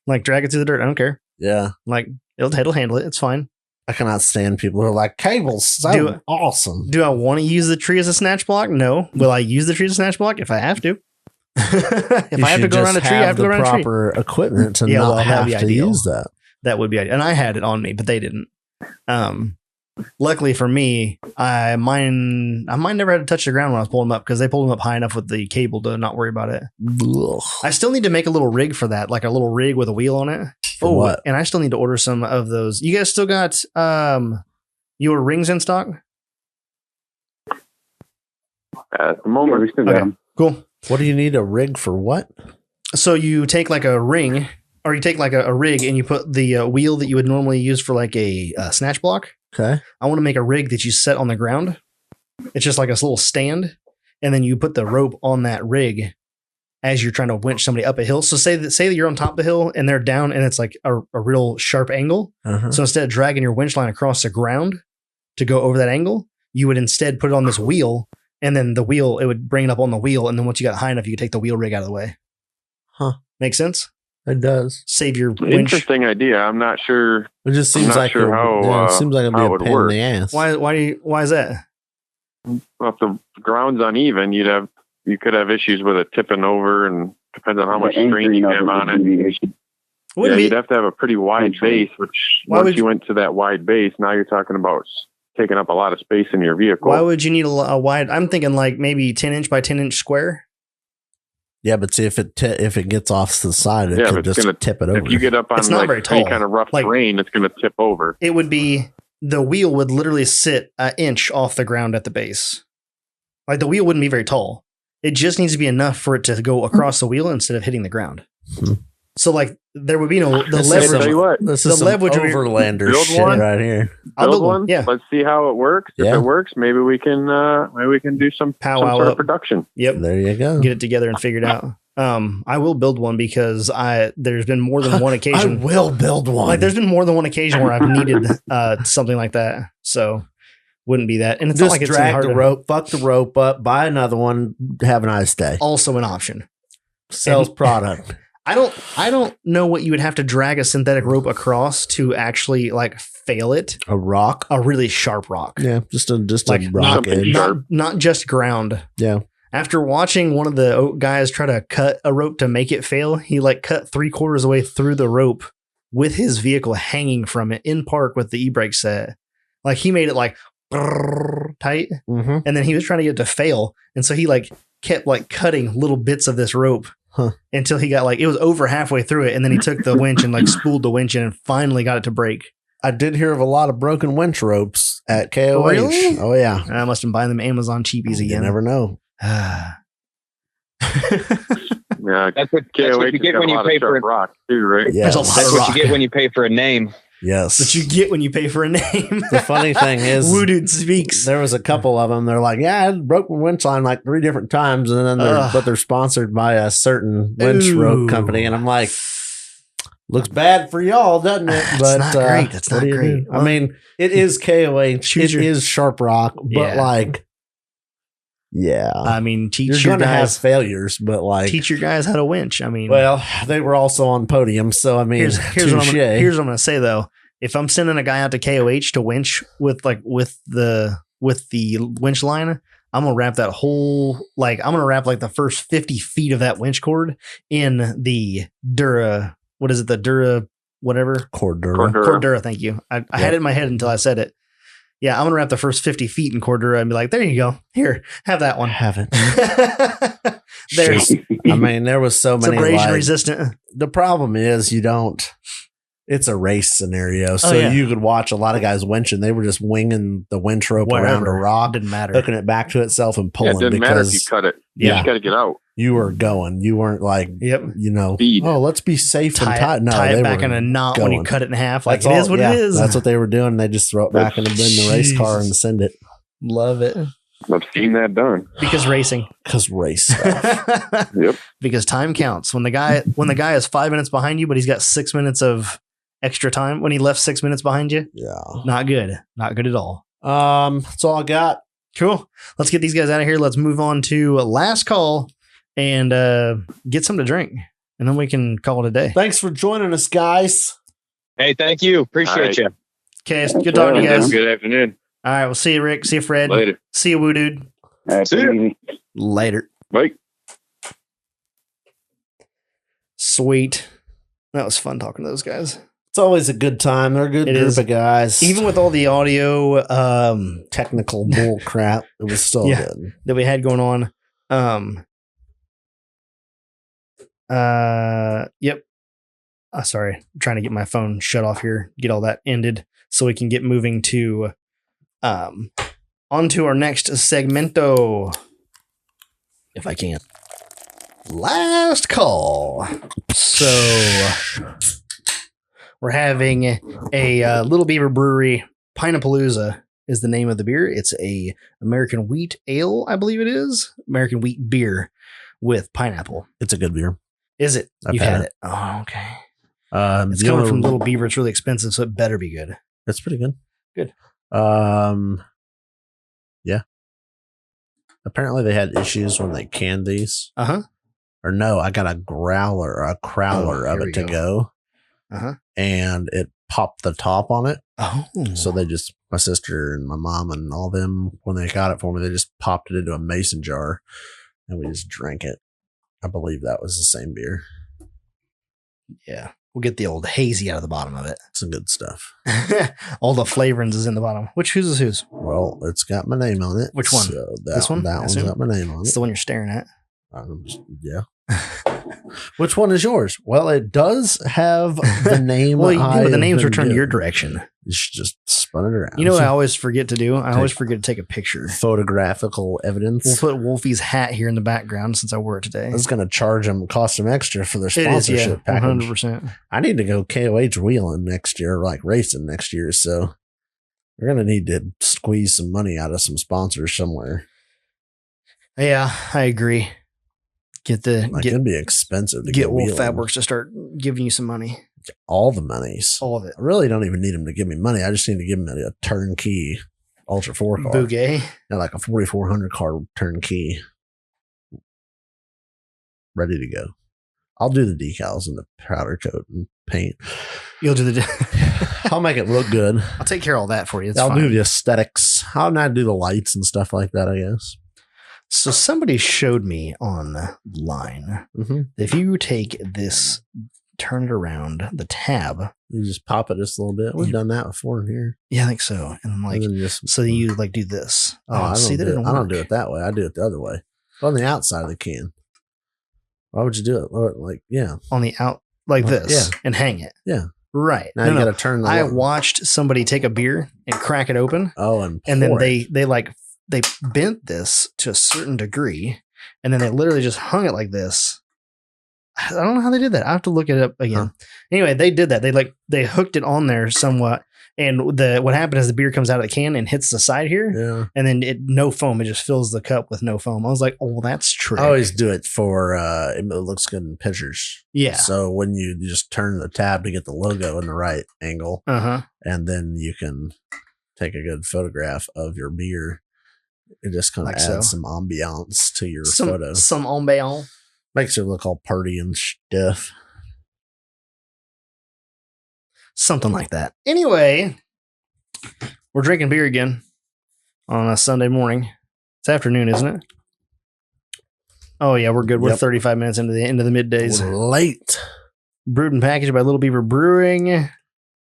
Speaker 1: Like, drag it through the dirt. I don't care.
Speaker 2: Yeah.
Speaker 1: Like, it'll handle it. It's fine.
Speaker 2: I cannot stand people who are like, cables so awesome.
Speaker 1: Do I want to use the tree as a snatch block? No. Will I use the tree as a snatch block if I have to? If I have to go around a tree, I have to go around a tree.
Speaker 2: Proper equipment to not have to use that.
Speaker 1: That would be ideal. And I had it on me, but they didn't. Luckily for me, mine never had to touch the ground when I was pulling them up because they pulled them up high enough with the cable to not worry about it.
Speaker 2: Ugh.
Speaker 1: I still need to make a little rig for that, like a little rig with a wheel on it.
Speaker 2: For what?
Speaker 1: And I still need to order some of those. You guys still got your rings in stock?
Speaker 4: At the moment, we still got them.
Speaker 1: Cool.
Speaker 2: What do you need a rig for? What?
Speaker 1: So you take like a ring, or you take like a rig, and you put the wheel that you would normally use for like a snatch block.
Speaker 2: Okay.
Speaker 1: I want to make a rig that you set on the ground. It's just like a little stand, and then you put the rope on that rig as you're trying to winch somebody up a hill. So say that you're on top of the hill and they're down, and it's like a real sharp angle.
Speaker 2: Uh-huh.
Speaker 1: So instead of dragging your winch line across the ground to go over that angle, you would instead put it on this wheel. And then the wheel, it would bring it up on the wheel. And then once you got high enough, you could take the wheel rig out of the way.
Speaker 2: Huh.
Speaker 1: Make sense?
Speaker 2: It does.
Speaker 1: Save your winch.
Speaker 4: Interesting idea. I'm not sure.
Speaker 2: It just seems like it seems like it'd be a pain in the ass.
Speaker 1: Why is that?
Speaker 4: Well, if the ground's uneven, you could have issues with it tipping over, and depends on how much strain you have on it. You'd have to have a pretty wide base, which once you went to that wide base, now you're talking about taking up a lot of space in your vehicle.
Speaker 1: Why would you need a wide? I'm thinking like maybe 10 inch by 10 inch square.
Speaker 2: Yeah, but see if it gets off to the side, it could just tip it over.
Speaker 4: If you get up on any kind of rough terrain, it's going to tip over.
Speaker 1: It would be the wheel would literally sit an inch off the ground at the base. Like the wheel wouldn't be very tall. It just needs to be enough for it to go across the wheel instead of hitting the ground. So like there would be no leverage.
Speaker 2: This is some overlander shit right here.
Speaker 4: I'll build one. Yeah. Let's see how it works. If it works, maybe we can do some sort of production.
Speaker 1: Yep.
Speaker 2: There you go.
Speaker 1: Get it together and figure it out. I will build one because there's been more than one occasion.
Speaker 2: I will build one.
Speaker 1: Like there's been more than one occasion where I've needed something like that. So wouldn't be that. And it's
Speaker 2: just
Speaker 1: not like
Speaker 2: drag the rope, fuck the rope up, buy another one, have a nice day.
Speaker 1: Also an option.
Speaker 2: Sells product.
Speaker 1: I don't know what you would have to drag a synthetic rope across to actually like fail it.
Speaker 2: A rock,
Speaker 1: a really sharp rock.
Speaker 2: Yeah, just a rock edge.
Speaker 1: Not just ground.
Speaker 2: Yeah.
Speaker 1: After watching one of the guys try to cut a rope to make it fail, he like cut 3/4 of the way through the rope with his vehicle hanging from it in park with the e-brake set. Like he made it like tight, and then he was trying to get it to fail, and so he like kept like cutting little bits of this rope. Until he got like, it was over halfway through it. And then he took the winch and like spooled the winch in and finally got it to break.
Speaker 2: I did hear of a lot of broken winch ropes at KOH.
Speaker 1: Really?
Speaker 2: Oh, yeah.
Speaker 1: I must have been buying them Amazon cheapies again.
Speaker 2: You never know.
Speaker 4: Yeah,
Speaker 3: that's what you get when you pay for
Speaker 4: rock too, right?
Speaker 2: Yeah,
Speaker 3: that's what you get when you pay for a name.
Speaker 2: Yes.
Speaker 1: That you get when you pay for a name.
Speaker 2: The funny thing is,
Speaker 1: WooDude speaks.
Speaker 2: There was a couple of them. They're like, yeah, I broke my winch line like 3 different times. And then they're sponsored by a certain winch rope company. And I'm like, looks bad for y'all, doesn't it? But
Speaker 1: not great. That's not great.
Speaker 2: Well, I mean, it is KOH. It is Sharp Rock. But like, yeah.
Speaker 1: I mean,
Speaker 2: you're going to have failures, but like.
Speaker 1: Teach your guys how to winch. I mean.
Speaker 2: Well, they were also on podium. So, I mean,
Speaker 1: here's what I'm going to say, though. If I'm sending a guy out to KOH to winch with the winch line, I'm gonna wrap that whole I'm gonna wrap like the first 50 feet of that winch cord in the Dura. What is it? The Dura whatever? Cordura. Thank you. I had it in my head until I said it. Yeah, I'm gonna wrap the first 50 feet in Cordura and be like, there you go. Here, have that one.
Speaker 2: Have it.
Speaker 1: There's.
Speaker 2: I mean, there was so many
Speaker 1: abrasion resistant.
Speaker 2: The problem is you don't. It's a race scenario. So you could watch a lot of guys winching. They were just winging the winch rope around a rock.
Speaker 1: Didn't matter.
Speaker 2: Hooking it back to itself and pulling.
Speaker 4: It didn't matter if you cut it. You just got to get out.
Speaker 2: You were going. You weren't like,
Speaker 4: speed.
Speaker 2: Oh, let's be safe and tight. No,
Speaker 1: tie it back in a knot when you cut it in half. Like,
Speaker 2: it
Speaker 1: is what it is.
Speaker 2: That's what they were doing. They just throw it back in the race car and send it.
Speaker 1: Love it.
Speaker 4: I've seen that done.
Speaker 1: Because racing.
Speaker 2: Because race stuff.
Speaker 4: Yep.
Speaker 1: Because time counts. When the guy is 5 minutes behind you, but he's got 6 minutes of extra time when he left 6 minutes behind you.
Speaker 2: Yeah.
Speaker 1: Not good. Not good at all.
Speaker 2: That's all I got.
Speaker 1: Cool. Let's get these guys out of here. Let's move on to last call and get something to drink. And then we can call it a day.
Speaker 2: Thanks for joining us, guys.
Speaker 3: Hey, thank you. Appreciate you.
Speaker 1: Okay. Good talking to you guys.
Speaker 4: Good afternoon.
Speaker 1: All right. We'll see you, Rick. See you, Fred.
Speaker 4: Later.
Speaker 1: See you, WooDude.
Speaker 3: See you.
Speaker 1: Later.
Speaker 4: Bye.
Speaker 1: Sweet. That was fun talking to those guys.
Speaker 2: It's always a good time. They're a good group of guys.
Speaker 1: Even with all the audio
Speaker 2: technical bull crap, it was still good
Speaker 1: that we had going on. Yep. Sorry, I'm trying to get my phone shut off here, get all that ended so we can get moving to onto our next segmento. If I can. Last call. So we're having a Little Beaver Brewery. Pinappulous is the name of the beer. It's a American wheat ale, I believe it is. American wheat beer with pineapple.
Speaker 2: It's a good beer.
Speaker 1: Is it? You've had it. Oh, okay. It's coming from Little Beaver. It's really expensive, so it better be good.
Speaker 2: It's pretty good.
Speaker 1: Good.
Speaker 2: Yeah. Apparently they had issues when they canned these.
Speaker 1: Uh-huh.
Speaker 2: Or no, I got a crowler of it to go.
Speaker 1: Uh-huh.
Speaker 2: And it popped the top on it.
Speaker 1: Oh.
Speaker 2: So my sister and my mom and all them, when they got it for me, they just popped it into a mason jar and we just drank it. I believe that was the same beer.
Speaker 1: Yeah. We'll get the old hazy out of the bottom of it.
Speaker 2: Some good stuff.
Speaker 1: All the flavorings is in the bottom. Whose is whose?
Speaker 2: Well, it's got my name on it.
Speaker 1: Which one?
Speaker 2: So
Speaker 1: this one?
Speaker 2: That one's got my name on it.
Speaker 1: It's the one you're staring at.
Speaker 2: Yeah. Which one is yours? Well, it does have the name.
Speaker 1: Well, you do, but the names were turned your direction.
Speaker 2: You should just spun it around.
Speaker 1: You know what I always forget to do? I always forget to take a picture.
Speaker 2: Photographical evidence.
Speaker 1: We'll put Wolfie's hat here in the background since I wore it today.
Speaker 2: I was going to cost them extra for their sponsorship package.
Speaker 1: 100%.
Speaker 2: I need to go KOH wheeling next year, like racing next year. So we're going to need to squeeze some money out of some sponsors somewhere.
Speaker 1: Yeah, I agree. It's going
Speaker 2: to be expensive to
Speaker 1: get Wolf Fabworks to start giving you some money.
Speaker 2: All the monies.
Speaker 1: All of it.
Speaker 2: I really don't even need them to give me money. I just need to give them a turnkey Ultra 4 car.
Speaker 1: Bouquet?
Speaker 2: Yeah, like a 4400 car turnkey. Ready to go. I'll do the decals and the powder coat and paint.
Speaker 1: You'll do the...
Speaker 2: I'll make it look good.
Speaker 1: I'll take care of all that for you.
Speaker 2: I'll do the aesthetics. I'll not do the lights and stuff like that, I guess.
Speaker 1: So somebody showed me online that if you take this, turn it around, the tab.
Speaker 2: You just pop it just a little bit. We've done that before in here.
Speaker 1: Yeah, I think so. And so you do this.
Speaker 2: I don't do it that way. I do it the other way. On the outside of the can. Why would you do it?
Speaker 1: On the out, like this, and hang it.
Speaker 2: Yeah.
Speaker 1: Right.
Speaker 2: Now you got to turn the...
Speaker 1: I watched somebody take a beer and crack it open.
Speaker 2: Oh, and
Speaker 1: then they bent this to a certain degree, and then they literally just hung it like this. I don't know how they did that. I have to look it up again. Anyway, they did that. They hooked it on there somewhat. And what happened is the beer comes out of the can and hits the side here, and then no foam. It just fills the cup with no foam. I was like, "Oh, that's true."
Speaker 2: I always do it for it looks good in pictures.
Speaker 1: Yeah.
Speaker 2: So when you just turn the tab to get the logo in the right angle, and then you can take a good photograph of your beer. It just kind of adds some ambiance to your photo.
Speaker 1: Some ambiance
Speaker 2: makes it look all party and stuff.
Speaker 1: Something like that. Anyway, we're drinking beer again on a Sunday morning. It's afternoon, isn't it? Oh yeah, we're good. We're 35 minutes into the middays.
Speaker 2: We're late.
Speaker 1: Brewed and packaged by Little Beaver Brewing.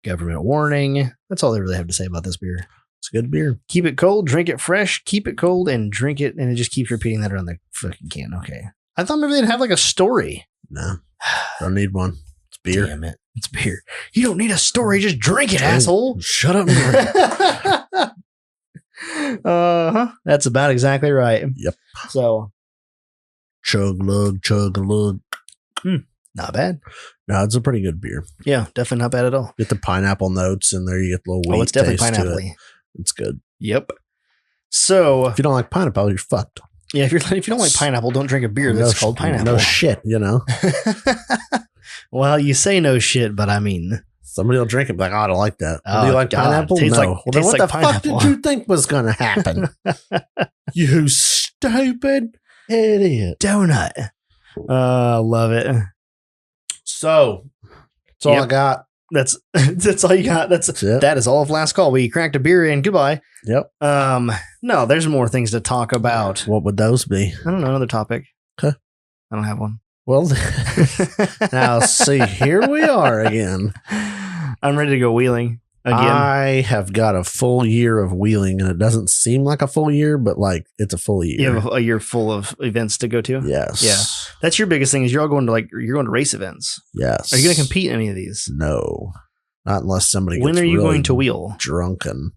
Speaker 1: Government warning. That's all they really have to say about this beer.
Speaker 2: It's a good beer.
Speaker 1: Keep it cold, drink it fresh, keep it cold, and drink it. And it just keeps repeating that around the fucking can. Okay. I thought maybe they'd have like a story.
Speaker 2: No, don't need one. It's beer.
Speaker 1: Damn it. It's beer. You don't need a story. Just drink it, asshole.
Speaker 2: Shut up.
Speaker 1: That's about exactly right.
Speaker 2: Yep.
Speaker 1: So,
Speaker 2: chug lug.
Speaker 1: Not bad.
Speaker 2: No, it's a pretty good beer.
Speaker 1: Yeah, definitely not bad at all.
Speaker 2: Get the pineapple notes in there. You get the little wheat.
Speaker 1: Oh, it's definitely
Speaker 2: taste
Speaker 1: pineapple.
Speaker 2: It's good.
Speaker 1: Yep. So,
Speaker 2: if you don't like pineapple, you're fucked.
Speaker 1: Yeah, if you don't like pineapple, don't drink a beer that's called pineapple.
Speaker 2: No shit, you know.
Speaker 1: Well, you say no shit, but I mean,
Speaker 2: somebody will drink it like, oh, I don't like that. Do you like pineapple?
Speaker 1: Tastes
Speaker 2: no.
Speaker 1: Like,
Speaker 2: well, then what
Speaker 1: like
Speaker 2: the fuck did you think was going to happen? You stupid idiot.
Speaker 1: Donut. Love it.
Speaker 2: So, that's all I got.
Speaker 1: That's all you got. That is all of last call. We cracked a beer and goodbye.
Speaker 2: Yep.
Speaker 1: No, there's more things to talk about.
Speaker 2: What would those be?
Speaker 1: I don't know. Another topic.
Speaker 2: Okay.
Speaker 1: I don't have one.
Speaker 2: Well, now see, here we are again.
Speaker 1: I'm ready to go wheeling again.
Speaker 2: I have got a full year of wheeling, and it doesn't seem like a full year, but like it's a full year.
Speaker 1: You have a year full of events to go to.
Speaker 2: Yes.
Speaker 1: Yeah. That's your biggest thing. Is you're going to race events.
Speaker 2: Yes.
Speaker 1: Are you going to compete in any of these?
Speaker 2: No, not unless somebody.
Speaker 1: When
Speaker 2: gets
Speaker 1: are you
Speaker 2: really
Speaker 1: going to wheel?
Speaker 2: Drunken.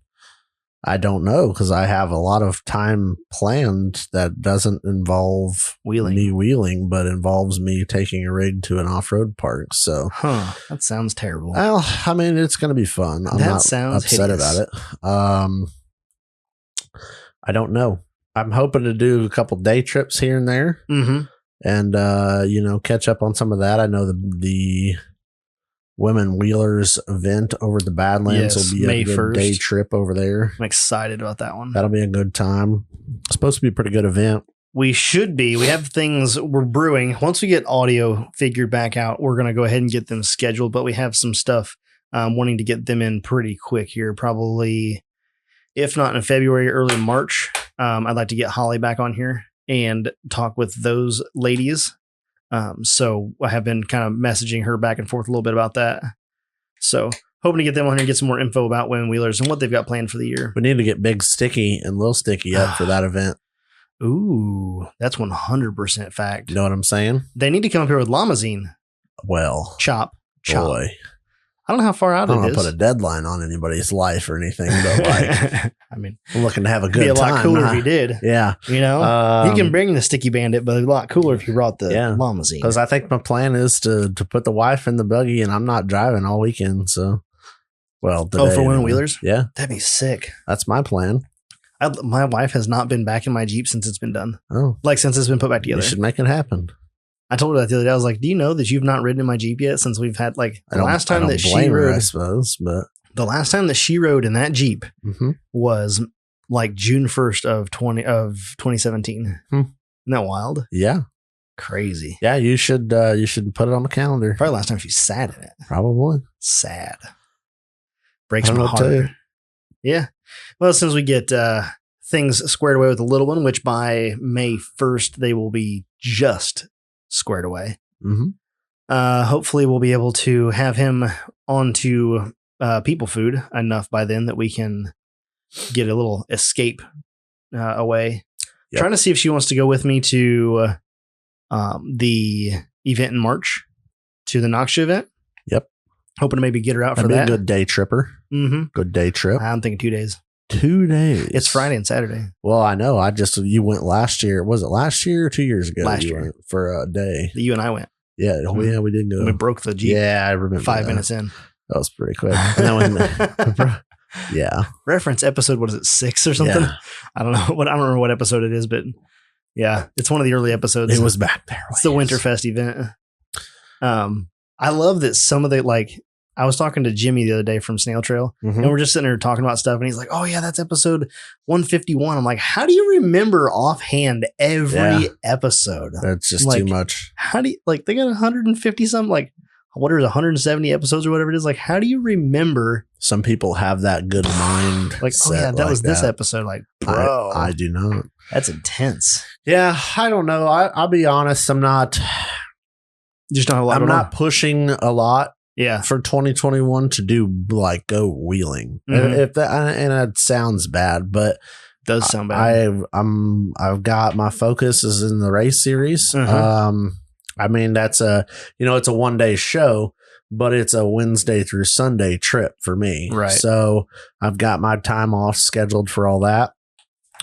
Speaker 2: I don't know, because I have a lot of time planned that doesn't involve me wheeling, but involves me taking a rig to an off-road park. So,
Speaker 1: that sounds terrible.
Speaker 2: Well, I mean, it's going to be fun. I'm not upset about it. I don't know. I'm hoping to do a couple day trips here and there, and catch up on some of that. I know the Women Wheelers event over at the Badlands will be a good 1st. Day trip over there.
Speaker 1: I'm excited about that one.
Speaker 2: That'll be a good time. It's supposed to be a pretty good event.
Speaker 1: We should be. We have things we're brewing. Once we get audio figured back out, we're going to go ahead and get them scheduled, but we have some stuff wanting to get them in pretty quick here. Probably, if not in February, early March. I'd like to get Holly back on here and talk with those ladies. So I have been kind of messaging her back and forth a little bit about that. So hoping to get them on here and get some more info about Women Wheelers and what they've got planned for the year.
Speaker 2: We need to get Big Sticky and Lil Sticky up for that event.
Speaker 1: Ooh, that's 100% fact.
Speaker 2: You know what I'm saying?
Speaker 1: They need to come up here with Lamazine.
Speaker 2: Well,
Speaker 1: chop.
Speaker 2: Boy.
Speaker 1: I don't know how far out it is.
Speaker 2: I don't want to put a deadline on anybody's life or anything, but like,
Speaker 1: I mean,
Speaker 2: I'm looking to have a good time.
Speaker 1: It'd be a lot cooler if you did.
Speaker 2: Yeah.
Speaker 1: You know, you can bring the Sticky Bandit, but it'd be a lot cooler if you brought the Lamazine.
Speaker 2: Because I think my plan is to put the wife in the buggy, and I'm not driving all weekend. So, well, today,
Speaker 1: for Women Wheelers?
Speaker 2: Yeah.
Speaker 1: That'd be sick.
Speaker 2: That's my plan.
Speaker 1: My wife has not been back in my Jeep since it's been done.
Speaker 2: Oh.
Speaker 1: Like since it's been put back together.
Speaker 2: You should make it happen.
Speaker 1: I told her that the other day. I was like, do you know that you've not ridden in my Jeep yet since we've had like the last time that she rode?
Speaker 2: I suppose, but
Speaker 1: the last time that she rode in that Jeep was like June 1st of 2017. Isn't that wild?
Speaker 2: Yeah.
Speaker 1: Crazy.
Speaker 2: Yeah, you should put it on the calendar.
Speaker 1: Probably last time she sat in it.
Speaker 2: Probably.
Speaker 1: Sad. Breaks my heart. Yeah. Well, as soon as we get things squared away with the little one, which by May 1st, they will be just squared away. Hopefully we'll be able to have him onto people food enough by then that we can get a little escape away. Yep. Trying to see if she wants to go with me to the event in March, to the Noxia event.
Speaker 2: Yep.
Speaker 1: Hoping to maybe get her out for that.
Speaker 2: That'd be a good day tripper. Good day trip.
Speaker 1: I'm thinking 2 days.
Speaker 2: 2 days.
Speaker 1: It's Friday and Saturday.
Speaker 2: Well, I know. You went last year. Was it last year or 2 years ago?
Speaker 1: Last year.
Speaker 2: Went for a day.
Speaker 1: You and I went.
Speaker 2: Yeah. Oh, yeah, we did go.
Speaker 1: We broke the Jeep.
Speaker 2: Yeah, I remember
Speaker 1: 5 minutes in.
Speaker 2: That was pretty quick. And then yeah.
Speaker 1: Reference episode, what is it, 6 or something?
Speaker 2: Yeah.
Speaker 1: I don't know. I don't remember what episode it is, but yeah, it's one of the early episodes.
Speaker 2: It was back there.
Speaker 1: It's the Winterfest event. I love that some of the, like, I was talking to Jimmy the other day from Snail Trail, and we're just sitting there talking about stuff, and he's like, oh yeah, that's episode 151. I'm like, how do you remember offhand every episode?
Speaker 2: That's just
Speaker 1: like,
Speaker 2: too much.
Speaker 1: How do you, like, they got 150 something, like, what is 170 episodes or whatever it is? Like, how do you remember?
Speaker 2: Some people have that good mind.
Speaker 1: Like, oh yeah, that was this episode. Like, bro,
Speaker 2: I do not.
Speaker 1: That's intense.
Speaker 2: Yeah, I don't know. I'll be honest. I'm not.
Speaker 1: Just not a lot.
Speaker 2: I'm not pushing a lot.
Speaker 1: Yeah,
Speaker 2: for 2021 to do like go wheeling. If that, and it sounds bad, but
Speaker 1: it does sound bad.
Speaker 2: I've got my focus is in the race series. I mean, that's it's a 1 day show, but it's a Wednesday through Sunday trip for me.
Speaker 1: Right.
Speaker 2: So I've got my time off scheduled for all that.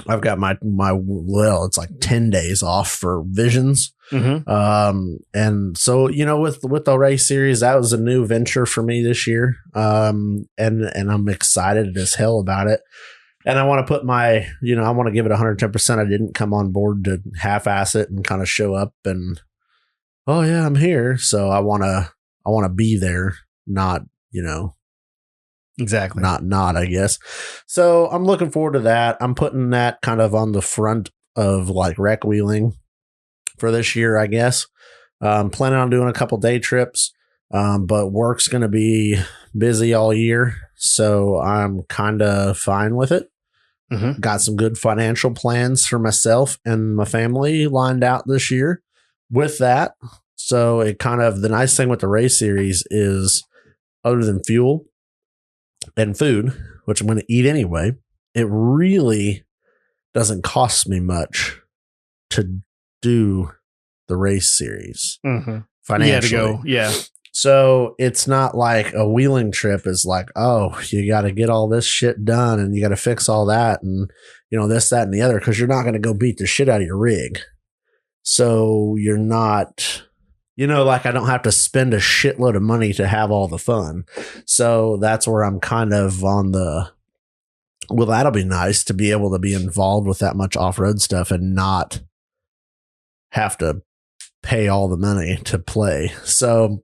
Speaker 2: I've got my it's like 10 days off for visions. And so, with the race series, that was a new venture for me this year. And I'm excited as hell about it. And I want to put I want to give it 110%. I didn't come on board to half-ass it and kind of show up and, oh yeah, I'm here. So I want to be there, not,
Speaker 1: exactly.
Speaker 2: Not, I guess. So I'm looking forward to that. I'm putting that kind of on the front of like rec wheeling for this year, I guess. Planning on doing a couple day trips, but work's going to be busy all year. So I'm kind of fine with it. Got some good financial plans for myself and my family lined out this year with that. So it kind of, the nice thing with the race series is other than fuel and food, which I'm going to eat anyway, it really doesn't cost me much to do the race series financially.
Speaker 1: Yeah.
Speaker 2: So it's not like a wheeling trip is like, oh, you got to get all this shit done and you got to fix all that and, this, that, and the other, because you're not going to go beat the shit out of your rig. So you're not, like I don't have to spend a shitload of money to have all the fun. So that's where I'm kind of on well, that'll be nice to be able to be involved with that much off-road stuff and not have to pay all the money to play. So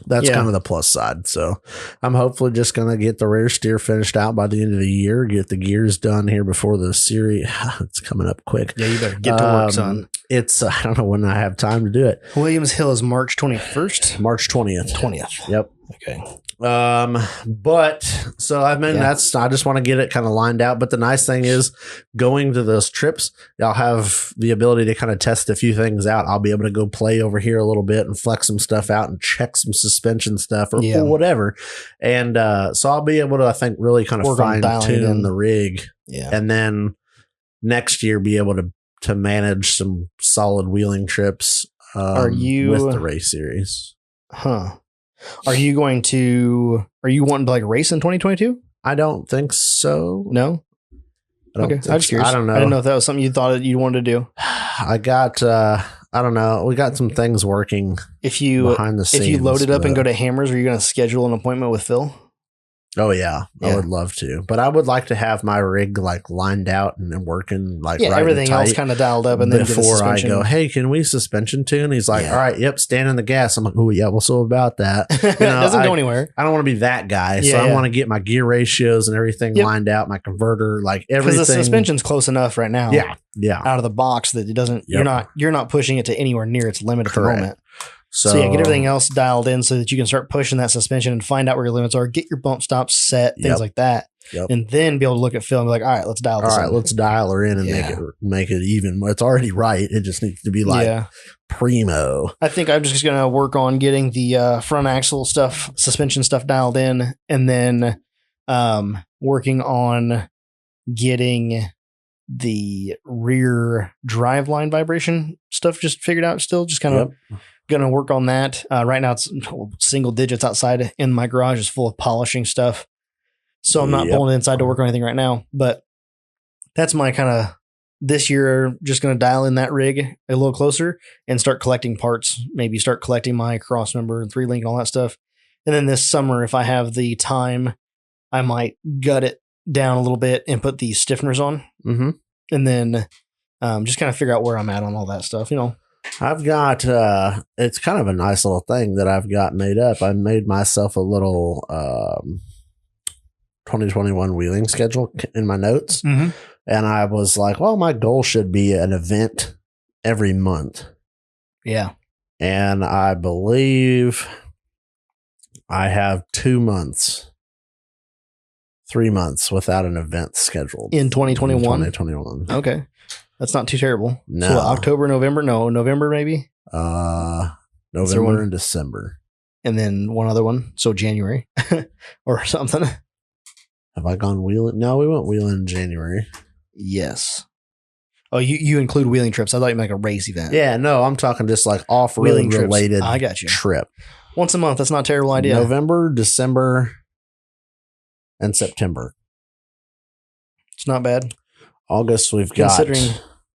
Speaker 2: that's kind of the plus side. So I'm hopefully just going to get the rear steer finished out by the end of the year, get the gears done here before the series. It's coming up quick.
Speaker 1: Yeah, you better get to work, son.
Speaker 2: It's, I don't know when I have time to do it.
Speaker 1: Williams Hill is March 21st.
Speaker 2: March 20th.
Speaker 1: 20th.
Speaker 2: Yep.
Speaker 1: Okay.
Speaker 2: But so I mean, I just want to get it kind of lined out. But the nice thing is going to those trips, I'll have the ability to kind of test a few things out. I'll be able to go play over here a little bit and flex some stuff out and check some suspension stuff or whatever. And, so I'll be able to, I think, really kind of fine tune the rig.
Speaker 1: Yeah.
Speaker 2: And then next year be able to manage some solid wheeling trips, with the race series.
Speaker 1: Are you wanting to like race in 2022?
Speaker 2: I don't think so.
Speaker 1: No. Okay. I'm just curious.
Speaker 2: I don't know.
Speaker 1: I didn't know if that was something you thought you wanted to do.
Speaker 2: I got, I don't know. We got some things working behind the scenes.
Speaker 1: If you load it up and go to Hammers, are you going to schedule an appointment with Phil?
Speaker 2: Oh yeah, I would love to, but I would like to have my rig like lined out and working like right
Speaker 1: everything else kind of dialed up, and then
Speaker 2: before I go, hey, can we suspension tune? He's like, all right, yep, stand in the gas. I'm like, oh yeah, well, so about that,
Speaker 1: it doesn't go anywhere.
Speaker 2: I don't want to be that guy, so I want to get my gear ratios and everything lined out, my converter, like everything. Because
Speaker 1: the suspension's close enough right now,
Speaker 2: out
Speaker 1: of the box that it doesn't. You're not pushing it to anywhere near its limit at the moment. So get everything else dialed in so that you can start pushing that suspension and find out where your limits are, get your bump stops set, things like that. And then be able to look at Phil and be like, all right, let's dial this in.
Speaker 2: Let's dial her in and make it even. It's already right. It just needs to be like primo.
Speaker 1: I think I'm just going to work on getting the front axle stuff, suspension stuff dialed in, and then working on getting the rear driveline vibration stuff just figured out still. Just kind of going to work on that. Right now it's single digits outside in my garage is full of polishing stuff. So I'm not pulling inside to work or anything right now. But that's my kind of this year, just going to dial in that rig a little closer and start collecting parts. Maybe start collecting my cross member and 3-link and all that stuff. And then this summer, if I have the time, I might gut it down a little bit and put the stiffeners on. Mm-hmm. And then just kind of figure out where I'm at on all that stuff,
Speaker 2: I've got, it's kind of a nice little thing that I've got made up. I made myself a little 2021 wheeling schedule in my notes. Mm-hmm. And I was like, well, my goal should be an event every month.
Speaker 1: Yeah.
Speaker 2: And I believe I have 2 months, 3 months without an event scheduled.
Speaker 1: In 2021?
Speaker 2: 2021.
Speaker 1: Okay. That's not too terrible.
Speaker 2: No.
Speaker 1: So October, November? No, November maybe?
Speaker 2: November and December.
Speaker 1: And then one other one. So January or something.
Speaker 2: Have I gone wheeling? No, we went wheeling in January.
Speaker 1: Yes. Oh, you include wheeling trips. I thought you meant like a race event.
Speaker 2: Yeah, no, I'm talking just like off-road related
Speaker 1: I got you.
Speaker 2: Trip.
Speaker 1: Once a month. That's not a terrible idea.
Speaker 2: November, December, and September.
Speaker 1: It's not bad.
Speaker 2: August, we've got.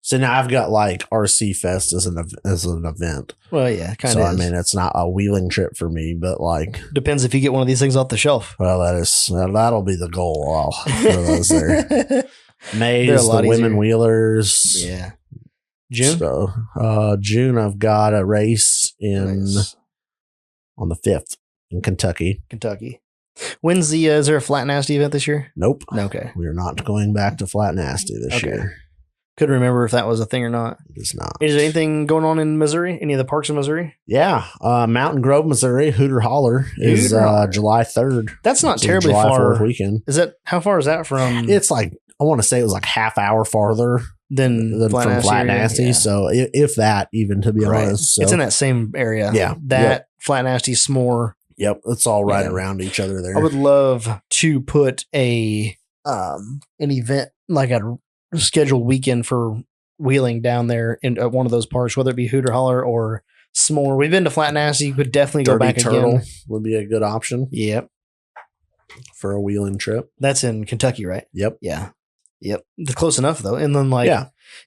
Speaker 2: So now I've got like RC Fest as an event.
Speaker 1: Well, yeah, kind of.
Speaker 2: So I mean, it's not a wheeling trip for me, but like
Speaker 1: depends if you get one of these things off the shelf.
Speaker 2: Well, that'll be the goal. I'll throw those there. May's the women wheelers.
Speaker 1: Yeah. June.
Speaker 2: So June, I've got a race on the 5th in Kentucky.
Speaker 1: When's is there a Flat Nasty event this year?
Speaker 2: Nope.
Speaker 1: Okay.
Speaker 2: We are not going back to Flat Nasty this year.
Speaker 1: Couldn't remember if that was a thing or not.
Speaker 2: It is not.
Speaker 1: Is there anything going on in Missouri? Any of the parks in Missouri?
Speaker 2: Yeah. Mountain Grove, Missouri, Hooter Holler is July 3rd.
Speaker 1: That's not terribly far.
Speaker 2: July 4th weekend.
Speaker 1: How far is that from?
Speaker 2: It's like, I want to say it was like half hour farther than from Flat Nasty. Yeah. So if that, even to be honest. So.
Speaker 1: It's in that same area.
Speaker 2: Yeah.
Speaker 1: Flat Nasty, S'more.
Speaker 2: Yep. It's all right around each other there.
Speaker 1: I would love to put an event, like a scheduled weekend for wheeling down there in one of those parks, whether it be Hooter Holler or S'more. We've been to Flat Nasty. Could definitely go back again.
Speaker 2: Would be a good option.
Speaker 1: Yep.
Speaker 2: For a wheeling trip.
Speaker 1: That's in Kentucky, right?
Speaker 2: Yep.
Speaker 1: Yeah. Yep. They're close enough though. And then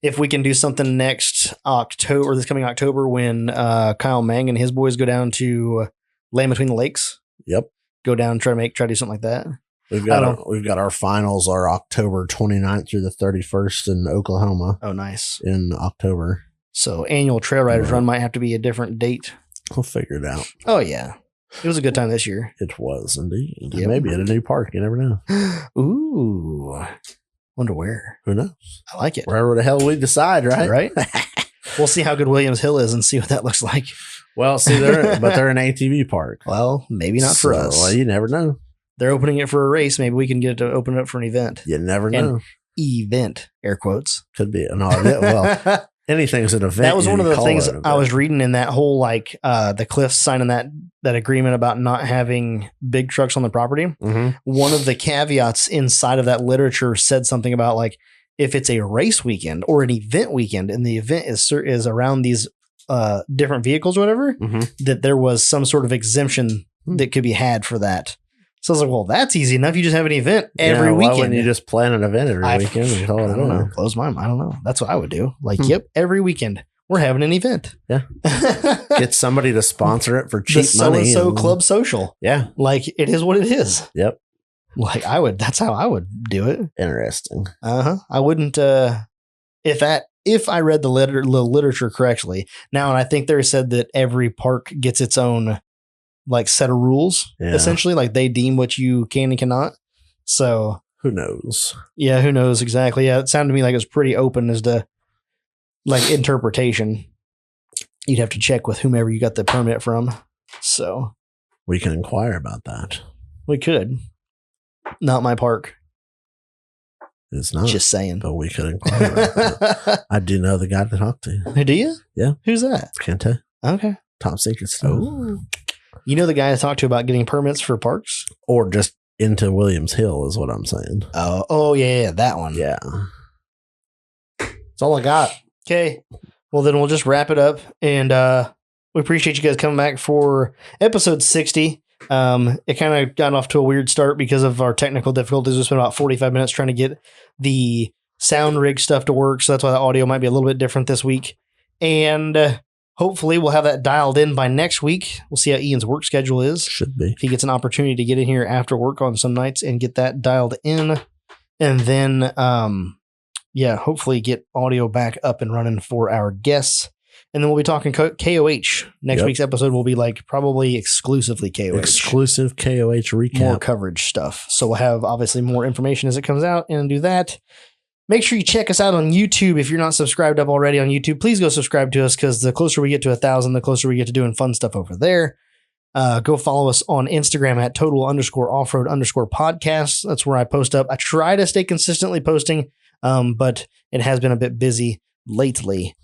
Speaker 1: if we can do something next October, this coming October, when Kyle Mang and his boys go down to Land Between the Lakes.
Speaker 2: Yep.
Speaker 1: Go down and try to do something like that.
Speaker 2: We've got our finals are October 29th through the 31st in Oklahoma.
Speaker 1: Oh, nice.
Speaker 2: In October.
Speaker 1: So annual Trail Riders Run might have to be a different date.
Speaker 2: We'll figure it out.
Speaker 1: Oh, yeah. It was a good time this year.
Speaker 2: It was indeed. Yep. Maybe at a new park. You never know.
Speaker 1: Ooh. Wonder where.
Speaker 2: Who knows?
Speaker 1: I like it.
Speaker 2: Wherever the hell we decide, right?
Speaker 1: Right. We'll see how good Williams Hill is and see what that looks like.
Speaker 2: Well, see, they're an ATV park.
Speaker 1: Well, maybe not for us.
Speaker 2: Well, you never know.
Speaker 1: They're opening it for a race. Maybe we can get it to open it up for an event.
Speaker 2: You never know.
Speaker 1: Event, air quotes.
Speaker 2: Could be an event. Well, anything's an event.
Speaker 1: That was one of the things I was reading in that whole the Cliffs signing that agreement about not having big trucks on the property. Mm-hmm. One of the caveats inside of that literature said something about if it's a race weekend or an event weekend and the event is around these different vehicles or whatever, that there was some sort of exemption that could be had for that. So I was like, well, that's easy enough. You just have an event every weekend. Why wouldn't
Speaker 2: you just plan an event every weekend and call it?
Speaker 1: I don't know. Close my mind. I don't know. That's what I would do. Yep, every weekend we're having an event.
Speaker 2: Yeah. Get somebody to sponsor it for cheap money.
Speaker 1: So Club Social.
Speaker 2: Yeah.
Speaker 1: It is what it is.
Speaker 2: Yep.
Speaker 1: That's how I would do it.
Speaker 2: Interesting.
Speaker 1: I wouldn't, if I read the literature correctly now, and I think they said that every park gets its own set of rules, essentially, they deem what you can and cannot. So
Speaker 2: who knows?
Speaker 1: Yeah, who knows exactly? Yeah, it sounded to me like it was pretty open as to interpretation. You'd have to check with whomever you got the permit from. So
Speaker 2: we can inquire about that.
Speaker 1: We could. Not my park.
Speaker 2: It's not.
Speaker 1: Just saying.
Speaker 2: But we could inquire about that. I do know the guy to talk to.
Speaker 1: Do you?
Speaker 2: Yeah.
Speaker 1: Who's that?
Speaker 2: Can't tell.
Speaker 1: Okay.
Speaker 2: Top secret stuff.
Speaker 1: Ooh. You know the guy I talked to about getting permits for parks?
Speaker 2: Or just into Williams Hill is what I'm saying.
Speaker 1: Oh yeah, that one.
Speaker 2: Yeah. That's all I got.
Speaker 1: Okay. Well, then we'll just wrap it up. And we appreciate you guys coming back for episode 60. It kind of got off to a weird start because of our technical difficulties. We spent about 45 minutes trying to get the sound rig stuff to work. So that's why the audio might be a little bit different this week. And hopefully we'll have that dialed in by next week. We'll see how Ian's work schedule is.
Speaker 2: Should be.
Speaker 1: If he gets an opportunity to get in here after work on some nights and get that dialed in. And then, hopefully get audio back up and running for our guests. And then we'll be talking KOH. Next week's episode will be like probably exclusively KOH.
Speaker 2: Exclusive KOH recap.
Speaker 1: More coverage stuff. So we'll have obviously more information as it comes out and do that. Make sure you check us out on YouTube. If you're not subscribed up already on YouTube, please go subscribe to us because the closer we get to 1,000, the closer we get to doing fun stuff over there. Go follow us on Instagram at total_offroad_podcast. That's where I post up. I try to stay consistently posting, but it has been a bit busy lately.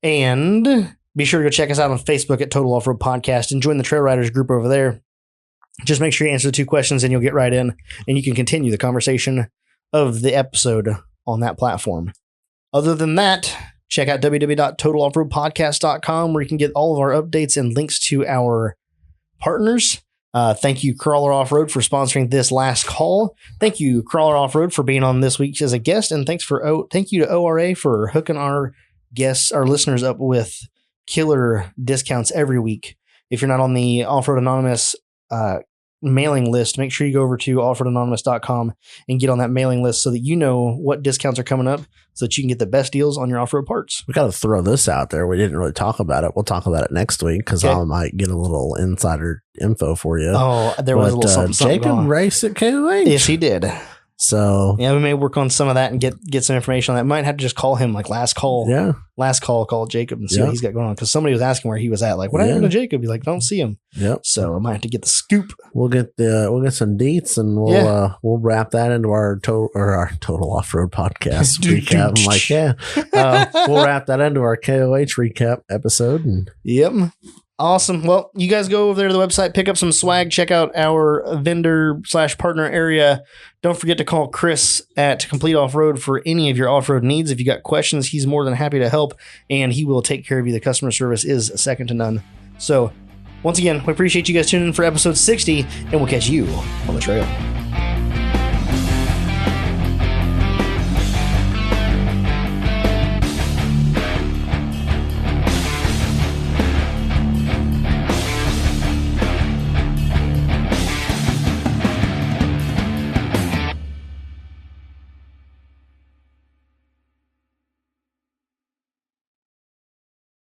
Speaker 1: And be sure to go check us out on Facebook at Total Off-Road Podcast and join the Trail Riders group over there. Just make sure you answer the 2 questions and you'll get right in and you can continue the conversation of the episode on that platform. Other than that, check out www.totaloffroadpodcast.com where you can get all of our updates and links to our partners. Thank you, Crawler Off-Road, for sponsoring this last call. Thank you, Crawler Off-Road, for being on this week as a guest. And thank you to ORA for hooking our listeners up with killer discounts every week. If you're not on the Off-Road Anonymous mailing list, make sure you go over to offroadanonymous.com and get on that mailing list so that you know what discounts are coming up so that you can get the best deals on your off-road parts.
Speaker 2: We got to throw this out there. We didn't really talk about it. We'll talk about it next week because I might get a little insider info for you.
Speaker 1: Oh, there was a little something
Speaker 2: Jacob raced at KOH.
Speaker 1: Yes, he did.
Speaker 2: So
Speaker 1: yeah, we may work on some of that and get some information on that. Might have to just call him like last call.
Speaker 2: Yeah.
Speaker 1: Last call, call Jacob and see what he's got going on. Because somebody was asking where he was at. Like, what happened to Jacob? He's like, don't see him.
Speaker 2: Yep.
Speaker 1: So I might have to get the scoop.
Speaker 2: We'll get some deets and we'll wrap that into our total off-road podcast recap. I'm like, we'll wrap that into our KOH recap episode. And
Speaker 1: yep. Awesome. Well, you guys go over there to the website, pick up some swag, check out our vendor/partner area. Don't forget to call Chris at Complete Off-Road for any of your off-road needs. If you got questions, he's more than happy to help, and he will take care of you. The customer service is second to none. So, once again, we appreciate you guys tuning in for episode 60, and we'll catch you on the trail.